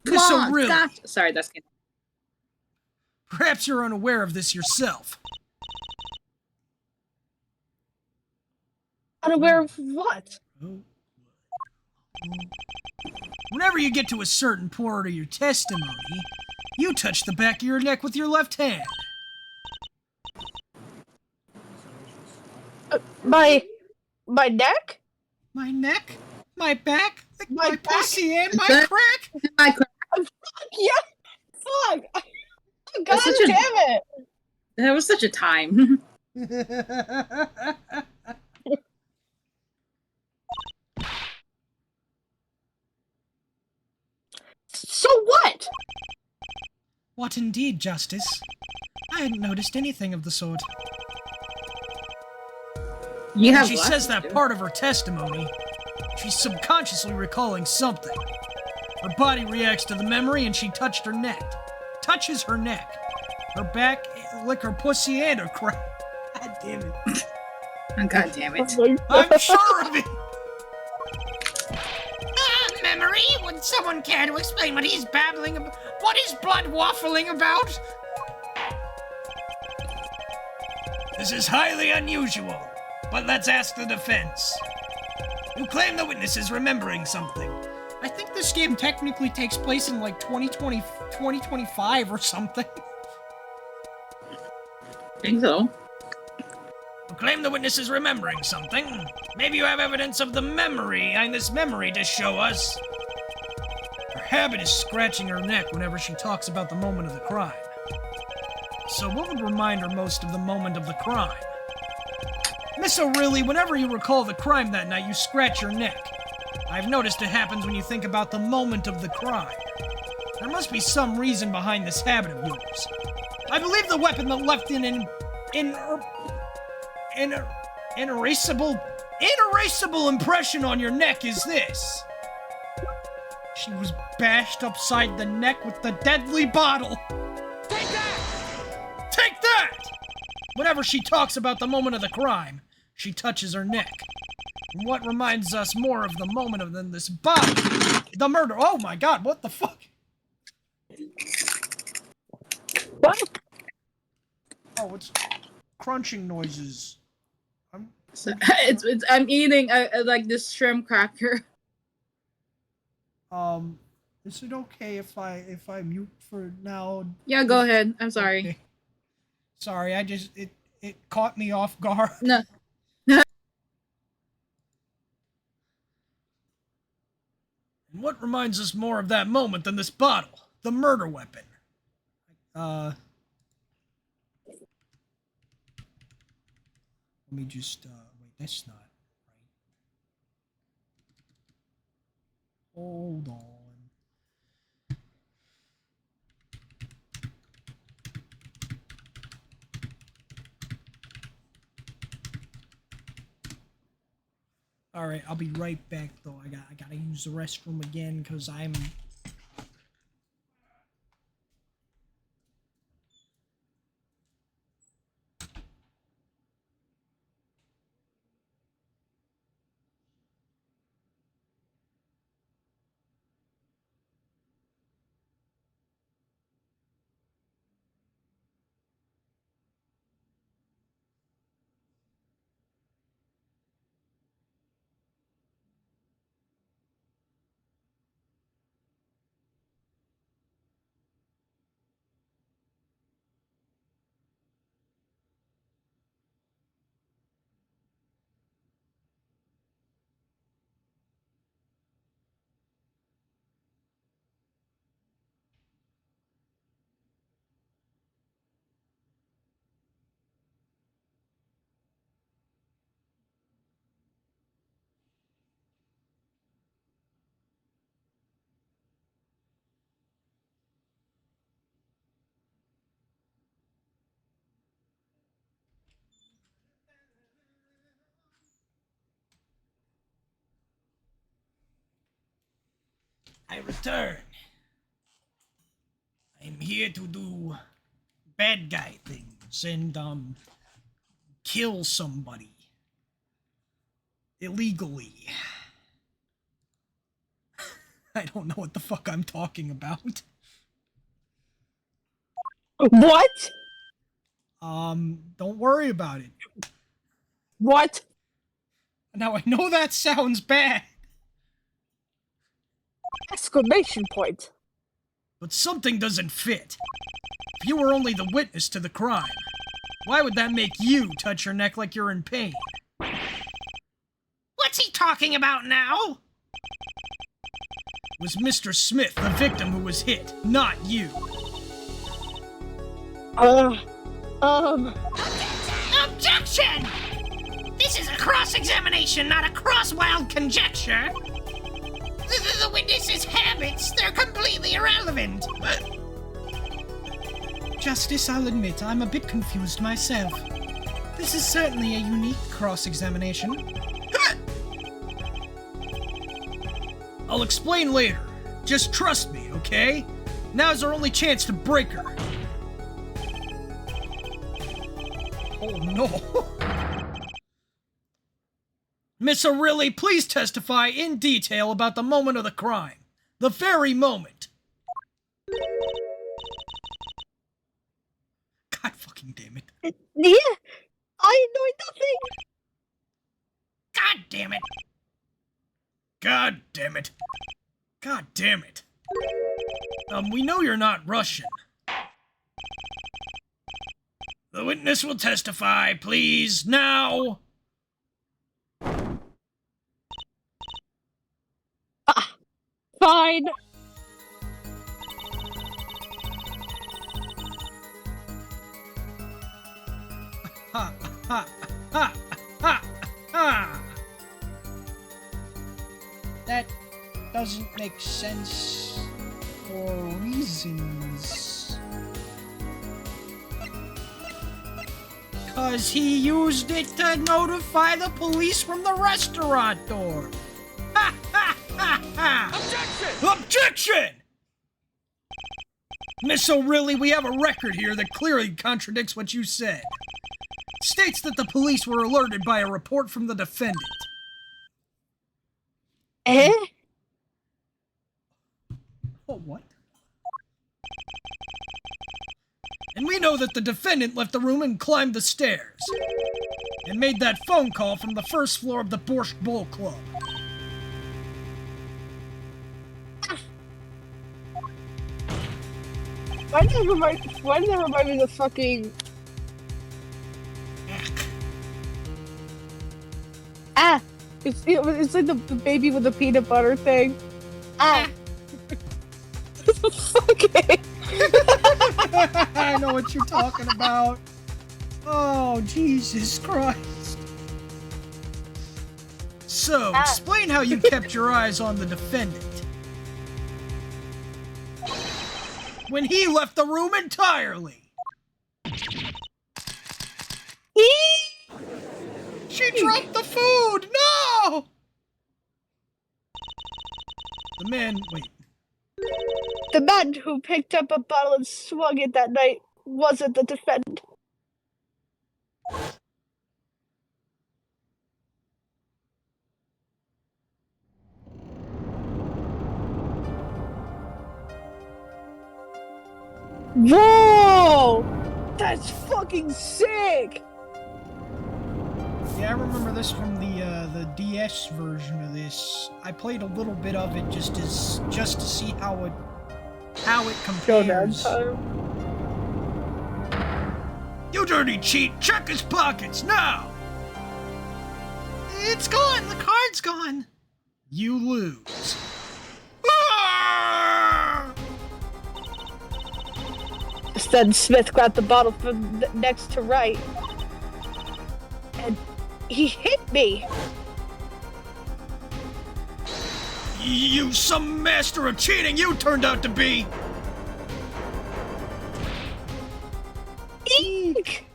Come Miss on, O'Reilly, gotcha! Sorry, that's good. perhaps you're unaware of this yourself. Unaware of what? Whenever you get to a certain part of your testimony, you touch the back of your neck with your left hand. My neck? My neck? My back? Like My my back? pussy and my That- crack? Yeah. Fuck. God That's such damn a- it. That was such a time. So what? What indeed, Justice? I hadn't noticed anything of the sort. You When have she what? says that part of her testimony, she's subconsciously recalling something. Her body reacts to the memory and she touched her neck. Touches her neck. Her back, lick her pussy and her crack. God damn it. Oh, God damn it. I'm sure of it! Memory? Would someone care to explain what he's babbling about? What is blood waffling about? This is highly unusual, but let's ask the defense. You claim the witness is remembering something. I think this game technically takes place in like 2025 or something. I think so. You claim the witness is remembering something. Maybe you have evidence of the memory behind this memory to show us. Her habit is scratching her neck whenever she talks about the moment of the crime. So what would remind her most of the moment of the crime? Miss O'Reilly, whenever you recall the crime that night, you scratch your neck. I've noticed it happens when you think about the moment of the crime. There must be some reason behind this habit of yours. I believe the weapon that left an inerasable impression on your neck is this. She was bashed upside the neck with the deadly bottle. Take that! Take that! Whenever she talks about the moment of the crime, she touches her neck. And what reminds us more of the moment of than this bottle? The murder. Oh my god, what the fuck? What? Oh, it's crunching noises. I'm eating like this shrimp cracker. Is it okay if I mute for now? Yeah, go ahead. I'm sorry. Okay. Sorry, it caught me off guard. No. And what reminds us more of that moment than this bottle? The murder weapon. Let me just, wait, that's not right. Hold on. All right, I'll be right back though. I gotta use the restroom again because I'm. I return. I'm here to do bad guy things and kill somebody illegally. I don't know what the fuck I'm talking about. What? Don't worry about it. What? Now I know that sounds bad, Exclamation point. but something doesn't fit. If you were only the witness to the crime, why would that make you touch your neck like you're in pain? What's he talking about now? It was Mr. Smith, the victim, who was hit, not you. Objection! This is a cross-examination, not a cross-wild conjecture. The witness's habits, they're completely irrelevant. Justice, I'll admit, I'm a bit confused myself. This is certainly a unique cross-examination. I'll explain later. Just trust me, okay? Now's our only chance to break her. Oh no. Miss O'Reilly, please testify in detail about the moment of the crime. The very moment. God fucking damn it. Yeah, I know nothing. God damn it. God damn it. God damn it. We know you're not Russian. The witness will testify, please, now. Fine. Ha, ha, ha, ha, ha. That doesn't make sense for reasons. 'Cause he used it to notify the police from the restaurant door. Ha, ha, ha, ha. Objection! Objection! Miss O'Reilly, we have a record here that clearly contradicts what you said. It states that the police were alerted by a report from the defendant. Eh? And we know that the defendant left the room and climbed the stairs. And made that phone call from the first floor of the Borscht Bowl Club. Why does that remind me of the fucking... It's like the baby with the peanut butter thing. Okay. I know what you're talking about. Oh, Jesus Christ. So, explain how you kept your eyes on the defendant. When he left the room entirely. She dropped the food! No! The man, wait. The man who picked up a bottle and swung it that night wasn't the defendant. Whoa! That's fucking sick! Yeah, I remember this from the DS version of this. I played a little bit of it just to see how it compares. You dirty cheat! Check his pockets now! It's gone! The card's gone! You lose. Then Smith grabbed the bottle from next to Wright. And he hit me! You some master of cheating you turned out to be! Eek!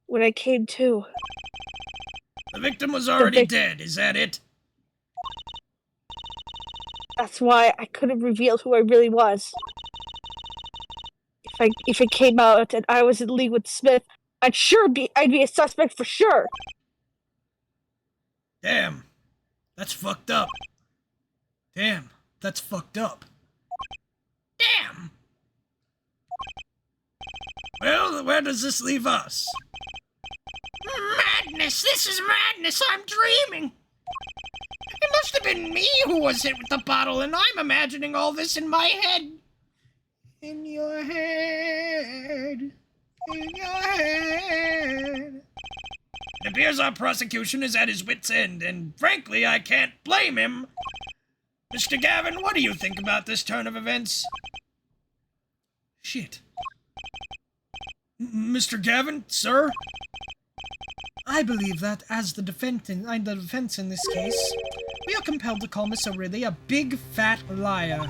When I came to... The victim was already dead, is that it? That's why I couldn't reveal who I really was. If it came out and I was in league with Smith, I'd be a suspect for sure. Damn. That's fucked up. Damn. That's fucked up. Damn! Well, where does this leave us? Madness! This is madness! I'm dreaming! It must have been me who was hit with the bottle, and I'm imagining all this in my head. In your head. In your head. It appears our prosecution is at his wit's end, and frankly, I can't blame him. Mr. Gavin, what do you think about this turn of events? Shit. Mr. Gavin, sir? I believe that, as the defense in this case, we are compelled to call Miss O'Reilly a big, fat liar.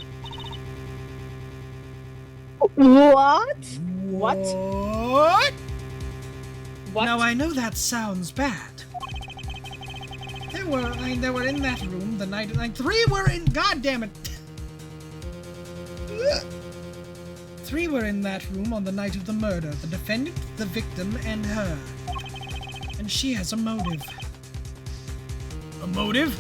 What? What? What? Now, I know that sounds bad. They were in that room the night, like, three were in that room on the night of the murder. The defendant, the victim, and her. And she has a motive. A motive?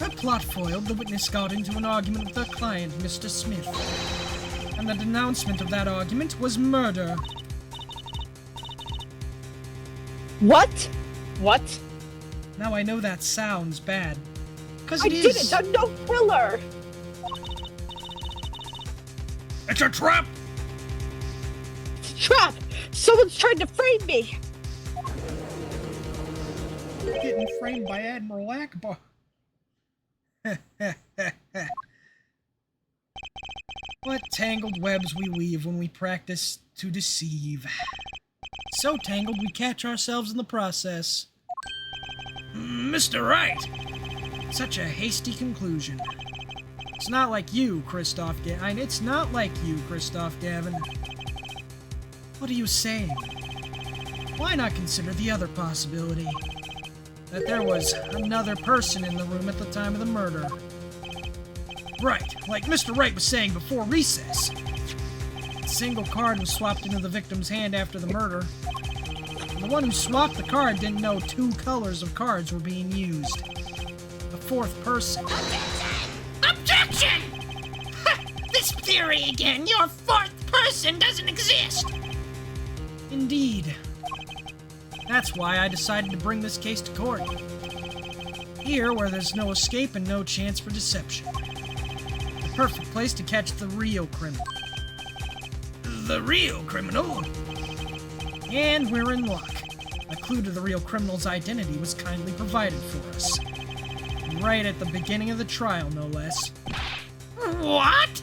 Her plot foiled, the witness got into an argument with her client, Mr. Smith. And the denouncement of that argument was murder. What? What? Now I know that sounds bad. Because I didn't! I'm no thriller! It's a trap! It's a trap! Someone's trying to frame me! Getting framed by Admiral Akbar. What tangled webs we weave when we practice to deceive. So tangled we catch ourselves in the process. Mr. Wright! Such a hasty conclusion. It's not like you, Christoph Gavin. It's not like you, Christoph Gavin. What are you saying? Why not consider the other possibility? That there was another person in the room at the time of the murder. Right, like Mr. Wright was saying before recess. A single card was swapped into the victim's hand after the murder. And the one who swapped the card didn't know two colors of cards were being used. A fourth person. Objection! This theory theory again. Your fourth person doesn't exist. Indeed. That's why I decided to bring this case to court. Here, where there's no escape and no chance for deception. The perfect place to catch the real criminal. The real criminal? And we're in luck. A clue to the real criminal's identity was kindly provided for us. Right at the beginning of the trial, no less. What?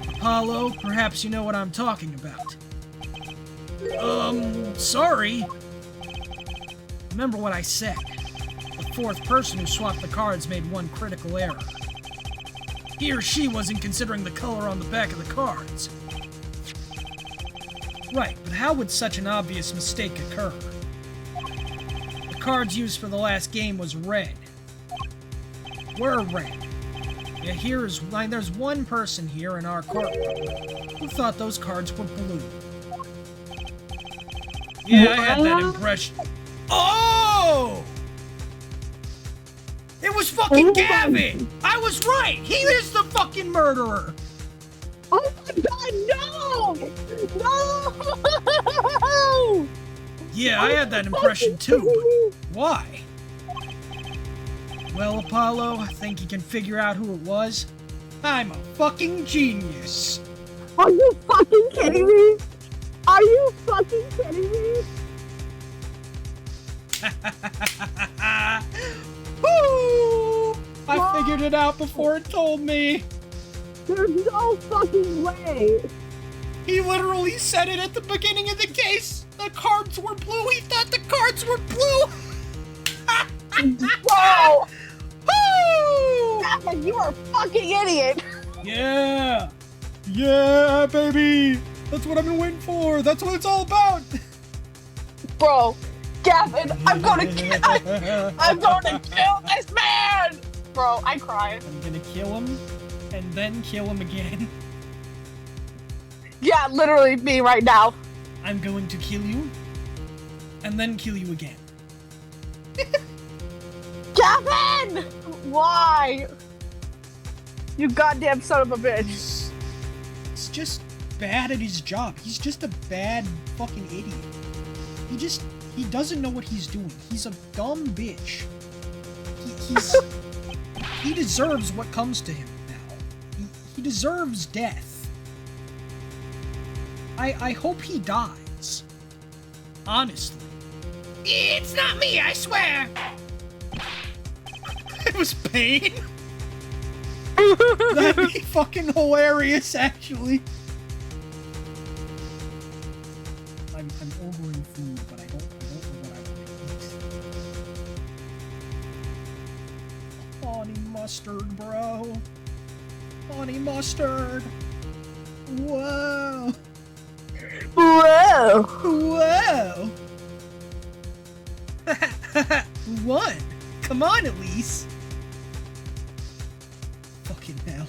Apollo, perhaps you know what I'm talking about. Sorry. Remember what I said. The fourth person who swapped the cards made one critical error. He or she wasn't considering the color on the back of the cards. Right, but how would such an obvious mistake occur? The cards used for the last game was red. Were red. Yeah, there's one person here in our courtroom who thought those cards were blue. Yeah, I had that impression. Oh! It was fucking Gavin! I was right! He is the fucking murderer! Oh my god, no! No! Yeah, I had that impression too, but why? Well, Apollo, I think you can figure out who it was. I'm a fucking genius! Are you fucking kidding me? Are you fucking kidding me? Woo! I figured it out before it told me! There's no fucking way! He literally said it at the beginning of the case! The cards were blue! He thought the cards were blue! Bro! Woo! Capcom, you are a fucking idiot! Yeah! Yeah, baby! That's what I've been waiting for! That's what it's all about! Bro, Gavin, I'm gonna kill this man! Bro, I cry. I'm gonna kill him, and then kill him again. Yeah, literally me right now. I'm going to kill you, and then kill you again. Gavin! Why? You goddamn son of a bitch. He's just bad at his job. He's just a bad fucking idiot. He doesn't know what he's doing. He's a dumb bitch. He deserves what comes to him now. He deserves death. I hope he dies. Honestly. It's not me, I swear. It was pain. That'd be fucking hilarious, actually. I'm ordering food, but I don't know what I want to eat. Honey mustard, bro. Honey mustard. Whoa. Whoa! Whoa. One. Come on, Elise. Fucking hell.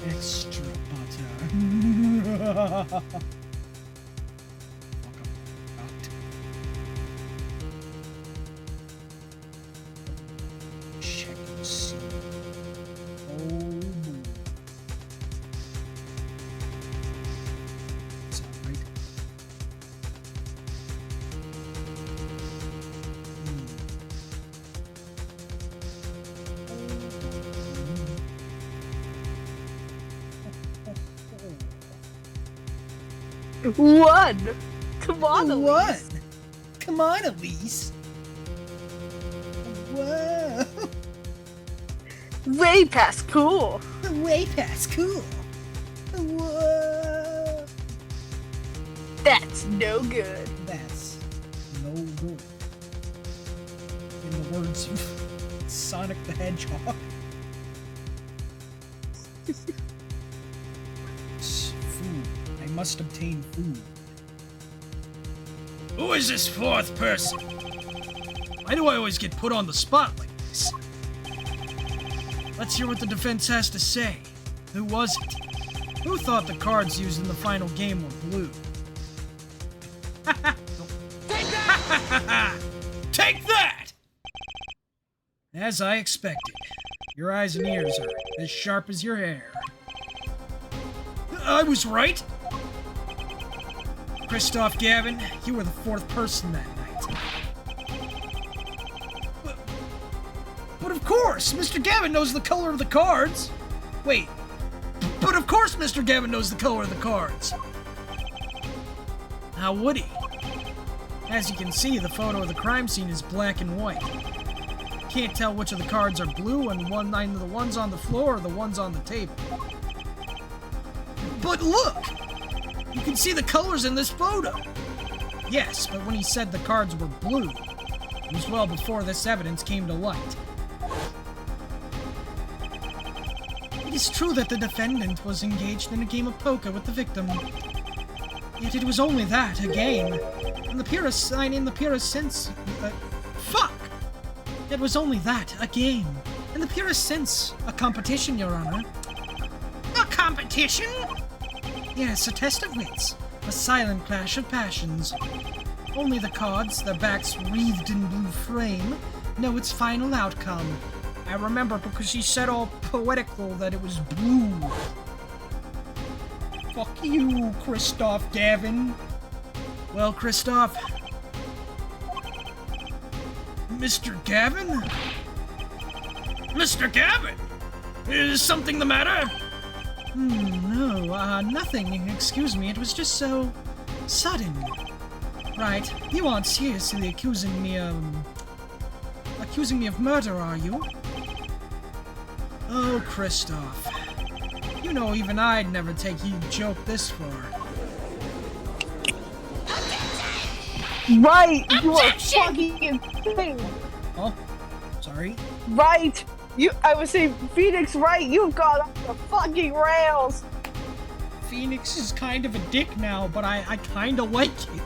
Extra butter. Fuck, I'm out. Check and see. Oh, boy. Is that right? One! Come on, Elise. One. Come on, Elise. Whoa. Way past cool. Way past cool. Whoa. That's no good. That's no good. In the words of Sonic the Hedgehog. Food. I must obtain food. Who is this fourth person? Why do I always get put on the spot like this? Let's hear what the defense has to say. Who was it? Who thought the cards used in the final game were blue? Take that! As I expected. Your eyes and ears are as sharp as your hair. I was right! Christoph Gavin, you were the fourth person that night. But of course! Mr. Gavin knows the color of the cards! Wait. But of course Mr. Gavin knows the color of the cards! How would he? As you can see, the photo of the crime scene is black and white. Can't tell which of the cards are blue and either the ones on the floor or the ones on the table. But look! You can see the colors in this photo! Yes, but when he said the cards were blue, it was well before this evidence came to light. It is true that the defendant was engaged in a game of poker with the victim. Yet it was only that, a game. In the purest sense... fuck! It was only that, a game. In the purest sense, a competition, Your Honor. A competition? Yes, a test of wits. A silent clash of passions. Only the cards, their backs wreathed in blue frame, know its final outcome. I remember because she said all poetical that it was blue. Fuck you, Christoph Gavin. Well, Christoph... Mr. Gavin? Mr. Gavin? Is something the matter? No, nothing. Excuse me, it was just so... sudden. Right, you aren't seriously accusing me of murder, are you? Oh, Christoph. You know, even I'd never take you joke this far. Right! You are Objection! fucking insane! Oh, sorry. Right! I would say, Phoenix, right? You've gone off the fucking rails! Phoenix is kind of a dick now, but I kinda like it.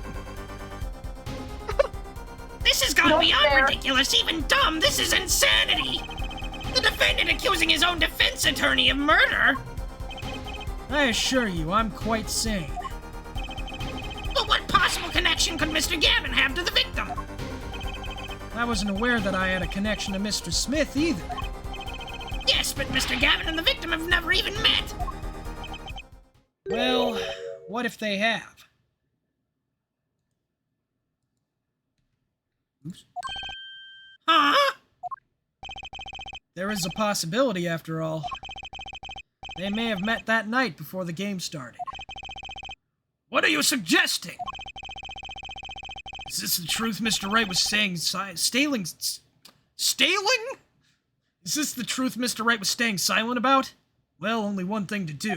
This has gone Not beyond fair. ridiculous, even dumb. This is insanity. The defendant accusing his own defense attorney of murder? I assure you, I'm quite sane. But what possible connection could Mr. Gavin have to the victim? I wasn't aware that I had a connection to Mr. Smith either. Yes, but Mr. Gavin and the victim have never even met. Well, what if they have? Oops. Huh? There is a possibility, after all. They may have met that night before the game started. What are you suggesting? Is this the truth Mr. Wright was saying? Staling? Is this the truth Mr. Wright was staying silent about? Well, only one thing to do.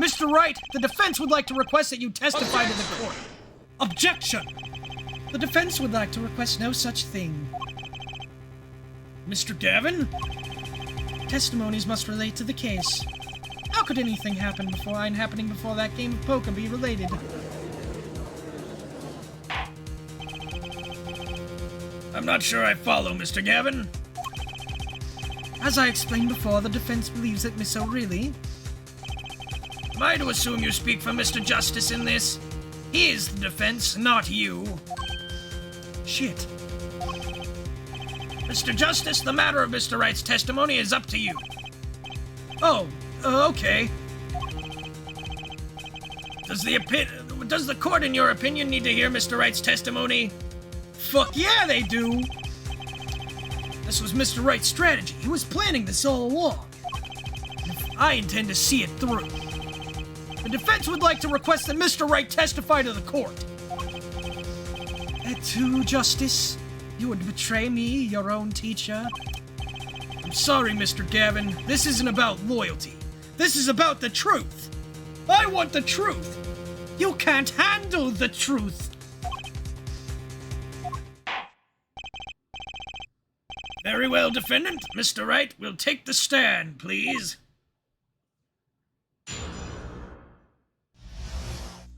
Mr. Wright, the defense would like to request that you testify to the court. Objection! The defense would like to request no such thing. Mr. Gavin? Testimonies must relate to the case. How could anything happening before that game of poker be related? I'm not sure I follow, Mr. Gavin. As I explained before, the defense believes that Miss O'Reilly... Am I to assume you speak for Mr. Justice in this? He is the defense, not you. Shit. Mr. Justice, the matter of Mr. Wright's testimony is up to you. Oh, okay. Does the court, in your opinion, need to hear Mr. Wright's testimony? Fuck yeah, they do! This was Mr. Wright's strategy. He was planning this all along. I intend to see it through. The defense would like to request that Mr. Wright testify to the court. That too, Justice? You would betray me, your own teacher? I'm sorry, Mr. Gavin. This isn't about loyalty. This is about the truth. I want the truth. You can't handle the truth. Very well, defendant. Mr. Wright will take the stand, please.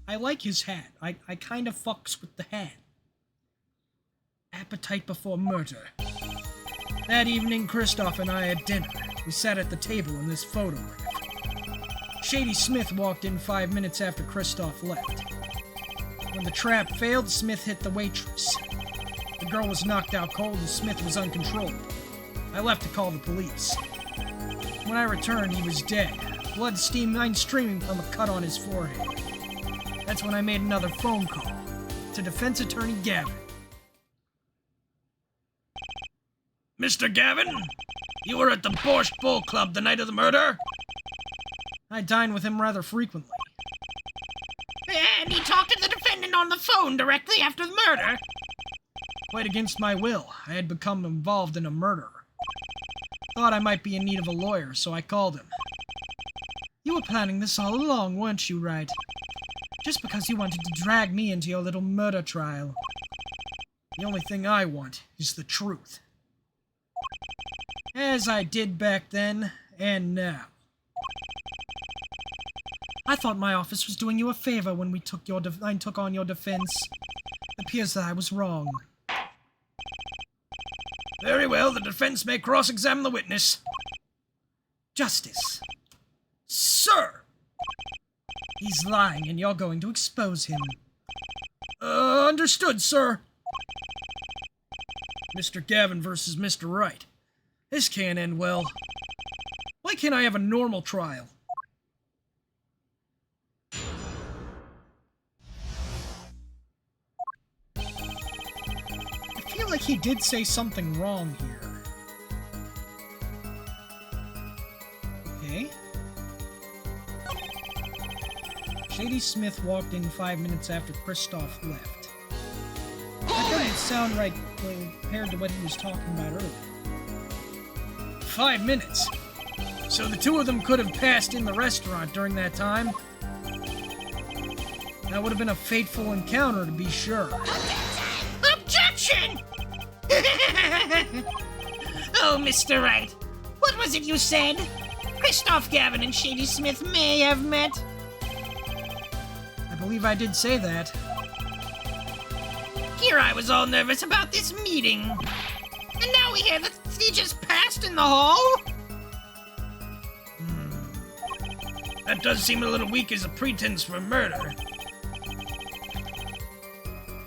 I like his hat. I kind of fucks with the hat. Appetite before murder. That evening, Christoph and I had dinner. We sat at the table in this photograph. Shady Smith walked in 5 minutes after Christoph left. When the trap failed, Smith hit the waitress. The girl was knocked out cold and Smith was uncontrollable. I left to call the police. When I returned, he was dead. Blood streaming from a cut on his forehead. That's when I made another phone call to defense attorney Gavin. Mr. Gavin, you were at the Borscht Bowl Club the night of the murder? I dine with him rather frequently. And he talked to the defendant on the phone directly after the murder. Quite against my will, I had become involved in a murder. Thought I might be in need of a lawyer, so I called him. You were planning this all along, weren't you, Wright? Just because you wanted to drag me into your little murder trial. The only thing I want is the truth. As I did back then, and now. I thought my office was doing you a favor when we took on your defense. It appears that I was wrong. Very well, the defense may cross-examine the witness. Justice. Sir! He's lying, and you're going to expose him. Understood, sir. Mr. Gavin versus Mr. Wright. This can't end well. Why can't I have a normal trial? I feel like he did say something wrong here. Okay. Shady Smith walked in 5 minutes after Kristoff left. That doesn't sound right compared to what he was talking about earlier. 5 minutes? So the two of them could have passed in the restaurant during that time? That would have been a fateful encounter, to be sure. Objection! Oh, Mr. Wright, what was it you said? Kristoff Gavin and Shady Smith may have met. I believe I did say that. Here I was all nervous about this meeting. And now we hear that he just passed in the hall? That does seem a little weak as a pretense for murder.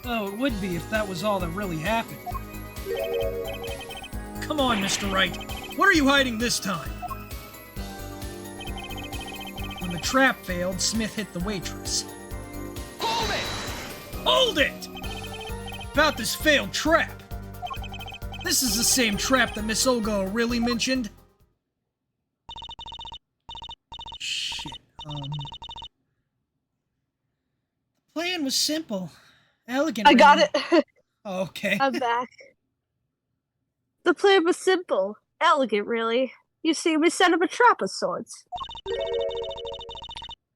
Oh, it would be if that was all that really happened. Come on, Mr. Wright. What are you hiding this time? When the trap failed, Smith hit the waitress. Hold it! Hold it! About this failed trap. This is the same trap that Miss Olga really mentioned. Shit, The plan was simple. Elegant. I got it. Okay. I'm back. The plan was simple. Elegant, really. You see, we set up a trap of sorts.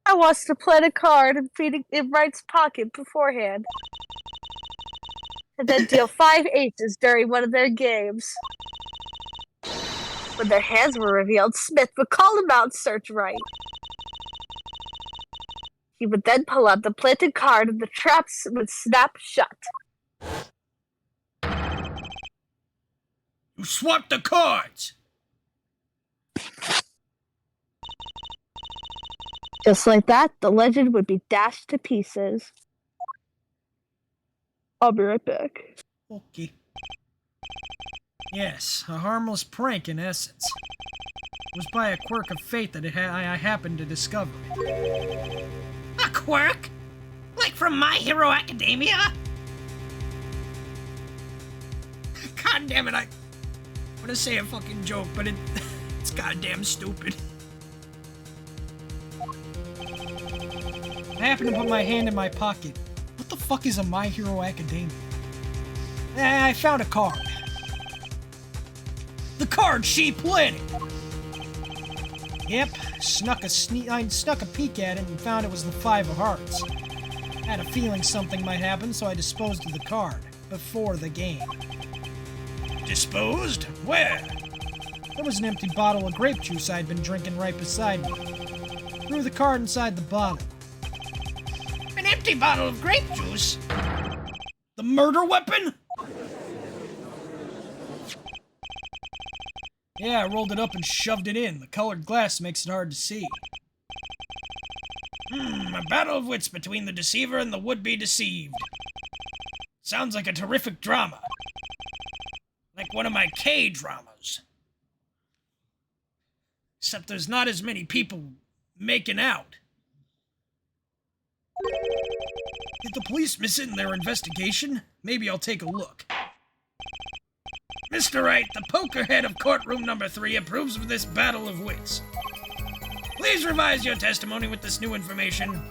I was to plant a card and feed it in Wright's pocket beforehand. And then deal 5 aces during one of their games. When their hands were revealed, Smith would call them out and search Wright. He would then pull out the planted card and the traps would snap shut. You swapped the cards! Just like that, the legend would be dashed to pieces. I'll be right back. Okay. Yes, a harmless prank in essence. It was by a quirk of fate that I happened to discover it. A quirk? Like from My Hero Academia? God damn it, I want to say a fucking joke, but it's goddamn stupid. I happened to put my hand in my pocket. What the fuck is a My Hero Academia? I found a card. The card she planted! Yep, I snuck a peek at it and found it was the 5 of hearts. I had a feeling something might happen, so I disposed of the card before the game. Disposed? Where? There was an empty bottle of grape juice I'd been drinking right beside me. Threw the card inside the bottle. An empty bottle of grape juice? The murder weapon? Yeah, I rolled it up and shoved it in. The colored glass makes it hard to see. A battle of wits between the deceiver and the would-be deceived. Sounds like a terrific drama. Like one of my K-dramas. Except there's not as many people making out. Did the police miss it in their investigation? Maybe I'll take a look. Mr. Wright, the poker head of courtroom number 3 approves of this battle of wits. Please revise your testimony with this new information.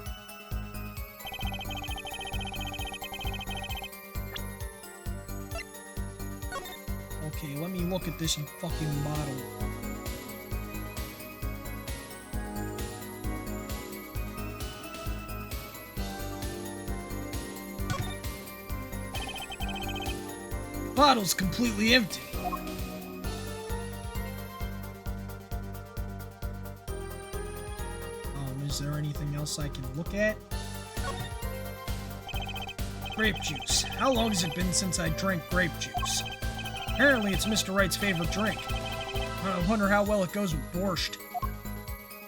Okay, let me look at this fucking bottle. Bottle's completely empty. Is there anything else I can look at? Grape juice. How long has it been since I drank grape juice? Apparently it's Mr. Wright's favorite drink. I wonder how well it goes with borscht.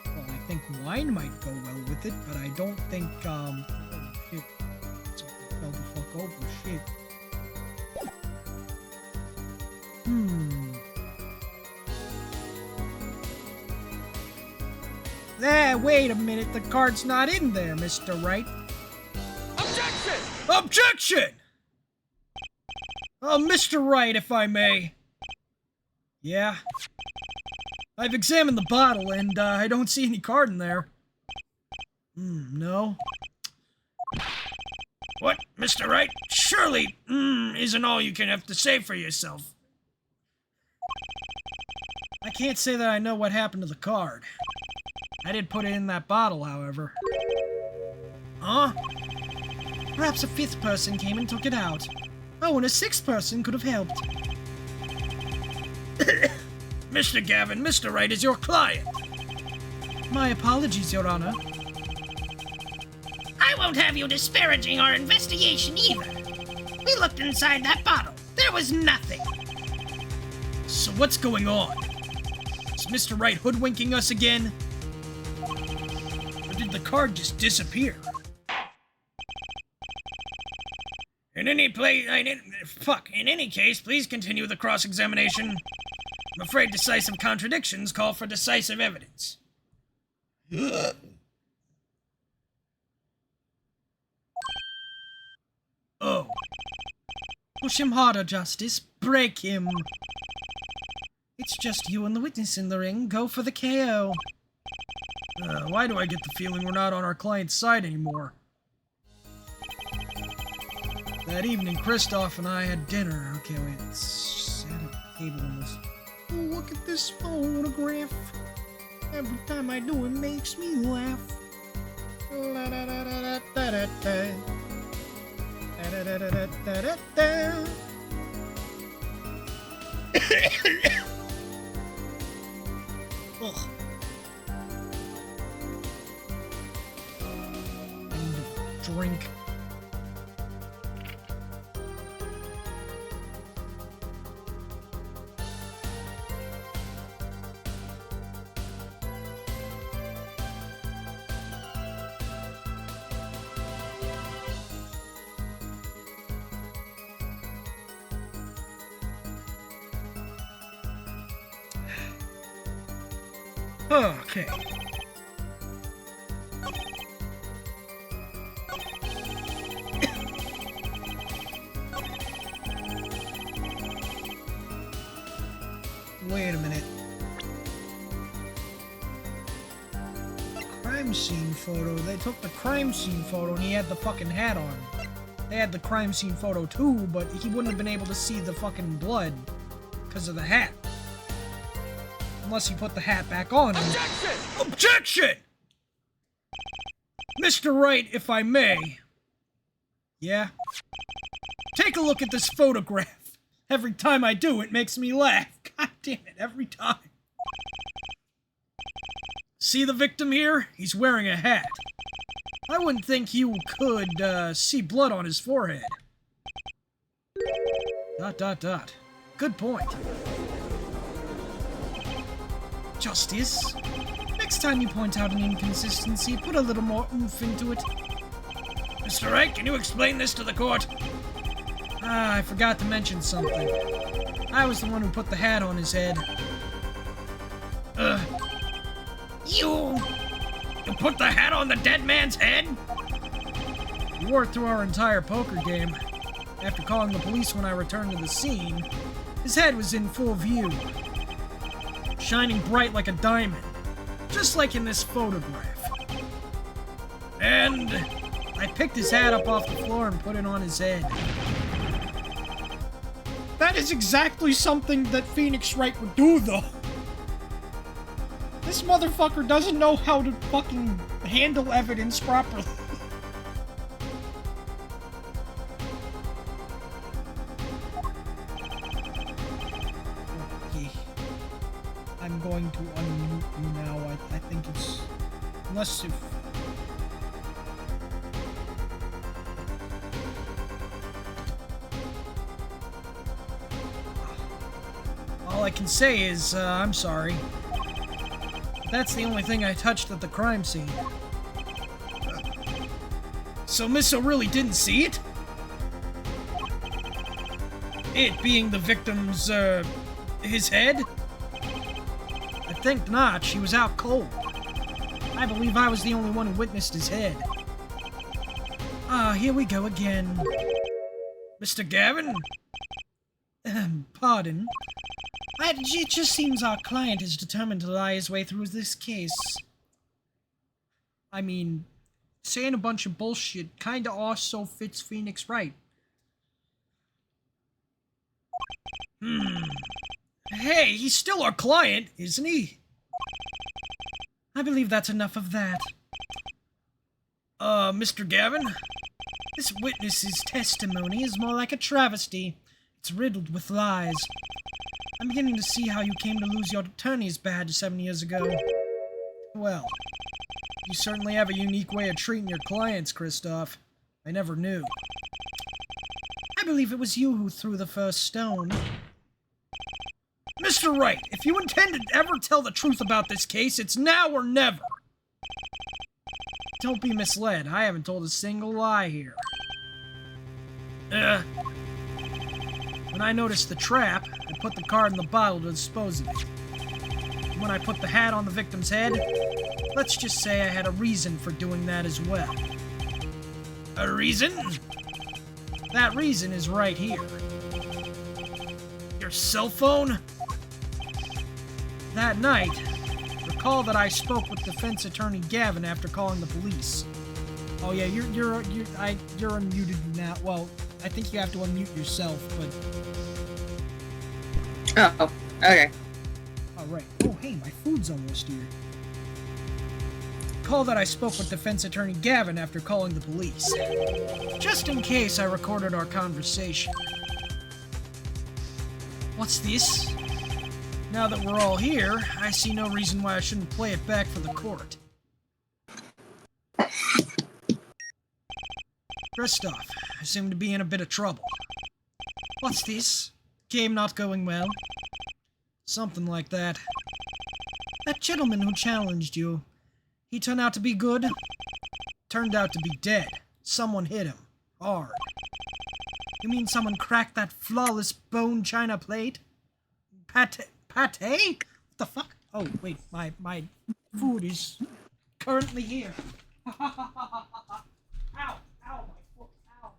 Well, I think wine might go well with it, but I don't think, oh shit. Something fell the fuck over, shit. Wait a minute, the card's not in there, Mr. Wright. Objection! Objection! Mr. Wright, if I may. Yeah? I've examined the bottle, and, I don't see any card in there. No? What, Mr. Wright? Surely, isn't all you can have to say for yourself. I can't say that I know what happened to the card. I did put it in that bottle, however. Huh? Perhaps a 5th person came and took it out. Oh, and a 6th person could have helped. Mr. Gavin, Mr. Wright is your client. My apologies, Your Honor. I won't have you disparaging our investigation either. We looked inside that bottle. There was nothing. So what's going on? Is Mr. Wright hoodwinking us again? Or did the card just disappear? In any case, please continue the cross-examination. I'm afraid decisive contradictions call for decisive evidence. Oh. Push him harder, Justice. Break him. It's just you and the witness in the ring. Go for the KO. Why do I get the feeling we're not on our client's side anymore? That evening, Kristoff and I had dinner. Okay, wait, sat at the table and was... Oh, look at this photograph. Every time I do, it makes me laugh. La-da-da-da-da-da-da. Da-da-da-da-da-da-da. Ugh. I need a drink. Okay. Wait a minute. Crime scene photo. They took the crime scene photo and he had the fucking hat on. They had the crime scene photo too, but he wouldn't have been able to see the fucking blood because of the hat. Unless you put the hat back on. Objection! Objection! Mr. Wright, if I may. Yeah? Take a look at this photograph. Every time I do, it makes me laugh. God damn it, every time. See the victim here? He's wearing a hat. I wouldn't think you could, see blood on his forehead. ... Good point. Justice, next time you point out an inconsistency, put a little more oomph into it. Mr. Wright, can you explain this to the court? I forgot to mention something. I was the one who put the hat on his head. You put the hat on the dead man's head? He wore it through our entire poker game. After calling the police when I returned to the scene, his head was in full view, shining bright like a diamond, just like in this photograph. And I picked his hat up off the floor and put it on his head. That is exactly something that Phoenix Wright would do, though. This motherfucker doesn't know how to fucking handle evidence properly. Okay. I'm going to unmute you now. I think it's... Unless if... All I can say is, I'm sorry. That's the only thing I touched at the crime scene. So Misso really didn't see it? It being the victim's, his head? I think not. She was out cold. I believe I was the only one who witnessed his head. Ah, here we go again. Mr. Gavin? Pardon? It just seems our client is determined to lie his way through this case. I mean, saying a bunch of bullshit kinda also fits Phoenix Wright. Hey, he's still our client, isn't he? I believe that's enough of that. Mr. Gavin? This witness's testimony is more like a travesty. It's riddled with lies. I'm beginning to see how you came to lose your attorney's badge 7 years ago. Well, you certainly have a unique way of treating your clients, Kristoff. I never knew. I believe it was you who threw the first stone. Mr. Wright, if you intend to ever tell the truth about this case, it's now or never. Don't be misled. I haven't told a single lie here. When I noticed the trap, I put the card in the bottle to dispose of it. When I put the hat on the victim's head, let's just say I had a reason for doing that as well. A reason? That reason is right here. Your cell phone? That night, recall that I spoke with defense attorney Gavin after calling the police. Oh yeah, you're unmuted now. Well, I think you have to unmute yourself, but... Oh, okay. Alright. Oh, hey, my food's almost here. Recall that I spoke with defense attorney Gavin after calling the police. Just in case I recorded our conversation. What's this? Now that we're all here, I see no reason why I shouldn't play it back for the court. Kristoff, I seem to be in a bit of trouble. What's this? Game not going well? Something like that. That gentleman who challenged you, he turned out to be good? Turned out to be dead. Someone hit him. Hard. You mean someone cracked that flawless bone china plate? Pate? What the fuck? Oh, wait, my food is currently here. Ow, my foot, ow.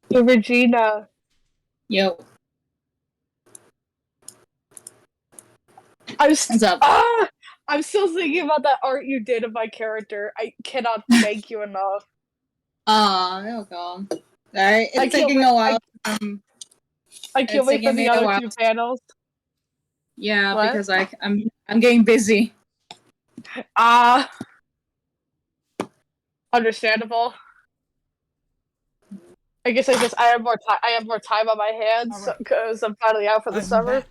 Hey, Regina. Yo. What's up? I'm still thinking about that art you did of my character. I cannot thank you enough. There we go. Alright, it's taking a while. I can't wait for the other two panels. Yeah, What? because I'm getting busy. Understandable. I guess I have more time. I have more time on my hands because I'm finally out for the summer.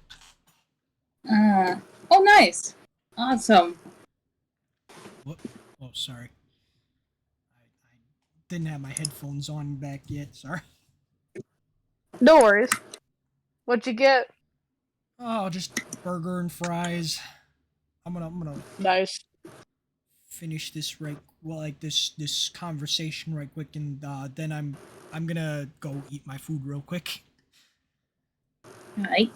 Oh, nice. Awesome. What? Oh, sorry. I didn't have my headphones on back yet. Sorry. No worries. What'd you get? Oh, just burger and fries. I'm gonna Nice. finish this this conversation right quick, and then I'm I'm gonna go eat my food real quick. Alright.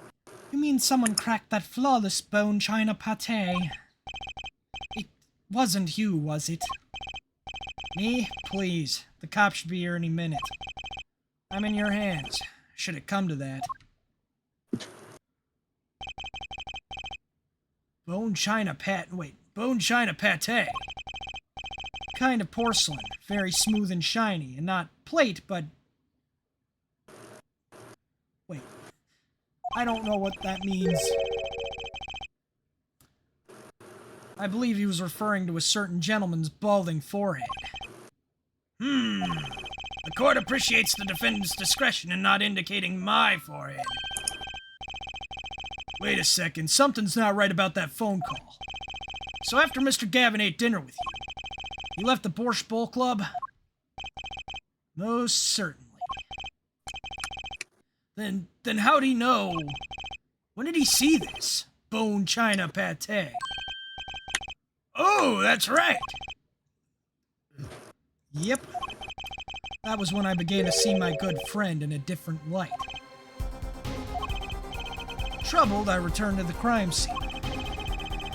You mean someone cracked that flawless bone china pate? It wasn't you, was it? Me? Please. The cops should be here any minute. I'm in your hands. Should it come to that. Bone china pate. Kind of porcelain. Very smooth and shiny. And not plate, but... Wait. I don't know what that means. I believe he was referring to a certain gentleman's balding forehead. The court appreciates the defendant's discretion in not indicating my forehead. Wait a second, something's not right about that phone call. So after Mr. Gavin ate dinner with you left the Borscht Bowl Club? Most certainly. Then how'd he know? When did he see this? Bone china pate. Oh, that's right. Yep. That was when I began to see my good friend in a different light. Troubled, I returned to the crime scene.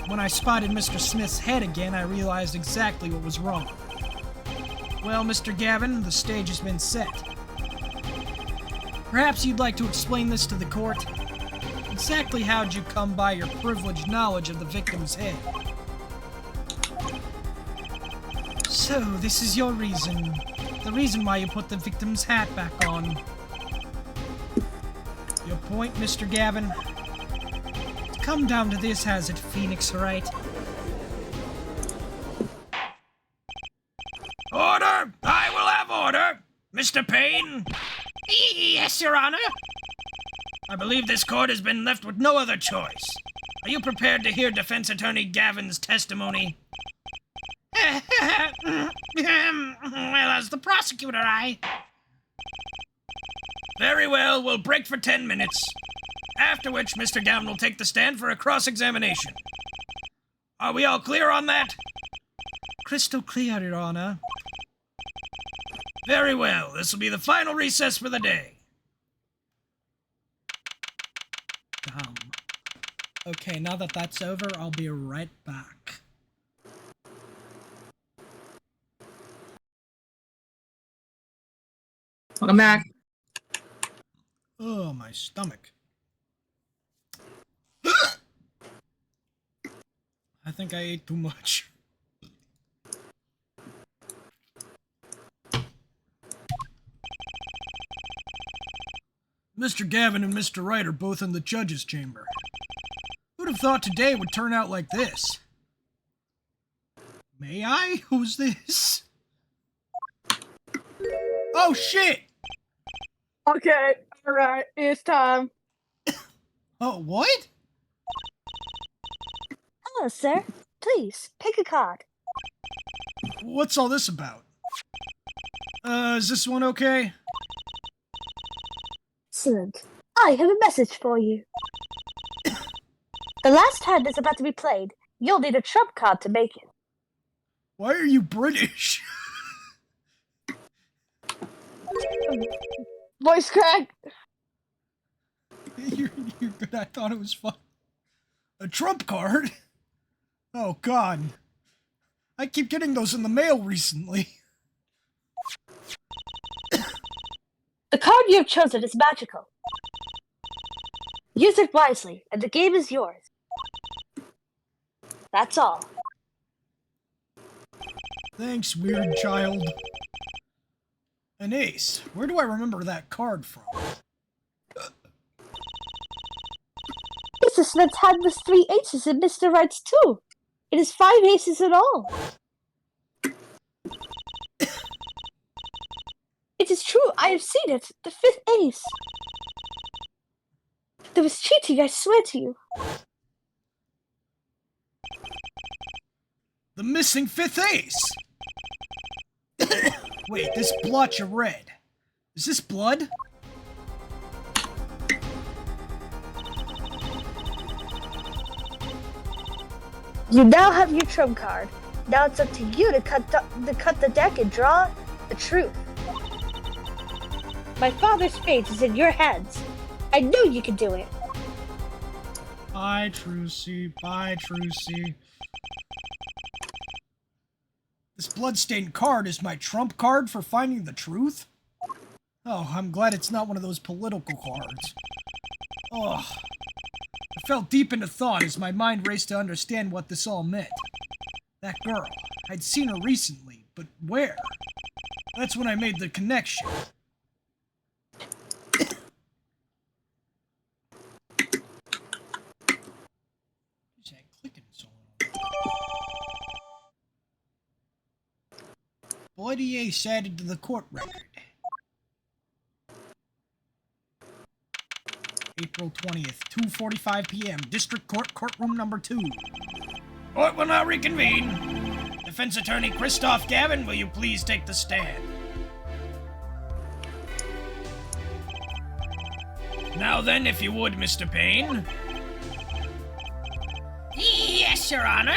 When I spotted Mr. Smith's head again, I realized exactly what was wrong. Well, Mr. Gavin, the stage has been set. Perhaps you'd like to explain this to the court? Exactly how'd you come by your privileged knowledge of the victim's head? So, this is your reason. The reason why you put the victim's hat back on. Your point, Mr. Gavin? It's come down to this, has it, Phoenix Wright? Order! I will have order! Mr. Payne? Yes, Your Honor. I believe this court has been left with no other choice. Are you prepared to hear Defense Attorney Gavin's testimony? Well, as the prosecutor, Very well, we'll break for 10 minutes. After which, Mr. Gavin will take the stand for a cross-examination. Are we all clear on that? Crystal clear, Your Honor. Very well, this will be the final recess for the day. Damn. Okay, now that that's over, I'll be right back. Welcome back. Oh, my stomach. I think I ate too much. Mr. Gavin and Mr. Wright are both in the judge's chamber. Who'd have thought today would turn out like this? May I? Who's this? Oh, shit! Okay, alright, it's time. Oh, what? Hello, sir. Please, pick a card. What's all this about? Is this one okay? Excellent. I have a message for you. The last hand is about to be played. You'll need a trump card to make it. Why are you British? Voice crack! You're good. I thought it was fun. A trump card? Oh, God. I keep getting those in the mail recently. The card you have chosen is magical. Use it wisely, and the game is yours. That's all. Thanks, weird child. An ace. Where do I remember that card from? Mr. Smith's hand was 3 aces and Mr. Wright's 2. It is 5 aces in all. It is true, I have seen it. The 5th ace. There was cheating, I swear to you. The missing 5th ace! Wait, this blotch of red. Is this blood? You now have your trump card. Now it's up to you to cut the deck and draw the truth. My father's fate is in your hands. I knew you could do it. Bye, Trucy. Bye, Trucy. This bloodstained card is my trump card for finding the truth? Oh, I'm glad it's not one of those political cards. Ugh. I fell deep into thought as my mind raced to understand what this all meant. That girl. I'd seen her recently, but where? That's when I made the connection. Who's that clicking so loud? Bloody Ace added to the court record. April 20th, 2:45 p.m. District Court, courtroom number 2. Court will now reconvene. Defense Attorney Christoph Gavin, will you please take the stand? Now then, if you would, Mr. Payne. Yes, Your Honor.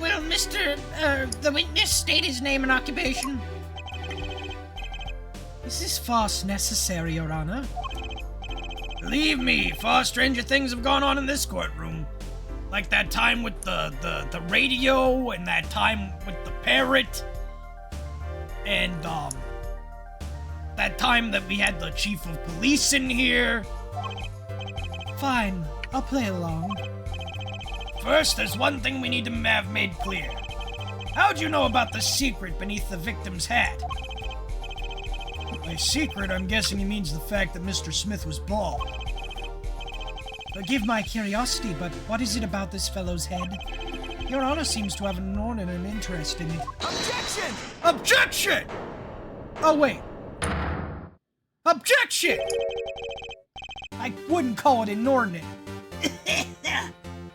Will the witness state his name and occupation? Is this farce necessary, Your Honor? Believe me, far stranger things have gone on in this courtroom. Like that time with the radio, and that time with the parrot, and, that time that we had the chief of police in here. Fine, I'll play along. First, there's one thing we need to have made clear. How'd you know about the secret beneath the victim's hat? By secret, I'm guessing he means the fact that Mr. Smith was bald. Forgive my curiosity, but what is it about this fellow's head? Your Honor seems to have an inordinate interest in it. Objection! Objection! Oh, wait. Objection! I wouldn't call it inordinate.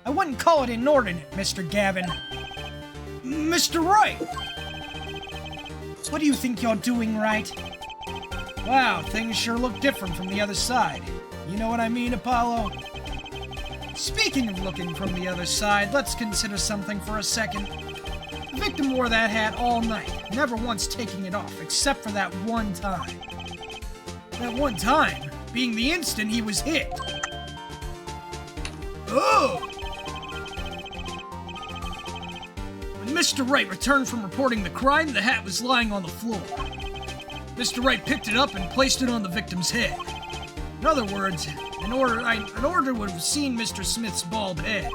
I wouldn't call it inordinate, Mr. Gavin. Mr. Wright! What do you think you're doing, Wright? Wow, things sure look different from the other side. You know what I mean, Apollo? Speaking of looking from the other side, let's consider something for a second. The victim wore that hat all night, never once taking it off, except for that one time. That one time being the instant he was hit. Oh! When Mr. Wright returned from reporting the crime, the hat was lying on the floor. Mr. Wright picked it up and placed it on the victim's head. In other words, in order would have seen Mr. Smith's bald head,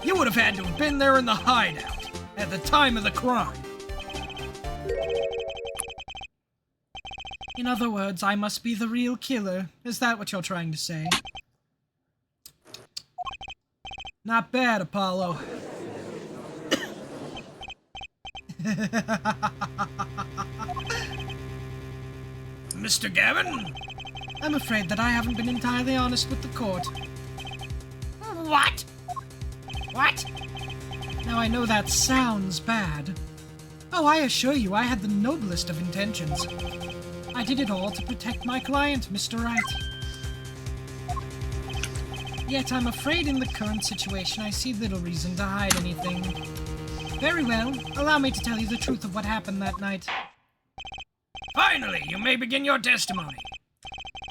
you would have had to have been there in the hideout at the time of the crime. In other words, I must be the real killer. Is that what you're trying to say? Not bad, Apollo. Mr. Gavin? I'm afraid that I haven't been entirely honest with the court. What? What? Now I know that sounds bad. Oh, I assure you I had the noblest of intentions. I did it all to protect my client, Mr. Wright. Yet I'm afraid in the current situation I see little reason to hide anything. Very well, allow me to tell you the truth of what happened that night. Finally, you may begin your testimony.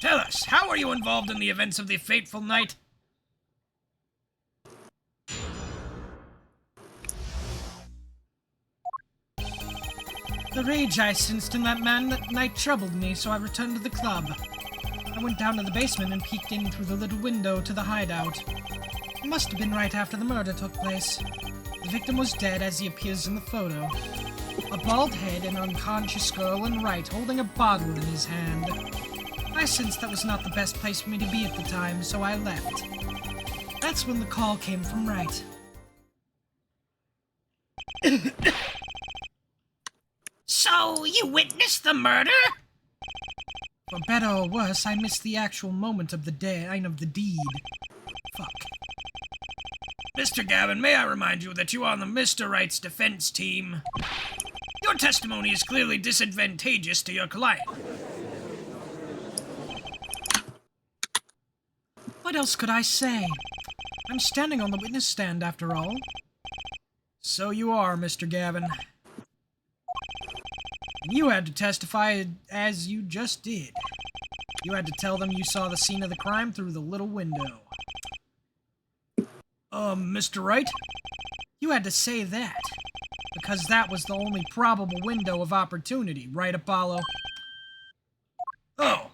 Tell us, how were you involved in the events of the fateful night? The rage I sensed in that man that night troubled me, so I returned to the club. I went down to the basement and peeked in through the little window to the hideout. It must have been right after the murder took place. The victim was dead as he appears in the photo. A bald head, an unconscious girl, and Wright holding a bottle in his hand. I sensed that was not the best place for me to be at the time, so I left. That's when the call came from Wright. So, you witnessed the murder? For better or worse, I missed the actual moment of the deed. Fuck. Mr. Gavin, may I remind you that you are on the Mr. Wright's defense team? Your testimony is clearly disadvantageous to your client. What else could I say? I'm standing on the witness stand after all. So you are, Mr. Gavin. And you had to testify as you just did. You had to tell them you saw the scene of the crime through the little window. Mr. Wright? You had to say that. Because that was the only probable window of opportunity, right, Apollo? Oh.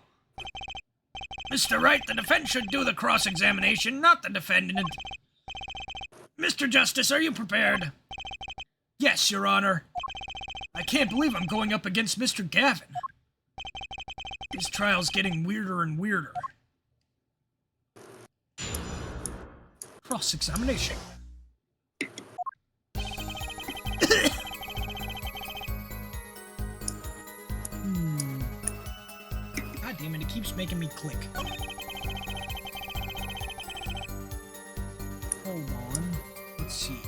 Mr. Wright, the defense should do the cross-examination, not the defendant. Mr. Justice, are you prepared? Yes, Your Honor. I can't believe I'm going up against Mr. Gavin. His trial's getting weirder and weirder. Cross-examination. God damn it, it keeps making me click. Hold on. Let's see.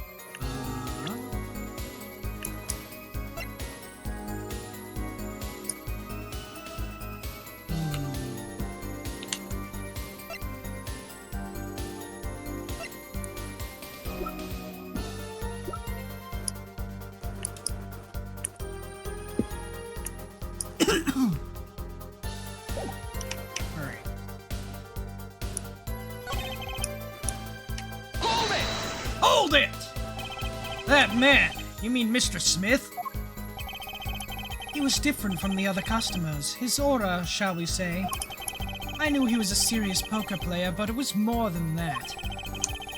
Alright. Hold it! That man, you mean Mr. Smith? He was different from the other customers. His aura, shall we say. I knew he was a serious poker player, but it was more than that.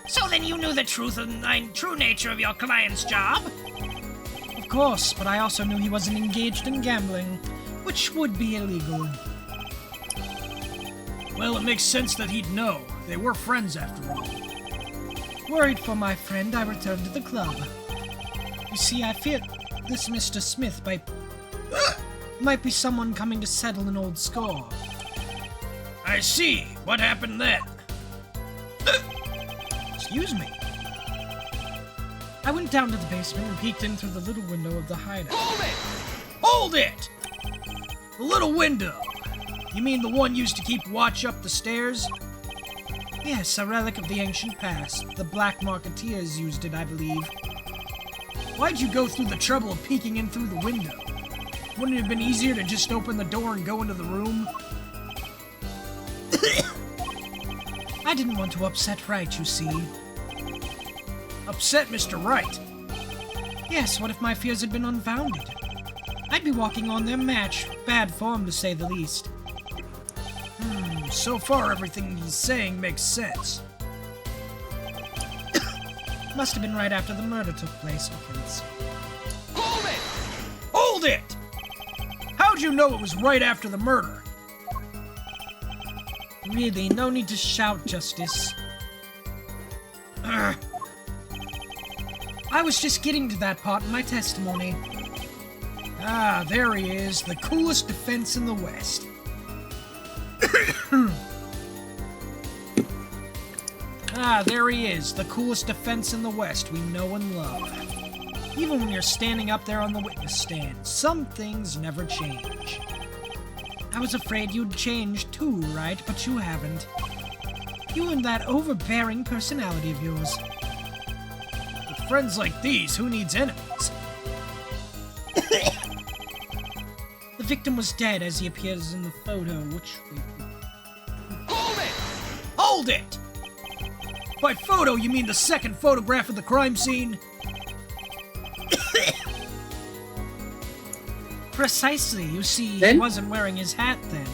So then you knew the true nature of your client's job? Of course, but I also knew he wasn't engaged in gambling, which would be illegal. Well, it makes sense that he'd know. They were friends after all. Worried for my friend, I returned to the club. You see, I feared this Mr. Smith might be someone coming to settle an old score. I see. What happened then? Excuse me. I went down to the basement and peeked in through the little window of the hideout. Hold it! Hold it! The little window. You mean the one used to keep watch up the stairs? Yes, a relic of the ancient past. The Black Marketeers used it, I believe. Why'd you go through the trouble of peeking in through the window? Wouldn't it have been easier to just open the door and go into the room? I didn't want to upset Wright, you see. Upset Mr. Wright? Yes, what if my fears had been unfounded? I'd be walking on their match. Bad form, to say the least. So far everything he's saying makes sense. Must have been right after the murder took place. Okay, let's see. Hold it! Hold it! How'd you know it was right after the murder? Really, no need to shout, Justice. I was just getting to that part in my testimony. Ah, there he is, the coolest defense in the West. Ah, there he is, the coolest defense in the West we know and love. Even when you're standing up there on the witness stand, some things never change. I was afraid you'd change too, right? But you haven't. You and that overbearing personality of yours. With friends like these, who needs enemies? The victim was dead as he appears in the photo, which... Hold it! Hold it! By photo, you mean the second photograph of the crime scene? Precisely. You see, he wasn't wearing his hat then.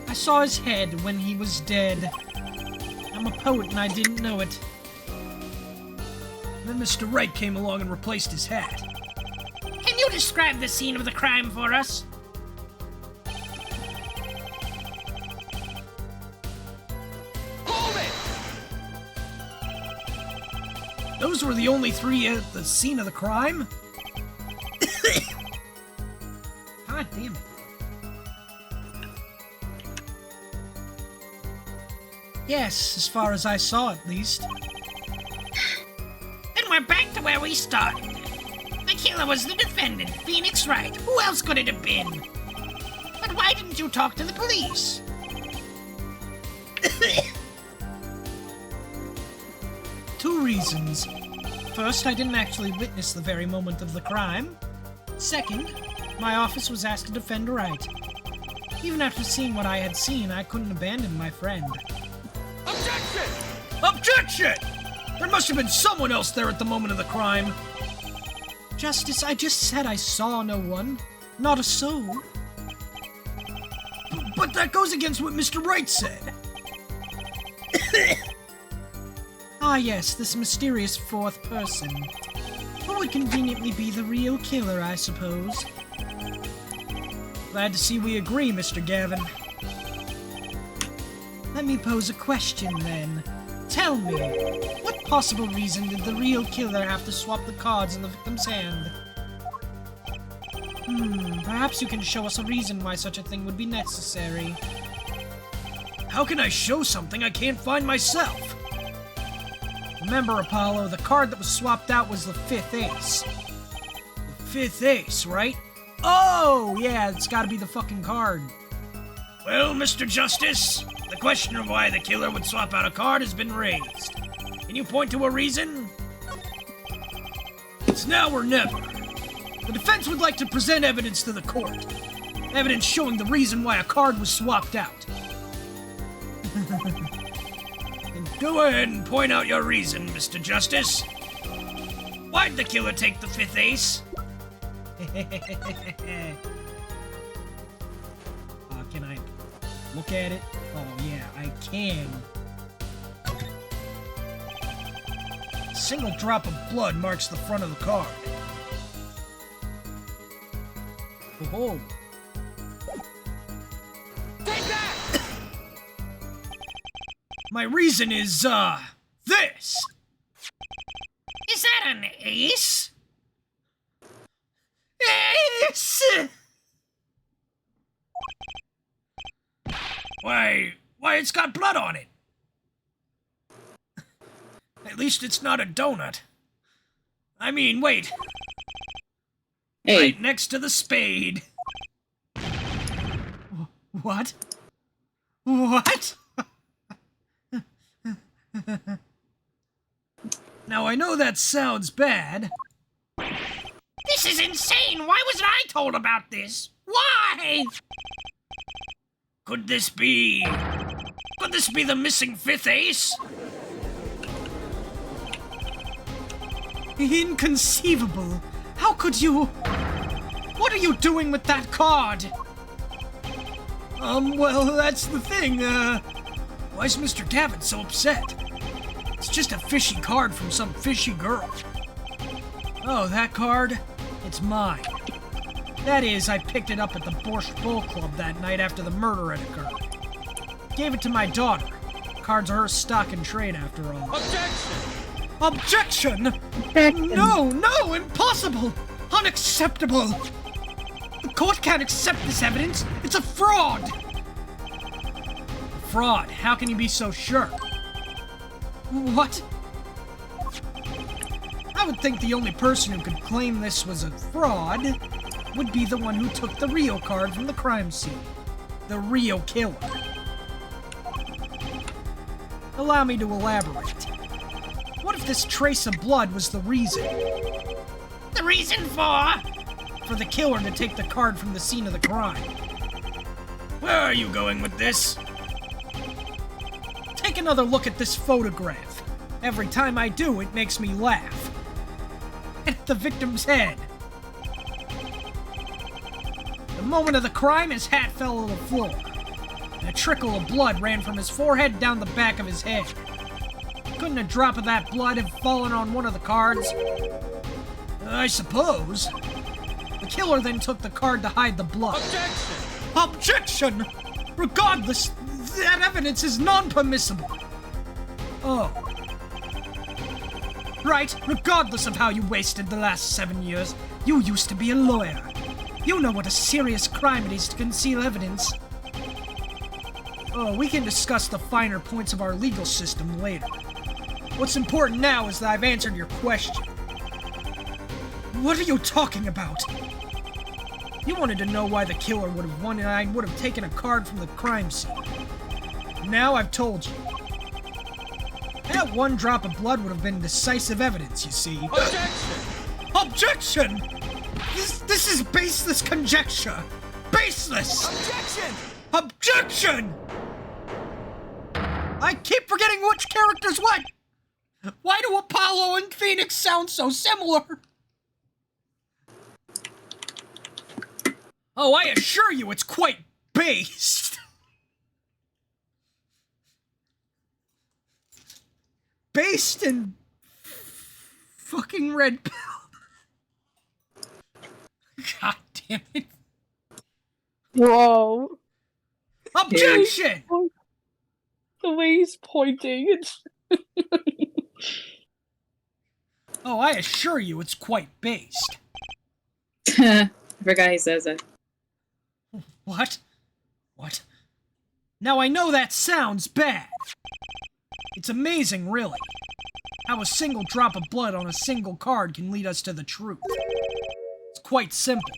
I saw his head when he was dead. I'm a poet and I didn't know it. Then Mr. Wright came along and replaced his hat. Can you describe the scene of the crime for us? Those were the only three at the scene of the crime? God damn it. Yes, as far as I saw at least. Then we're back to where we started. The killer was the defendant, Phoenix Wright. Who else could it have been? But why didn't you talk to the police? Two reasons. First, I didn't actually witness the very moment of the crime. Second, my office was asked to defend Wright. Even after seeing what I had seen, I couldn't abandon my friend. Objection! Objection! There must have been someone else there at the moment of the crime. Justice, I just said I saw no one. Not a soul. But that goes against what Mr. Wright said. Ah yes, this mysterious fourth person. Who would conveniently be the real killer, I suppose. Glad to see we agree, Mr. Gavin. Let me pose a question, then. Tell me, what possible reason did the real killer have to swap the cards in the victim's hand? Perhaps you can show us a reason why such a thing would be necessary. How can I show something I can't find myself? Remember, Apollo, the card that was swapped out was the fifth ace. The fifth ace, right? Oh, yeah, it's gotta be the fucking card. Well, Mr. Justice, the question of why the killer would swap out a card has been raised. Can you point to a reason? It's now or never. The defense would like to present evidence to the court. Evidence showing the reason why a card was swapped out. Go ahead and point out your reason, Mr. Justice. Why'd the killer take the fifth ace? Can I look at it? Oh yeah, I can. A single drop of blood marks the front of the card. Oh. Take that! My reason is, this. Is that an ace? Ace! Why, it's got blood on it. At least it's not a donut. I mean, wait. Hey. Right next to the spade. What? What? Now, I know that sounds bad. This is insane! Why wasn't I told about this? Why? Could this be the missing fifth ace? Inconceivable. How could you? What are you doing with that card? Well, that's the thing. Why's Mr. Gavin so upset? It's just a fishy card from some fishy girl. Oh, that card? It's mine. That is, I picked it up at the Borscht Bowl Club that night after the murder had occurred. Gave it to my daughter. Cards are her stock in trade, after all. Objection! Objection? No, impossible! Unacceptable! The court can't accept this evidence! It's a fraud! Fraud? How can you be so sure? What? I would think the only person who could claim this was a fraud would be the one who took the real card from the crime scene. The real killer. Allow me to elaborate. What if this trace of blood was the reason? The reason for? For the killer to take the card from the scene of the crime. Where are you going with this? Take another look at this photograph. Every time I do, it makes me laugh. At the victim's head. The moment of the crime, his hat fell to the floor. And a trickle of blood ran from his forehead down the back of his head. Couldn't a drop of that blood have fallen on one of the cards? I suppose. The killer then took the card to hide the blood. Objection! Regardless, that evidence is non-permissible. Oh. Right, regardless of how you wasted the last 7 years, you used to be a lawyer. You know what a serious crime it is to conceal evidence. Oh, we can discuss the finer points of our legal system later. What's important now is that I've answered your question. What are you talking about? You wanted to know why the killer would have won and I would have taken a card from the crime scene. Now I've told you. That one drop of blood would have been decisive evidence, you see. Objection! Objection! This is baseless conjecture! Baseless! Objection! Objection! I keep forgetting which character's what! Why do Apollo and Phoenix sound so similar? Oh, I assure you it's quite based. Based in fucking red pill. God damn it. Bro. Objection! The way he's pointing, it's... Oh, I assure you it's quite based. I forgot he says that. What? What? Now I know that sounds bad. It's amazing, really, how a single drop of blood on a single card can lead us to the truth. It's quite simple.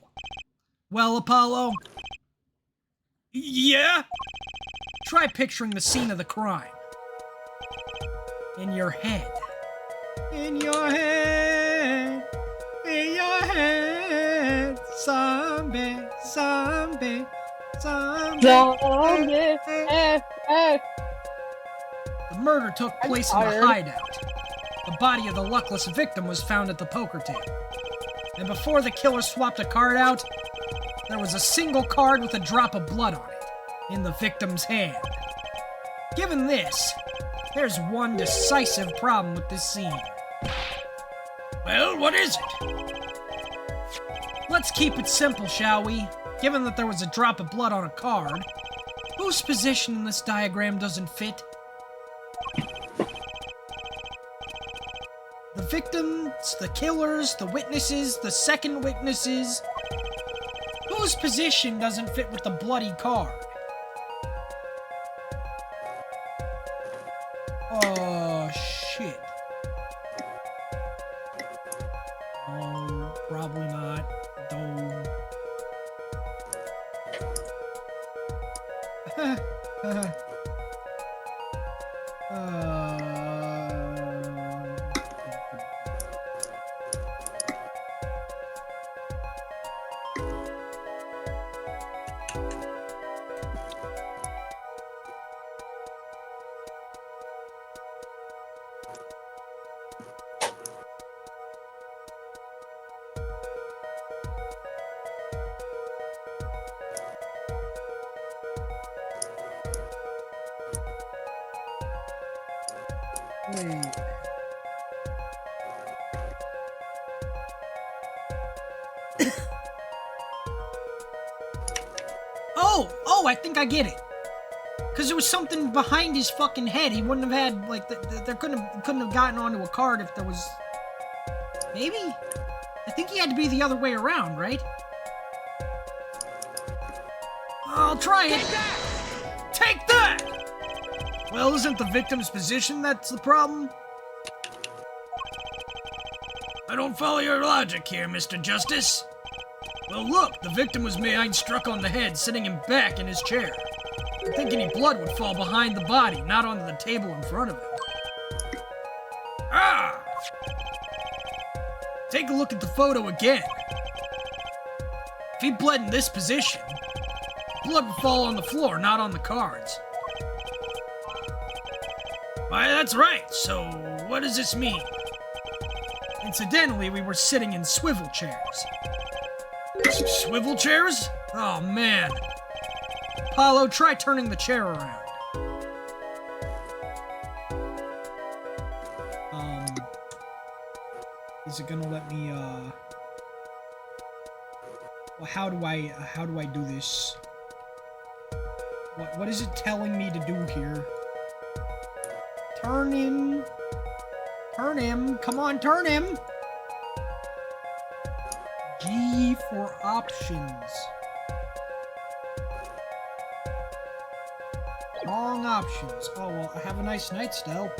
Well, Apollo? Yeah? Try picturing the scene of the crime. In your head. In your head. In your head. Zombie, zombie, zombie. Zombie. The murder took place in the hideout. The body of the luckless victim was found at the poker table. And before the killer swapped a card out, there was a single card with a drop of blood on it, in the victim's hand. Given this, there's one decisive problem with this scene. Well, what is it? Let's keep it simple, shall we? Given that there was a drop of blood on a card, whose position in this diagram doesn't fit? The victims, the killers, the witnesses, the second witnesses. Whose position doesn't fit with the bloody card? Oh, shit. No, probably not. No. Wait. Oh, I think I get it. Because there was something behind his fucking head. He wouldn't have had, like, there couldn't have gotten onto a card if there was... Maybe? I think he had to be the other way around, right? I'll try it. Take that! Well, isn't the victim's position that's the problem? I don't follow your logic here, Mr. Justice. Well, look, the victim was behind struck on the head, sitting him back in his chair. I think any blood would fall behind the body, not onto the table in front of him. Ah! Take a look at the photo again. If he bled in this position, blood would fall on the floor, not on the cards. Why, that's right. So, what does this mean? Incidentally, we were sitting in swivel chairs. Swivel chairs? Oh, man. Apollo, try turning the chair around. Is it gonna let me, well, how do I do this? What is it telling me to do here? Turn him. Turn him. Come on, turn him. G for options. Wrong options. Oh, well, have a nice night, Stell.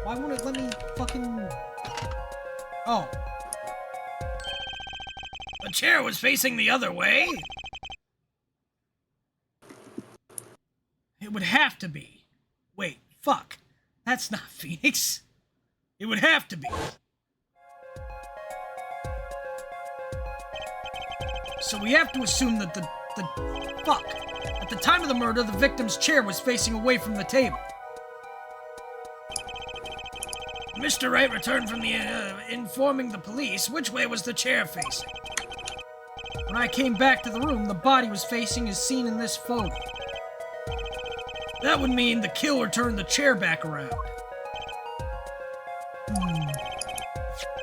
Why won't it let me fucking... Oh. The chair was facing the other way? It would have to be. Wait, fuck. That's not Phoenix. It would have to be. So we have to assume that fuck. At the time of the murder, the victim's chair was facing away from the table. Mr. Wright returned from the, informing the police. Which way was the chair facing? When I came back to the room, the body was facing as seen in this photo. That would mean the killer turned the chair back around.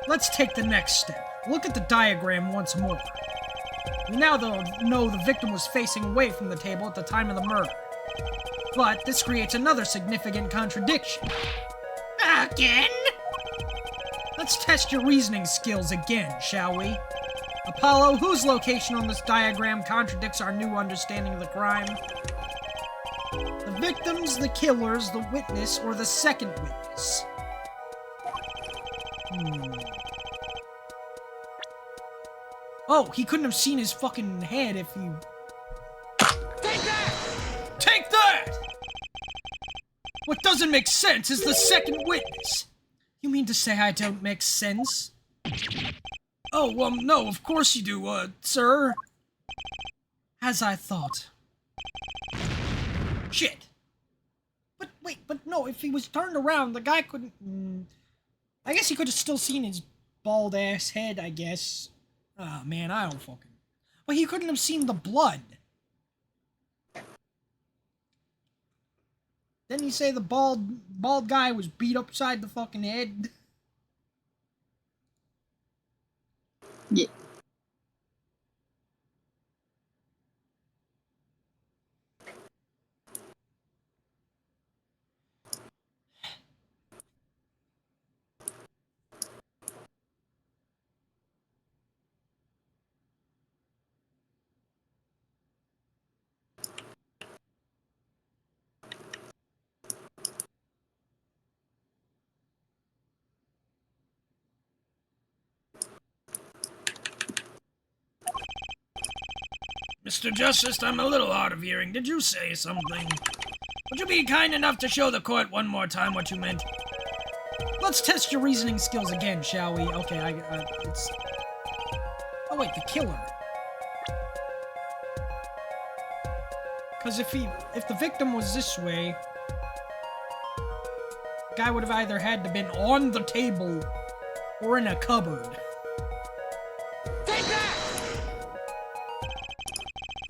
Let's take the next step. Look at the diagram once more. We now know the victim was facing away from the table at the time of the murder. But this creates another significant contradiction. Again? Let's test your reasoning skills again, shall we? Apollo, whose location on this diagram contradicts our new understanding of the crime? The victims, the killers, the witness, or the second witness? Oh, he couldn't have seen his fucking head if he... Take that! Take that! What doesn't make sense is the second witness. You mean to say I don't make sense? Oh, no, of course you do, sir. As I thought. Shit. But wait, no, if he was turned around, the guy couldn't... I guess he could have still seen his bald-ass head, I guess. Ah, man, I don't fucking... But he couldn't have seen the blood. Didn't he say the bald guy was beat upside the fucking head? Yeah. Mr. Justice, I'm a little hard of hearing. Did you say something? Would you be kind enough to show the court one more time what you meant? Let's test your reasoning skills again, shall we? Okay, it's... Oh wait, the killer. Because if the victim was this way, the guy would have either had to been on the table or in a cupboard. Take that!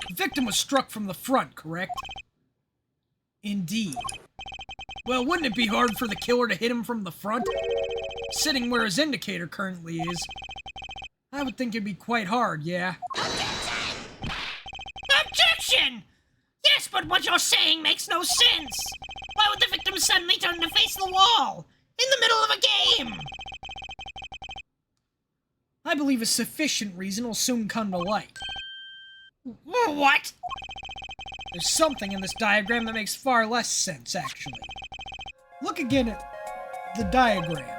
The victim was struck from the front, correct? Indeed. Well, wouldn't it be hard for the killer to hit him from the front? Sitting where his indicator currently is. I would think it'd be quite hard, yeah. Objection! Yes, but what you're saying makes no sense. Why would the victim suddenly turn to face the wall? In the middle of a game? I believe a sufficient reason will soon come to light. What? There's something in this diagram that makes far less sense, actually. Look again at the diagram.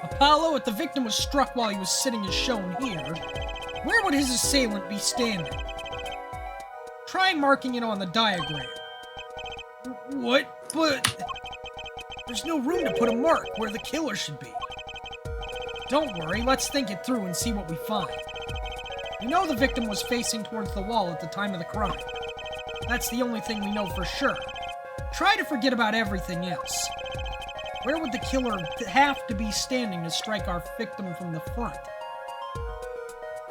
Apollo, if the victim was struck while he was sitting as shown here, where would his assailant be standing? Try marking it on the diagram. What? But... there's no room to put a mark where the killer should be. Don't worry, let's think it through and see what we find. We know the victim was facing towards the wall at the time of the crime. That's the only thing we know for sure. Try to forget about everything else. Where would the killer have to be standing to strike our victim from the front?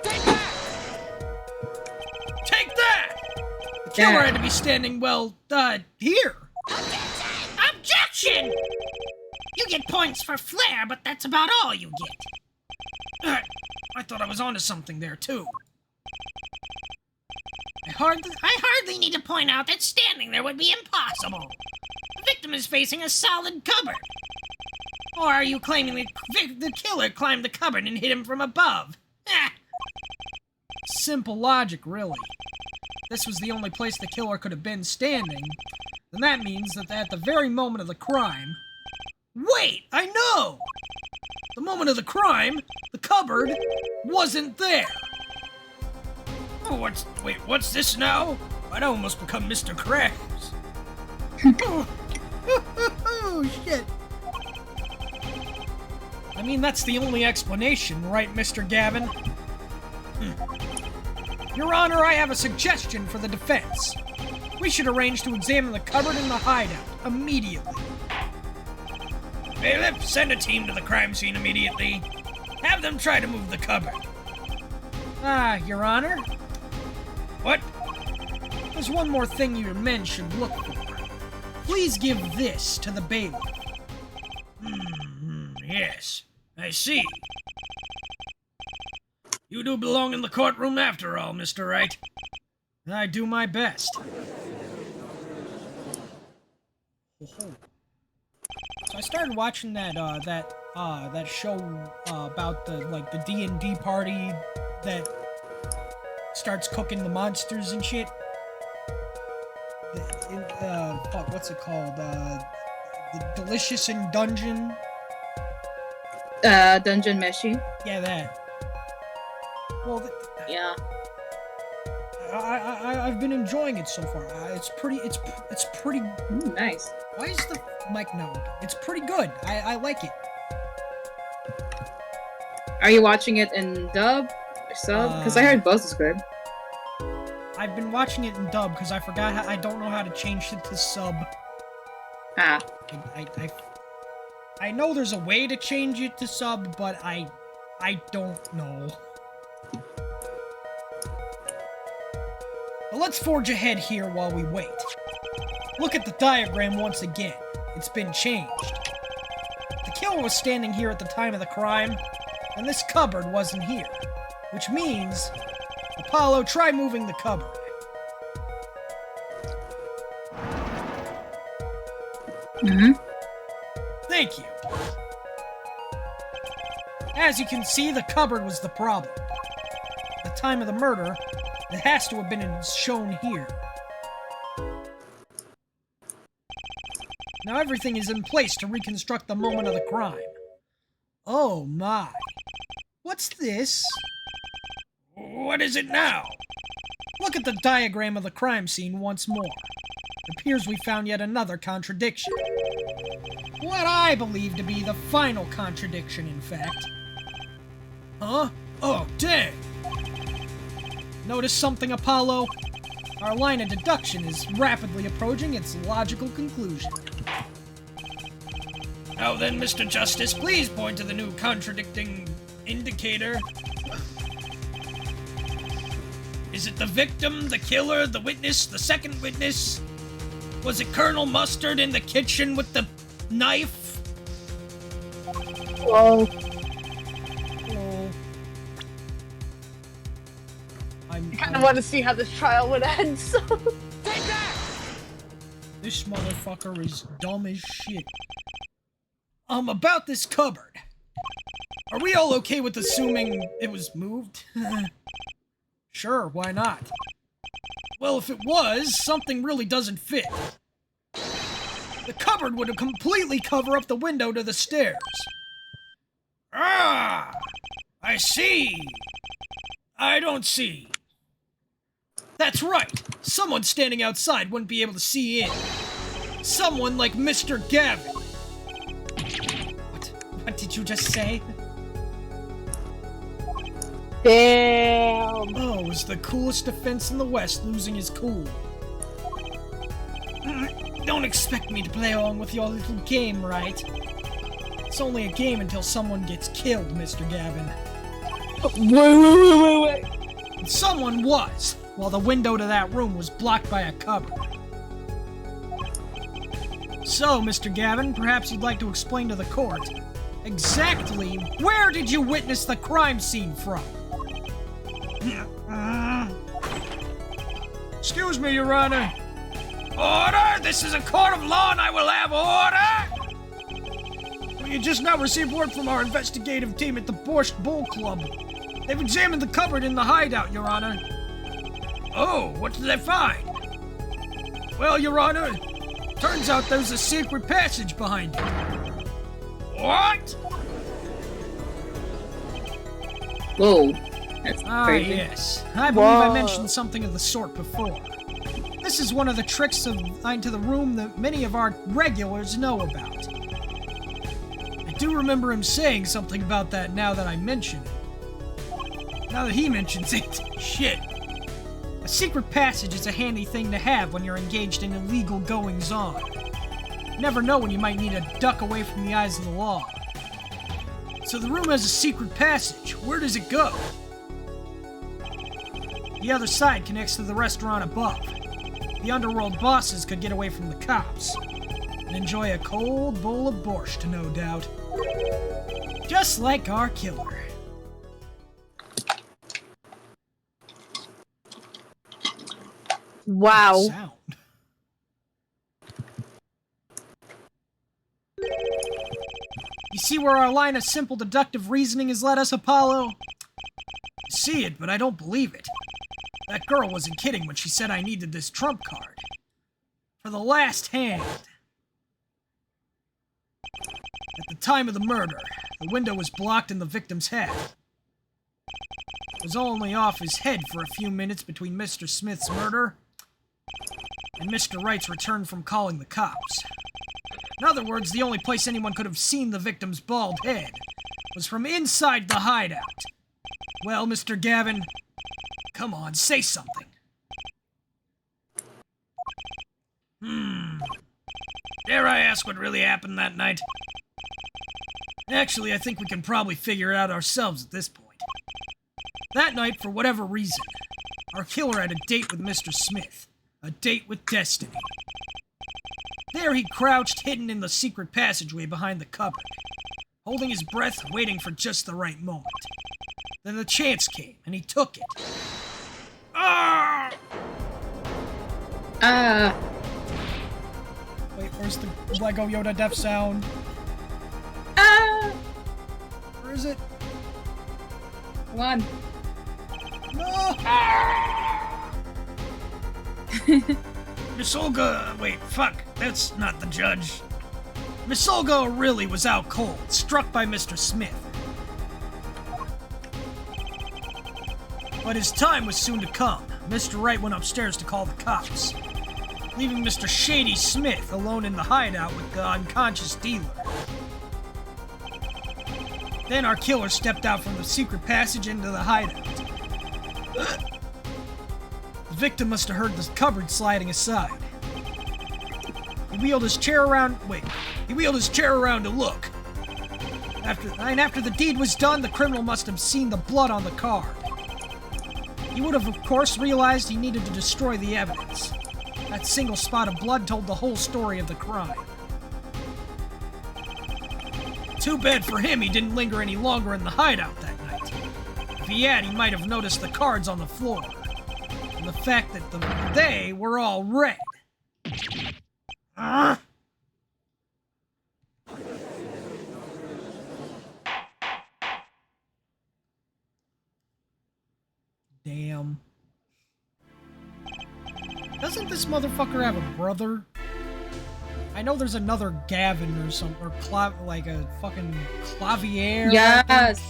Take that! Take that! The killer had to be standing, well, here. Objection! You get points for flair, but that's about all you get. I thought I was onto something there, too. I hardly need to point out that standing there would be impossible. The victim is facing a solid cupboard. Or are you claiming the killer climbed the cupboard and hit him from above? Simple logic, really. This was the only place the killer could have been standing, then that means that at the very moment of the crime... Wait! I know! The moment of the crime, the cupboard wasn't there! Oh, what's this now? I'd almost become Mr. Krabs. Oh, shit. I mean, that's the only explanation, right, Mr. Gavin? Your Honor, I have a suggestion for the defense. We should arrange to examine the cupboard in the hideout immediately. Bailiff, send a team to the crime scene immediately. Have them try to move the cupboard. Your Honor? What? There's one more thing your men should look for. Please give this to the bailiff. Yes, I see. You do belong in the courtroom after all, Mr. Wright. I do my best. So I started watching that show about the D&D party that starts cooking the monsters and shit. Fuck, what's it called? The Delicious in Dungeon? Dungeon Meshi. Yeah, that. Well, Yeah. I've been enjoying it so far. It's pretty. Ooh, nice. Why is the mic not working? It's pretty good. I like it. Are you watching it in dub or sub? Because I heard both is good. I've been watching it in dub because I forgot I don't know how to change it to sub. Ah. I know there's a way to change it to sub, but I don't know. But let's forge ahead here while we wait. Look at the diagram once again. It's been changed. The killer was standing here at the time of the crime, and this cupboard wasn't here. Which means... Apollo, try moving the cupboard. Thank you. As you can see, the cupboard was the problem. At the time of the murder, it has to have been shown here. Now everything is in place to reconstruct the moment of the crime. Oh my. What's this? What is it now? Look at the diagram of the crime scene once more. It appears we found yet another contradiction. What I believe to be the final contradiction, in fact. Huh? Oh, dang! Notice something, Apollo? Our line of deduction is rapidly approaching its logical conclusion. Now then, Mr. Justice, please point to the new contradicting indicator. Is it the victim, the killer, the witness, the second witness? Was it Colonel Mustard in the kitchen with the knife? Whoa. Oh. I kind of want to see how this trial would end, so... Take that! This motherfucker is dumb as shit. About this cupboard. Are we all okay with assuming it was moved? Sure, why not? Well, if it was, something really doesn't fit. The cupboard would completely cover up the window to the stairs. Ah! I see! I don't see. That's right! Someone standing outside wouldn't be able to see in. Someone like Mr. Gavin. What did you just say? Damn. Oh, it was the coolest defense in the West losing his cool. Don't expect me to play along with your little game, right? It's only a game until someone gets killed, Mr. Gavin. Wait. And someone was, while the window to that room was blocked by a cupboard. So, Mr. Gavin, perhaps you'd like to explain to the court exactly where did you witness the crime scene from? Excuse me, Your Honor. Order! This is a court of law and I will have order! We just now received word from our investigative team at the Borscht Bowl Club. They've examined the cupboard in the hideout, Your Honor. Oh, what did they find? Well, Your Honor, turns out there's a secret passage behind it. What? Whoa. That's crazy. Yes. I believe I mentioned something of the sort before. This is one of the tricks of into the room that many of our regulars know about. I do remember him saying something about that now that I mention it. Now that he mentions it, shit. A secret passage is a handy thing to have when you're engaged in illegal goings-on. You never know when you might need to duck away from the eyes of the law. So the room has a secret passage. Where does it go? The other side connects to the restaurant above. The underworld bosses could get away from the cops and enjoy a cold bowl of borscht, no doubt. Just like our killer. Wow. Sound. You see where our line of simple deductive reasoning has led us, Apollo? I see it, but I don't believe it. That girl wasn't kidding when she said I needed this trump card. For the last hand. At the time of the murder, the window was blocked in the victim's head. It was only off his head for a few minutes between Mr. Smith's murder and Mr. Wright's return from calling the cops. In other words, the only place anyone could have seen the victim's bald head was from inside the hideout. Well, Mr. Gavin, come on, say something. Dare I ask what really happened that night? Actually, I think we can probably figure it out ourselves at this point. That night, for whatever reason, our killer had a date with Mr. Smith. A date with destiny. There he crouched, hidden in the secret passageway behind the cupboard, holding his breath, waiting for just the right moment. Then the chance came, and he took it. Ah! Wait, where's the Lego Yoda death sound? Where is it? Come on. No! Miss Olga, wait, fuck, that's not the judge. Miss Olga really was out cold, struck by Mr. Smith. But his time was soon to come. Mr. Wright went upstairs to call the cops, leaving Mr. Shady Smith alone in the hideout with the unconscious dealer. Then our killer stepped out from the secret passage into the hideout. The victim must have heard the cupboard sliding aside. He wheeled his chair around to look. After the deed was done, the criminal must have seen the blood on the card. He would have, of course, realized he needed to destroy the evidence. That single spot of blood told the whole story of the crime. Too bad for him he didn't linger any longer in the hideout that night. If he had, he might have noticed the cards on the floor. And the fact that they were all red. Damn. Doesn't this motherfucker have a brother? I know there's another Gavin or something, or like a fucking Clavier. Yes.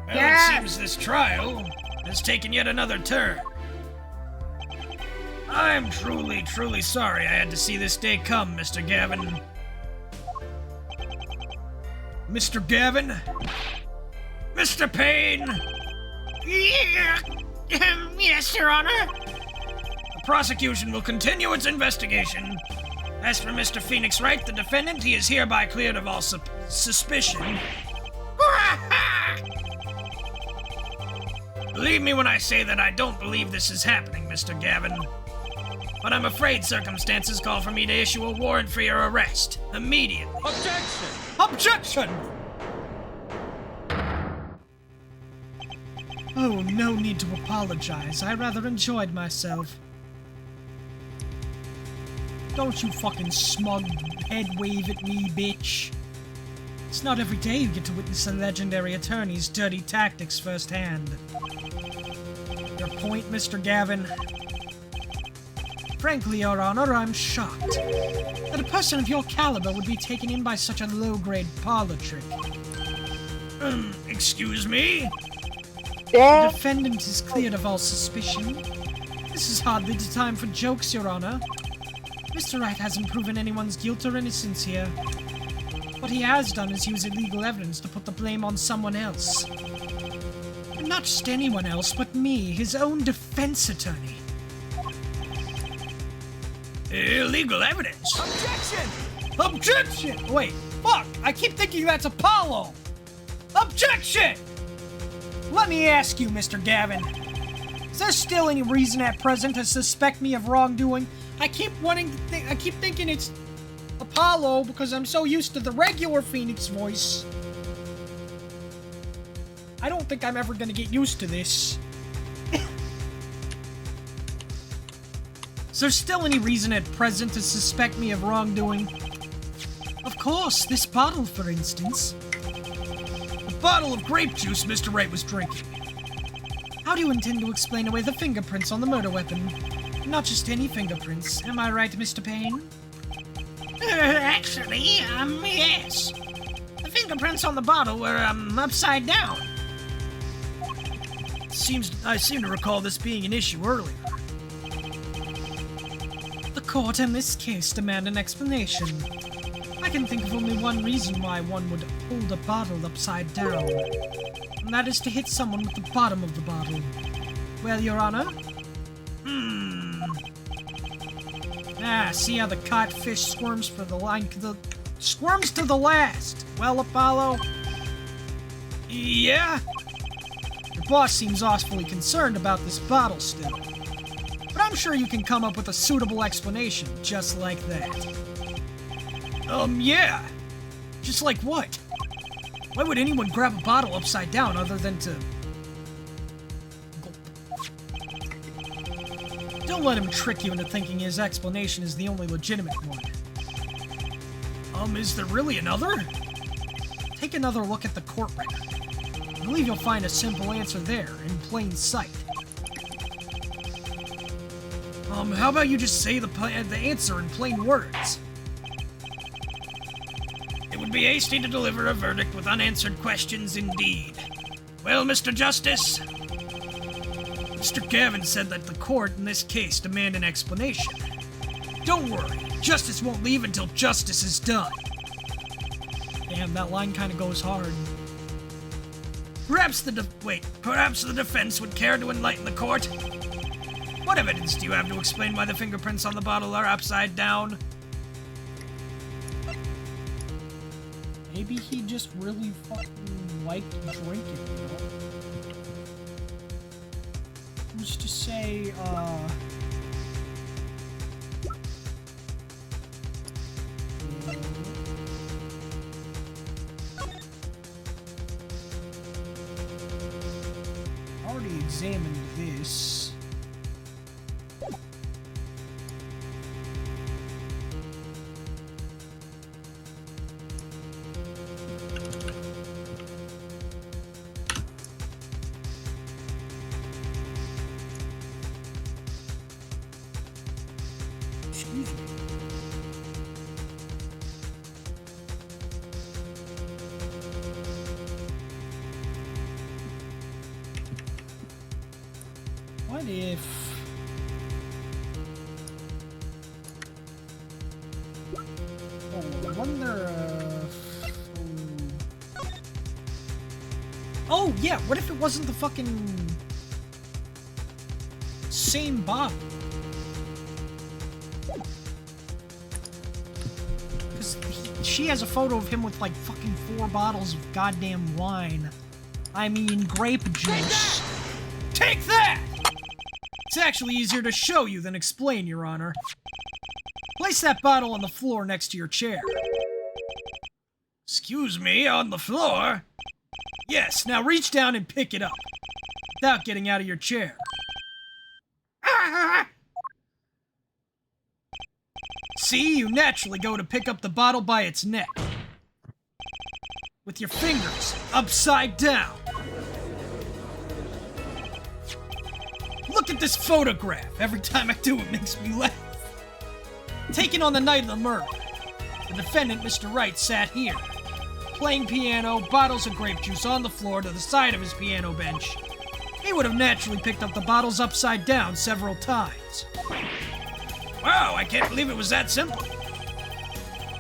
Well, Yes! it seems this trial has taken yet another turn. I'm truly, truly sorry I had to see this day come, Mr. Gavin. Mr. Gavin? Mr. Payne! Yes, Your Honor. The prosecution will continue its investigation. As for Mr. Phoenix Wright, the defendant, he is hereby cleared of all suspicion. Believe me when I say that I don't believe this is happening, Mr. Gavin. But I'm afraid circumstances call for me to issue a warrant for your arrest, immediately. Objection! Objection! Oh, no need to apologize. I rather enjoyed myself. Don't you fucking smug head wave at me, bitch. It's not every day you get to witness a legendary attorney's dirty tactics firsthand. Your point, Mr. Gavin? Frankly, Your Honor, I'm shocked that a person of your caliber would be taken in by such a low-grade parlor trick. Excuse me? The defendant is cleared of all suspicion. This is hardly the time for jokes, Your Honor. Mr. Wright hasn't proven anyone's guilt or innocence here. What he has done is use illegal evidence to put the blame on someone else. And not just anyone else, but me, his own defense attorney. Illegal evidence? Objection! Objection! Wait, fuck! I keep thinking that's Apollo! Objection! Let me ask you, Mr. Gavin. Is there still any reason at present to suspect me of wrongdoing? I keep thinking it's Apollo because I'm so used to the regular Phoenix voice. I don't think I'm ever gonna get used to this. Is there still any reason at present to suspect me of wrongdoing? Of course, this bottle, for instance. The bottle of grape juice Mr. Wright was drinking. How do you intend to explain away the fingerprints on the murder weapon? Not just any fingerprints, am I right, Mr. Payne? Actually, yes. The fingerprints on the bottle were, upside down. I seem to recall this being an issue earlier. The court in this case demand an explanation. I can think of only one reason why one would hold a bottle upside down, and that is to hit someone with the bottom of the bottle. Well, Your Honor? See how the caught fish squirms for the line, squirms to the last. Well, Apollo? Yeah? Your boss seems awfully concerned about this bottle still. But I'm sure you can come up with a suitable explanation, just like that. Yeah. Just like what? Why would anyone grab a bottle upside down other than to... Don't let him trick you into thinking his explanation is the only legitimate one. Is there really another? Take another look at the court record. I believe you'll find a simple answer there, in plain sight. How about you just say the answer in plain words? It would be hasty to deliver a verdict with unanswered questions indeed. Well, Mr. Justice? Mr. Gavin said that the court in this case demand an explanation. Don't worry, justice won't leave until justice is done. Damn, that line kind of goes hard. Perhaps the defense would care to enlighten the court. What evidence do you have to explain why the fingerprints on the bottle are upside down? Maybe he just really fucking liked drinking, you know? Who's to say, already examined this. Excuse me. What if... Oh, I wonder Oh, yeah, what if it wasn't the fucking... same bottle? Because she has a photo of him with, like, fucking 4 bottles of goddamn wine. I mean, grape juice. Take that! It's actually easier to show you than explain, Your Honor. Place that bottle on the floor next to your chair. Excuse me, on the floor? Yes, now reach down and pick it up. Without getting out of your chair. See, you naturally go to pick up the bottle by its neck. With your fingers upside down. Look at this photograph. Every time I do, it makes me laugh. Taken on the night of the murder. The defendant, Mr. Wright, sat here. Playing piano, bottles of grape juice on the floor to the side of his piano bench. he would have naturally picked up the bottles upside down several times. Wow, I can't believe it was that simple.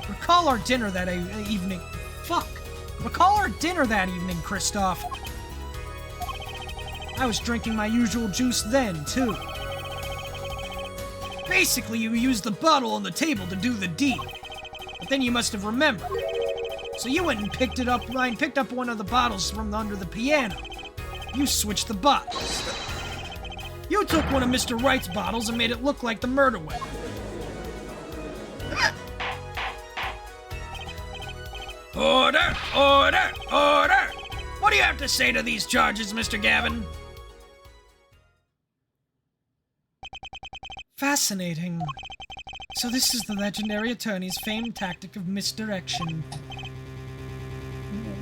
Recall our dinner that evening. Fuck. Recall our dinner that evening, Kristoff. I was drinking my usual juice then, too. Basically, you used the bottle on the table to do the deed. But then you must have remembered. So you went and picked it up. I picked up one of the bottles from under the piano. You switched the bottles. You took one of Mr. Wright's bottles and made it look like the murder weapon. Order! Order! Order! What do you have to say to these charges, Mr. Gavin? Fascinating. So this is the legendary attorney's famed tactic of misdirection.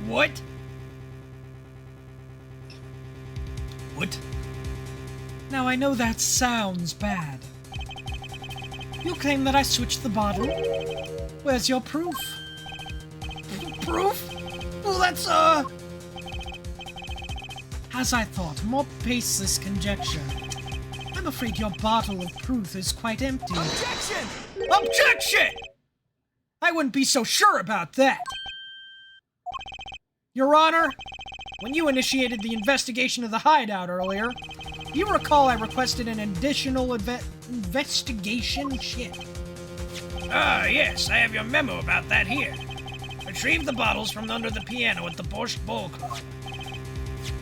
What? What? Now I know that sounds bad. You claim that I switched the bottle. Where's your proof? Proof? Well, that's, As I thought, more baseless conjecture. I'm afraid your bottle of proof is quite empty. Objection! Objection! I wouldn't be so sure about that. Your Honor, when you initiated the investigation of the hideout earlier, you recall I requested an additional investigation? Shit. Ah, yes, I have your memo about that here. Retrieve the bottles from under the piano at the Borscht Bowl Club.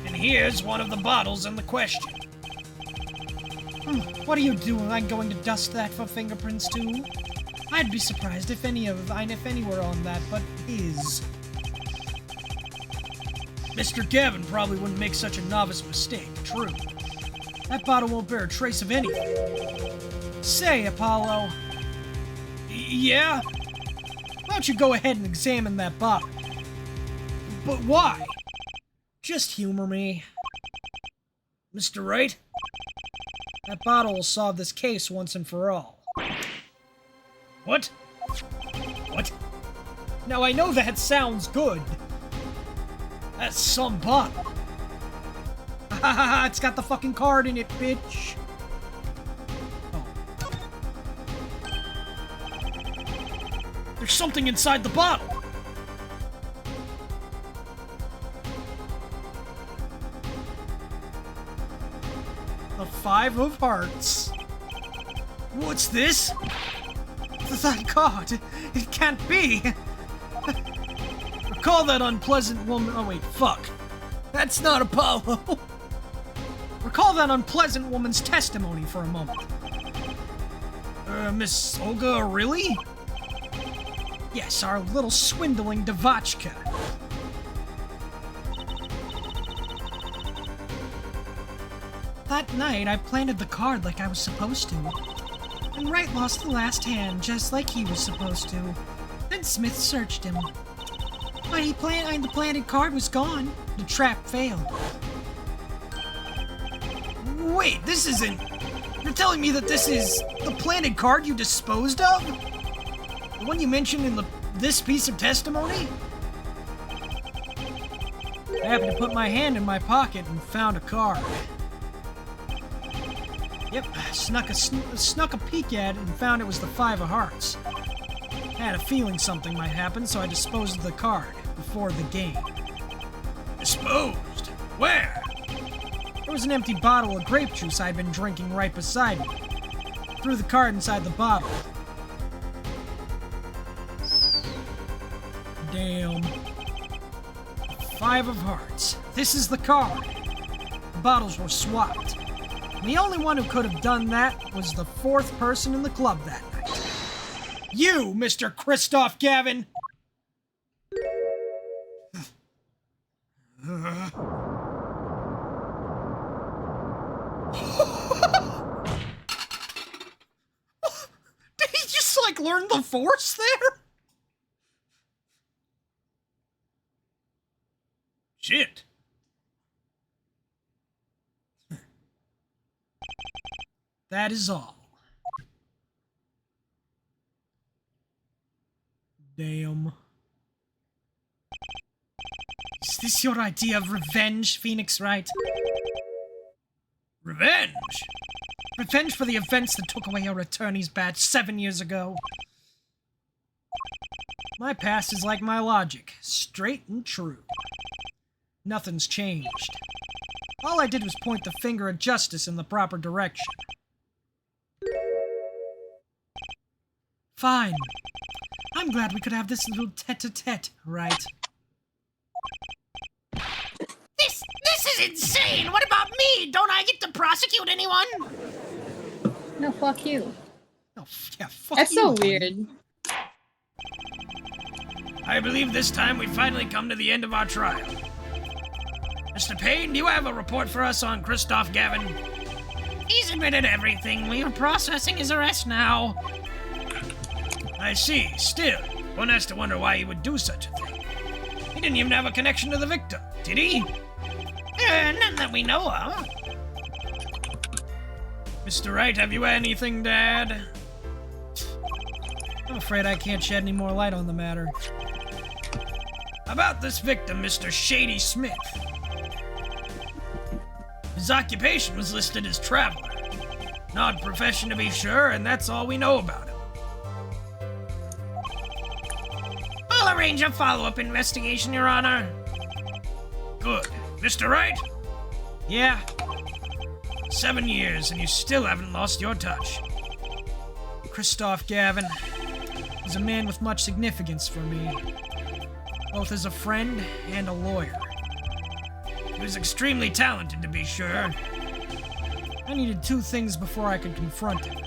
And here's one of the bottles in the question. What are you doing? I'm going to dust that for fingerprints too? I'd be surprised if any were on that, but his. Mr. Gavin probably wouldn't make such a novice mistake, true. That bottle won't bear a trace of anything. Say, Apollo. Yeah? Why don't you go ahead and examine that bottle? But why? Just humor me. Mr. Wright? That bottle will solve this case once and for all. What? What? Now I know that sounds good. That's some bottle. Ha ha ha, it's got the fucking card in it, bitch. Oh. There's something inside the bottle. The Five of Hearts. What's this? That card. It can't be. Recall that unpleasant woman. Oh, wait, fuck. That's not Apollo. Recall that unpleasant woman's testimony for a moment. Miss Olga, really? Yes, our little swindling Devotchka. That night, I planted the card like I was supposed to. And Wright lost the last hand, just like he was supposed to. Then Smith searched him. But the planted card was gone. The trap failed. Wait, this isn't... You're telling me that this is the planted card you disposed of? The one you mentioned in this piece of testimony? I happened to put my hand in my pocket and found a card. Yep, snuck a peek at it and found it was the Five of Hearts. I had a feeling something might happen, so I disposed of the card before the game. Disposed? Where? There was an empty bottle of grape juice I'd been drinking right beside me. Threw the card inside the bottle. Damn. Five of Hearts. This is the card. The bottles were swapped. And the only one who could have done that was the fourth person in the club that night. You, Mr. Kristoff Gavin! Did he just, like, learn the Force there? Shit. That is all. Damn. Is this your idea of revenge, Phoenix Wright? Revenge? Revenge for the events that took away our attorney's badge 7 years ago. My past is like my logic, straight and true. Nothing's changed. All I did was point the finger at justice in the proper direction. Fine. I'm glad we could have this little tete-a-tete, right? This is insane! What about me? Don't I get to prosecute anyone? No, fuck you. Oh, yeah, fuck That's you, so buddy. weird. I believe this time we've finally come to the end of our trial. Mr. Payne, do you have a report for us on Christoph Gavin? He's admitted everything. We are processing his arrest now. I see. Still, one has to wonder why he would do such a thing. He didn't even have a connection to the victim, did he? None that we know of. Mr. Wright, have you anything to add? I'm afraid I can't shed any more light on the matter. About this victim, Mr. Shady Smith. His occupation was listed as traveler. An odd profession to be sure, and that's all we know about him. I'll arrange a follow-up investigation, Your Honor. Good. Mr. Wright? Yeah? 7 years, and you still haven't lost your touch. Christoph Gavin is a man with much significance for me, both as a friend and a lawyer. He was extremely talented, to be sure. I needed two things before I could confront him.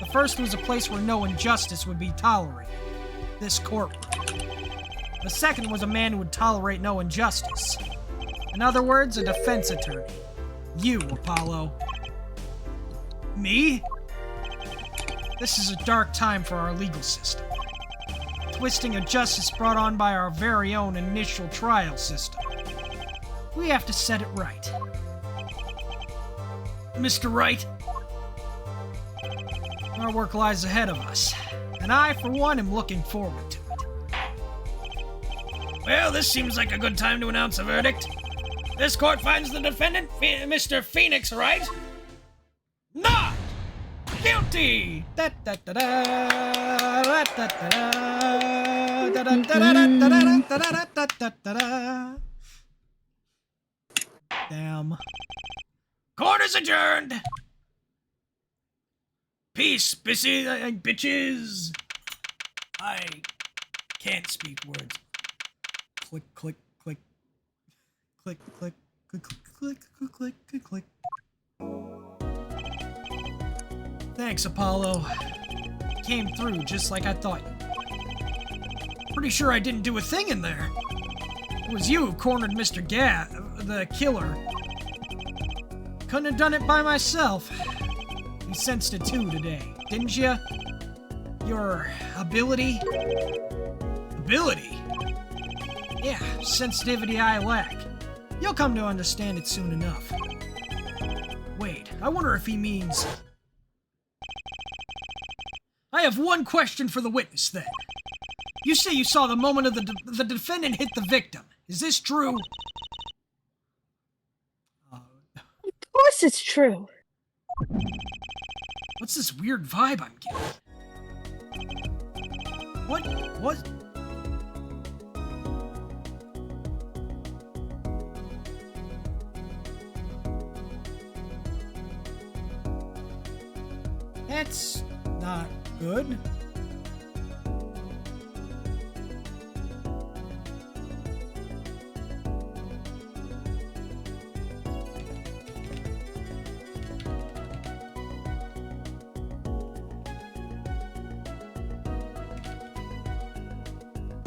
The first was a place where no injustice would be tolerated. This courtroom. The second was a man who would tolerate no injustice. In other words, a defense attorney. You, Apollo. Me? This is a dark time for our legal system. Twisting of justice brought on by our very own initial trial system. We have to set it right. Mr. Wright, our work lies ahead of us, and I, for one, am looking forward to it. Well, this seems like a good time to announce a verdict. This court finds the defendant, Mr. Phoenix Wright, not guilty! Damn. Court is adjourned! Peace, bitches! I can't speak words. Click, click, click. Click, click, click, click, click, click, click, click. Thanks, Apollo. Came through just like I thought you. Pretty sure I didn't do a thing in there. It was you who cornered Mr. The killer. Couldn't have done it by myself. You sensed it too today, didn't you? Your ability? Ability? Yeah, sensitivity I lack. You'll come to understand it soon enough. Wait, I wonder if he means... I have one question for the witness, then. You say you saw the moment of the defendant hit the victim. Is this true? Of course it's true. What's this weird vibe I'm getting? What? That's not good.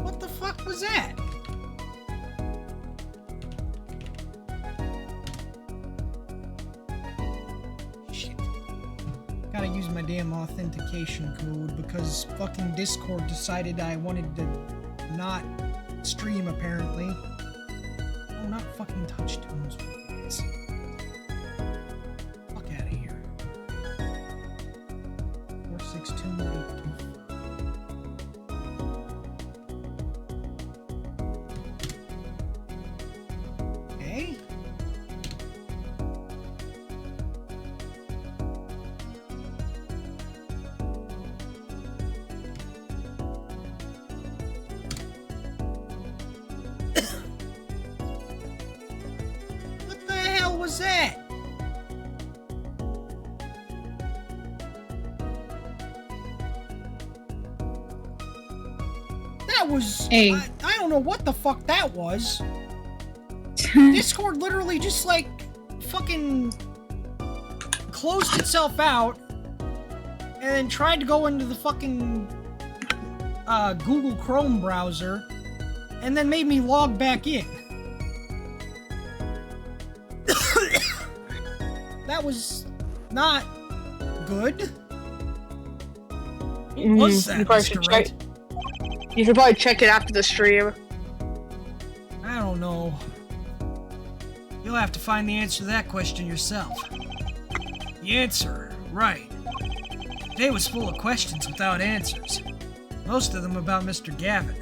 What the fuck was that? Shit. Gotta use my damn authentication code because fucking Discord decided I wanted to not stream, apparently. Oh, not fucking touch tones. Fuck out of here. 46292. Okay. was that? That was... Hey. I don't know what the fuck that was. Discord literally just, like, fucking closed itself out and then tried to go into the fucking Google Chrome browser and then made me log back in. That was not good. Was that, you probably Mr. should Wright? check. You should probably check it after the stream. I don't know. You'll have to find the answer to that question yourself. The answer, right. Today was full of questions without answers. Most of them about Mr. Gavin.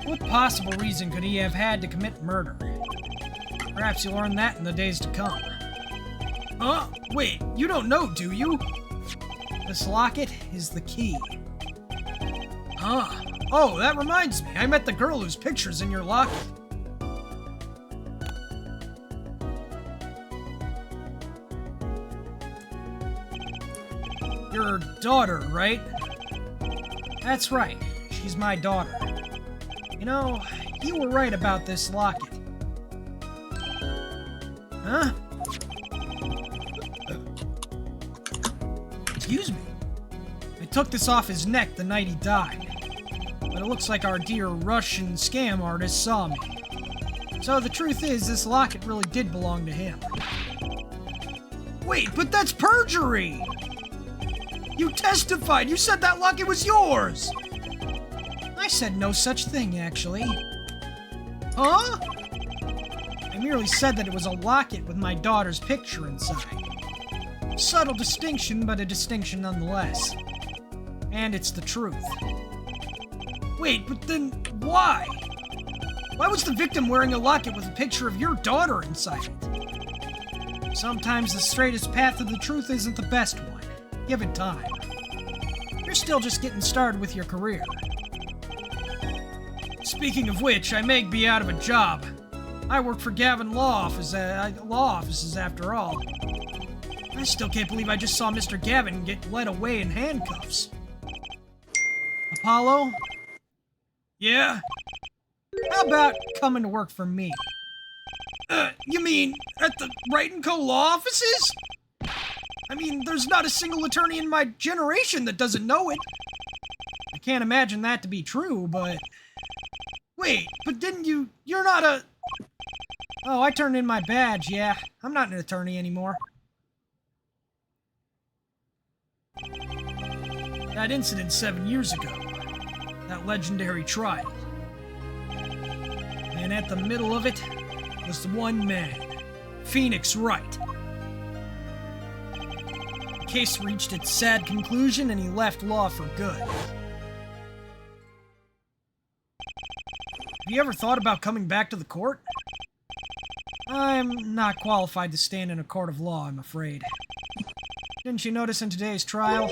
What possible reason could he have had to commit murder? Perhaps you'll learn that in the days to come. Huh? Wait, you don't know, do you? This locket is the key. Huh? Oh, that reminds me. I met the girl whose picture's in your locket. Your daughter, right? That's right. She's my daughter. You know, you were right about this locket. Huh? Excuse me. I took this off his neck the night he died. But it looks like our dear Russian scam artist saw me. So the truth is, this locket really did belong to him. Wait, but that's perjury! You testified! You said that locket was yours! I said no such thing, actually. Huh? I merely said that it was a locket with my daughter's picture inside. Subtle distinction, but a distinction nonetheless. And it's the truth. Wait, but then why? Why was the victim wearing a locket with a picture of your daughter inside it? Sometimes the straightest path to the truth isn't the best one. Give it time. You're still just getting started with your career. Speaking of which, I may be out of a job. I work for Gavin law offices after all. I still can't believe I just saw Mr. Gavin get led away in handcuffs. Apollo? Yeah? How about coming to work for me? You mean at the Wright & Co. law offices? I mean, there's not a single attorney in my generation that doesn't know it. I can't imagine that to be true, but... Wait, but didn't you... You're not a... Oh, I turned in my badge, yeah. I'm not an attorney anymore. That incident 7 years ago. That legendary trial. And at the middle of it was the one man, Phoenix Wright. The case reached its sad conclusion and he left law for good. Have you ever thought about coming back to the court? I'm not qualified to stand in a court of law, I'm afraid. Didn't you notice in today's trial?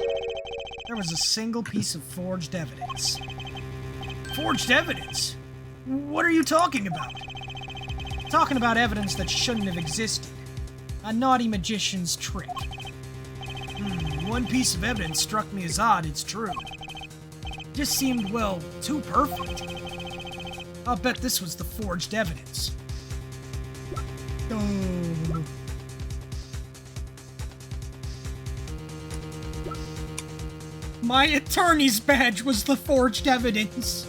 There was a single piece of forged evidence. Forged evidence? What are you talking about? Talking about evidence that shouldn't have existed. A naughty magician's trick. One piece of evidence struck me as odd, it's true. Just seemed, well, too perfect. I'll bet this was the forged evidence. Oh. My attorney's badge was the forged evidence.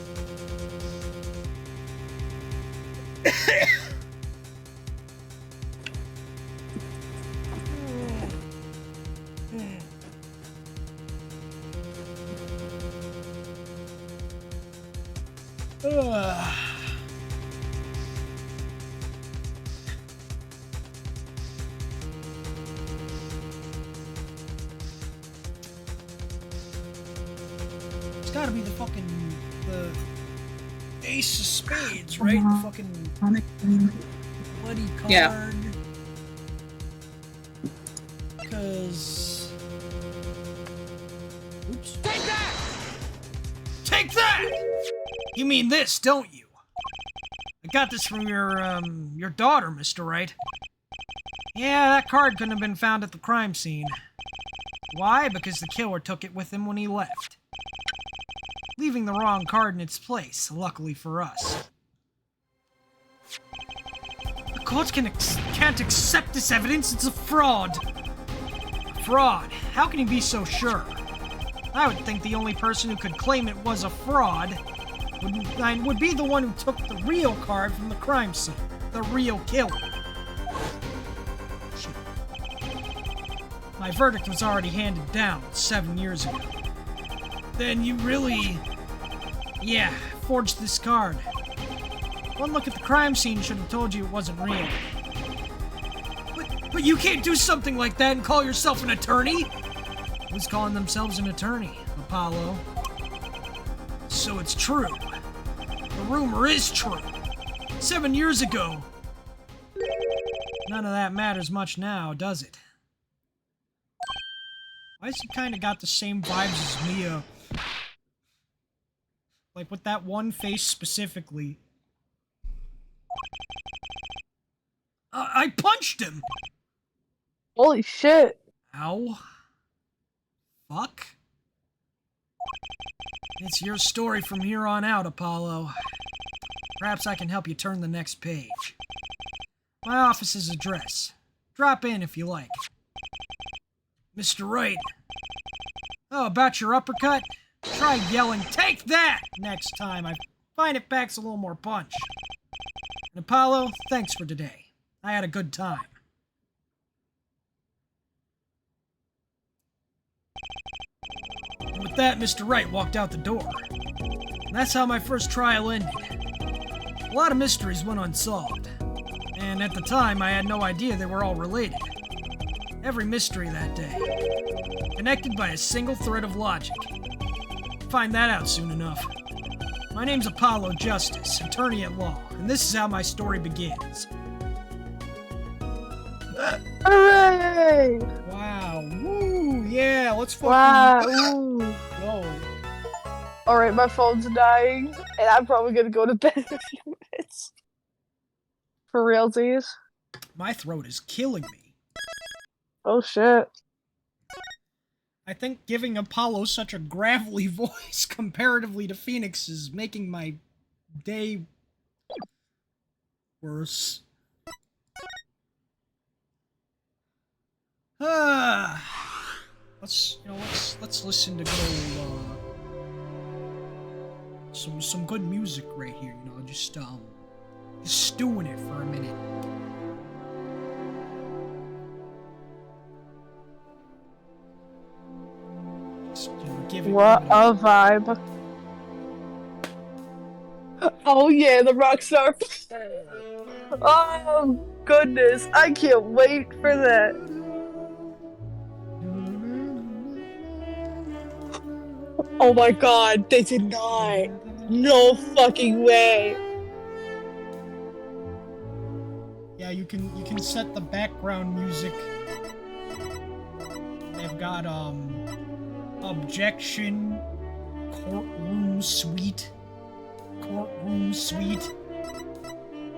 It's gotta be the fucking... the ace of spades, right? The fucking bloody card. Yeah. Because... Oops. Take that! Take that! You mean this, don't you? I got this from your daughter, Mr. Wright. Yeah, that card couldn't have been found at the crime scene. Why? Because the killer took it with him when he left, leaving the wrong card in its place, luckily for us. The court can't accept this evidence, it's a fraud. Fraud? How can you be so sure? I would think the only person who could claim it was a fraud would be the one who took the real card from the crime scene. The real killer. Shit. My verdict was already handed down 7 years ago. Then you really... Yeah, forged this card. One look at the crime scene should have told you it wasn't real. But you can't do something like that and call yourself an attorney? Who's calling themselves an attorney, Apollo? So it's true. The rumor is true. 7 years ago. None of that matters much now, does it? Why has he kind of got the same vibes as Mia? Like, with that one face specifically. I punched him! Holy shit. Ow. Fuck. It's your story from here on out, Apollo. Perhaps I can help you turn the next page. My office's address. Drop in if you like. Mr. Wright. Oh, about your uppercut? Try yelling, "Take that!" next time. I find it packs a little more punch. And Apollo, thanks for today. I had a good time. And with that, Mr. Wright walked out the door. And that's how my first trial ended. A lot of mysteries went unsolved. And at the time, I had no idea they were all related. Every mystery that day. Connected by a single thread of logic. Find that out soon enough. My name's Apollo Justice, attorney at law, and this is how my story begins. Hooray! Wow. Woo! Yeah, let's fucking Wow. go. Alright, my phone's dying, and I'm probably gonna go to bed in a few minutes. For realsies. My throat is killing me. Oh shit. I think giving Apollo such a gravelly voice comparatively to Phoenix is making my day worse. Let's listen to some good music right here, you know, just stew in it for a minute. Just, you know, give it A vibe. Oh yeah, the Rockstar. Oh goodness, I can't wait for that. Oh my god, they did not. No fucking way. Yeah, you can set the background music. They've got objection, courtroom suite, courtroom suite,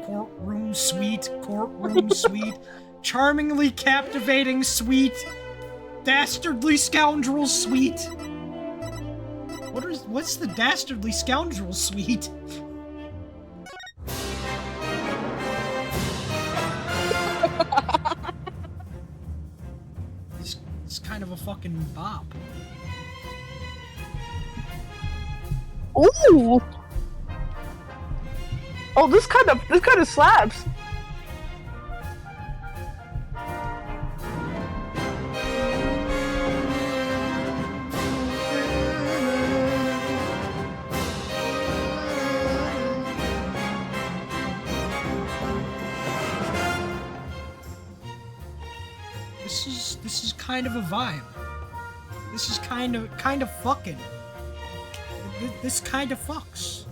courtroom suite, courtroom suite, charmingly captivating suite, dastardly scoundrel suite. What's the dastardly scoundrel suite? It's kind of a fucking bop. Ooh. Oh, this kind of slaps. This is kind of a vibe. This is kind of fucking. This kind of fucks.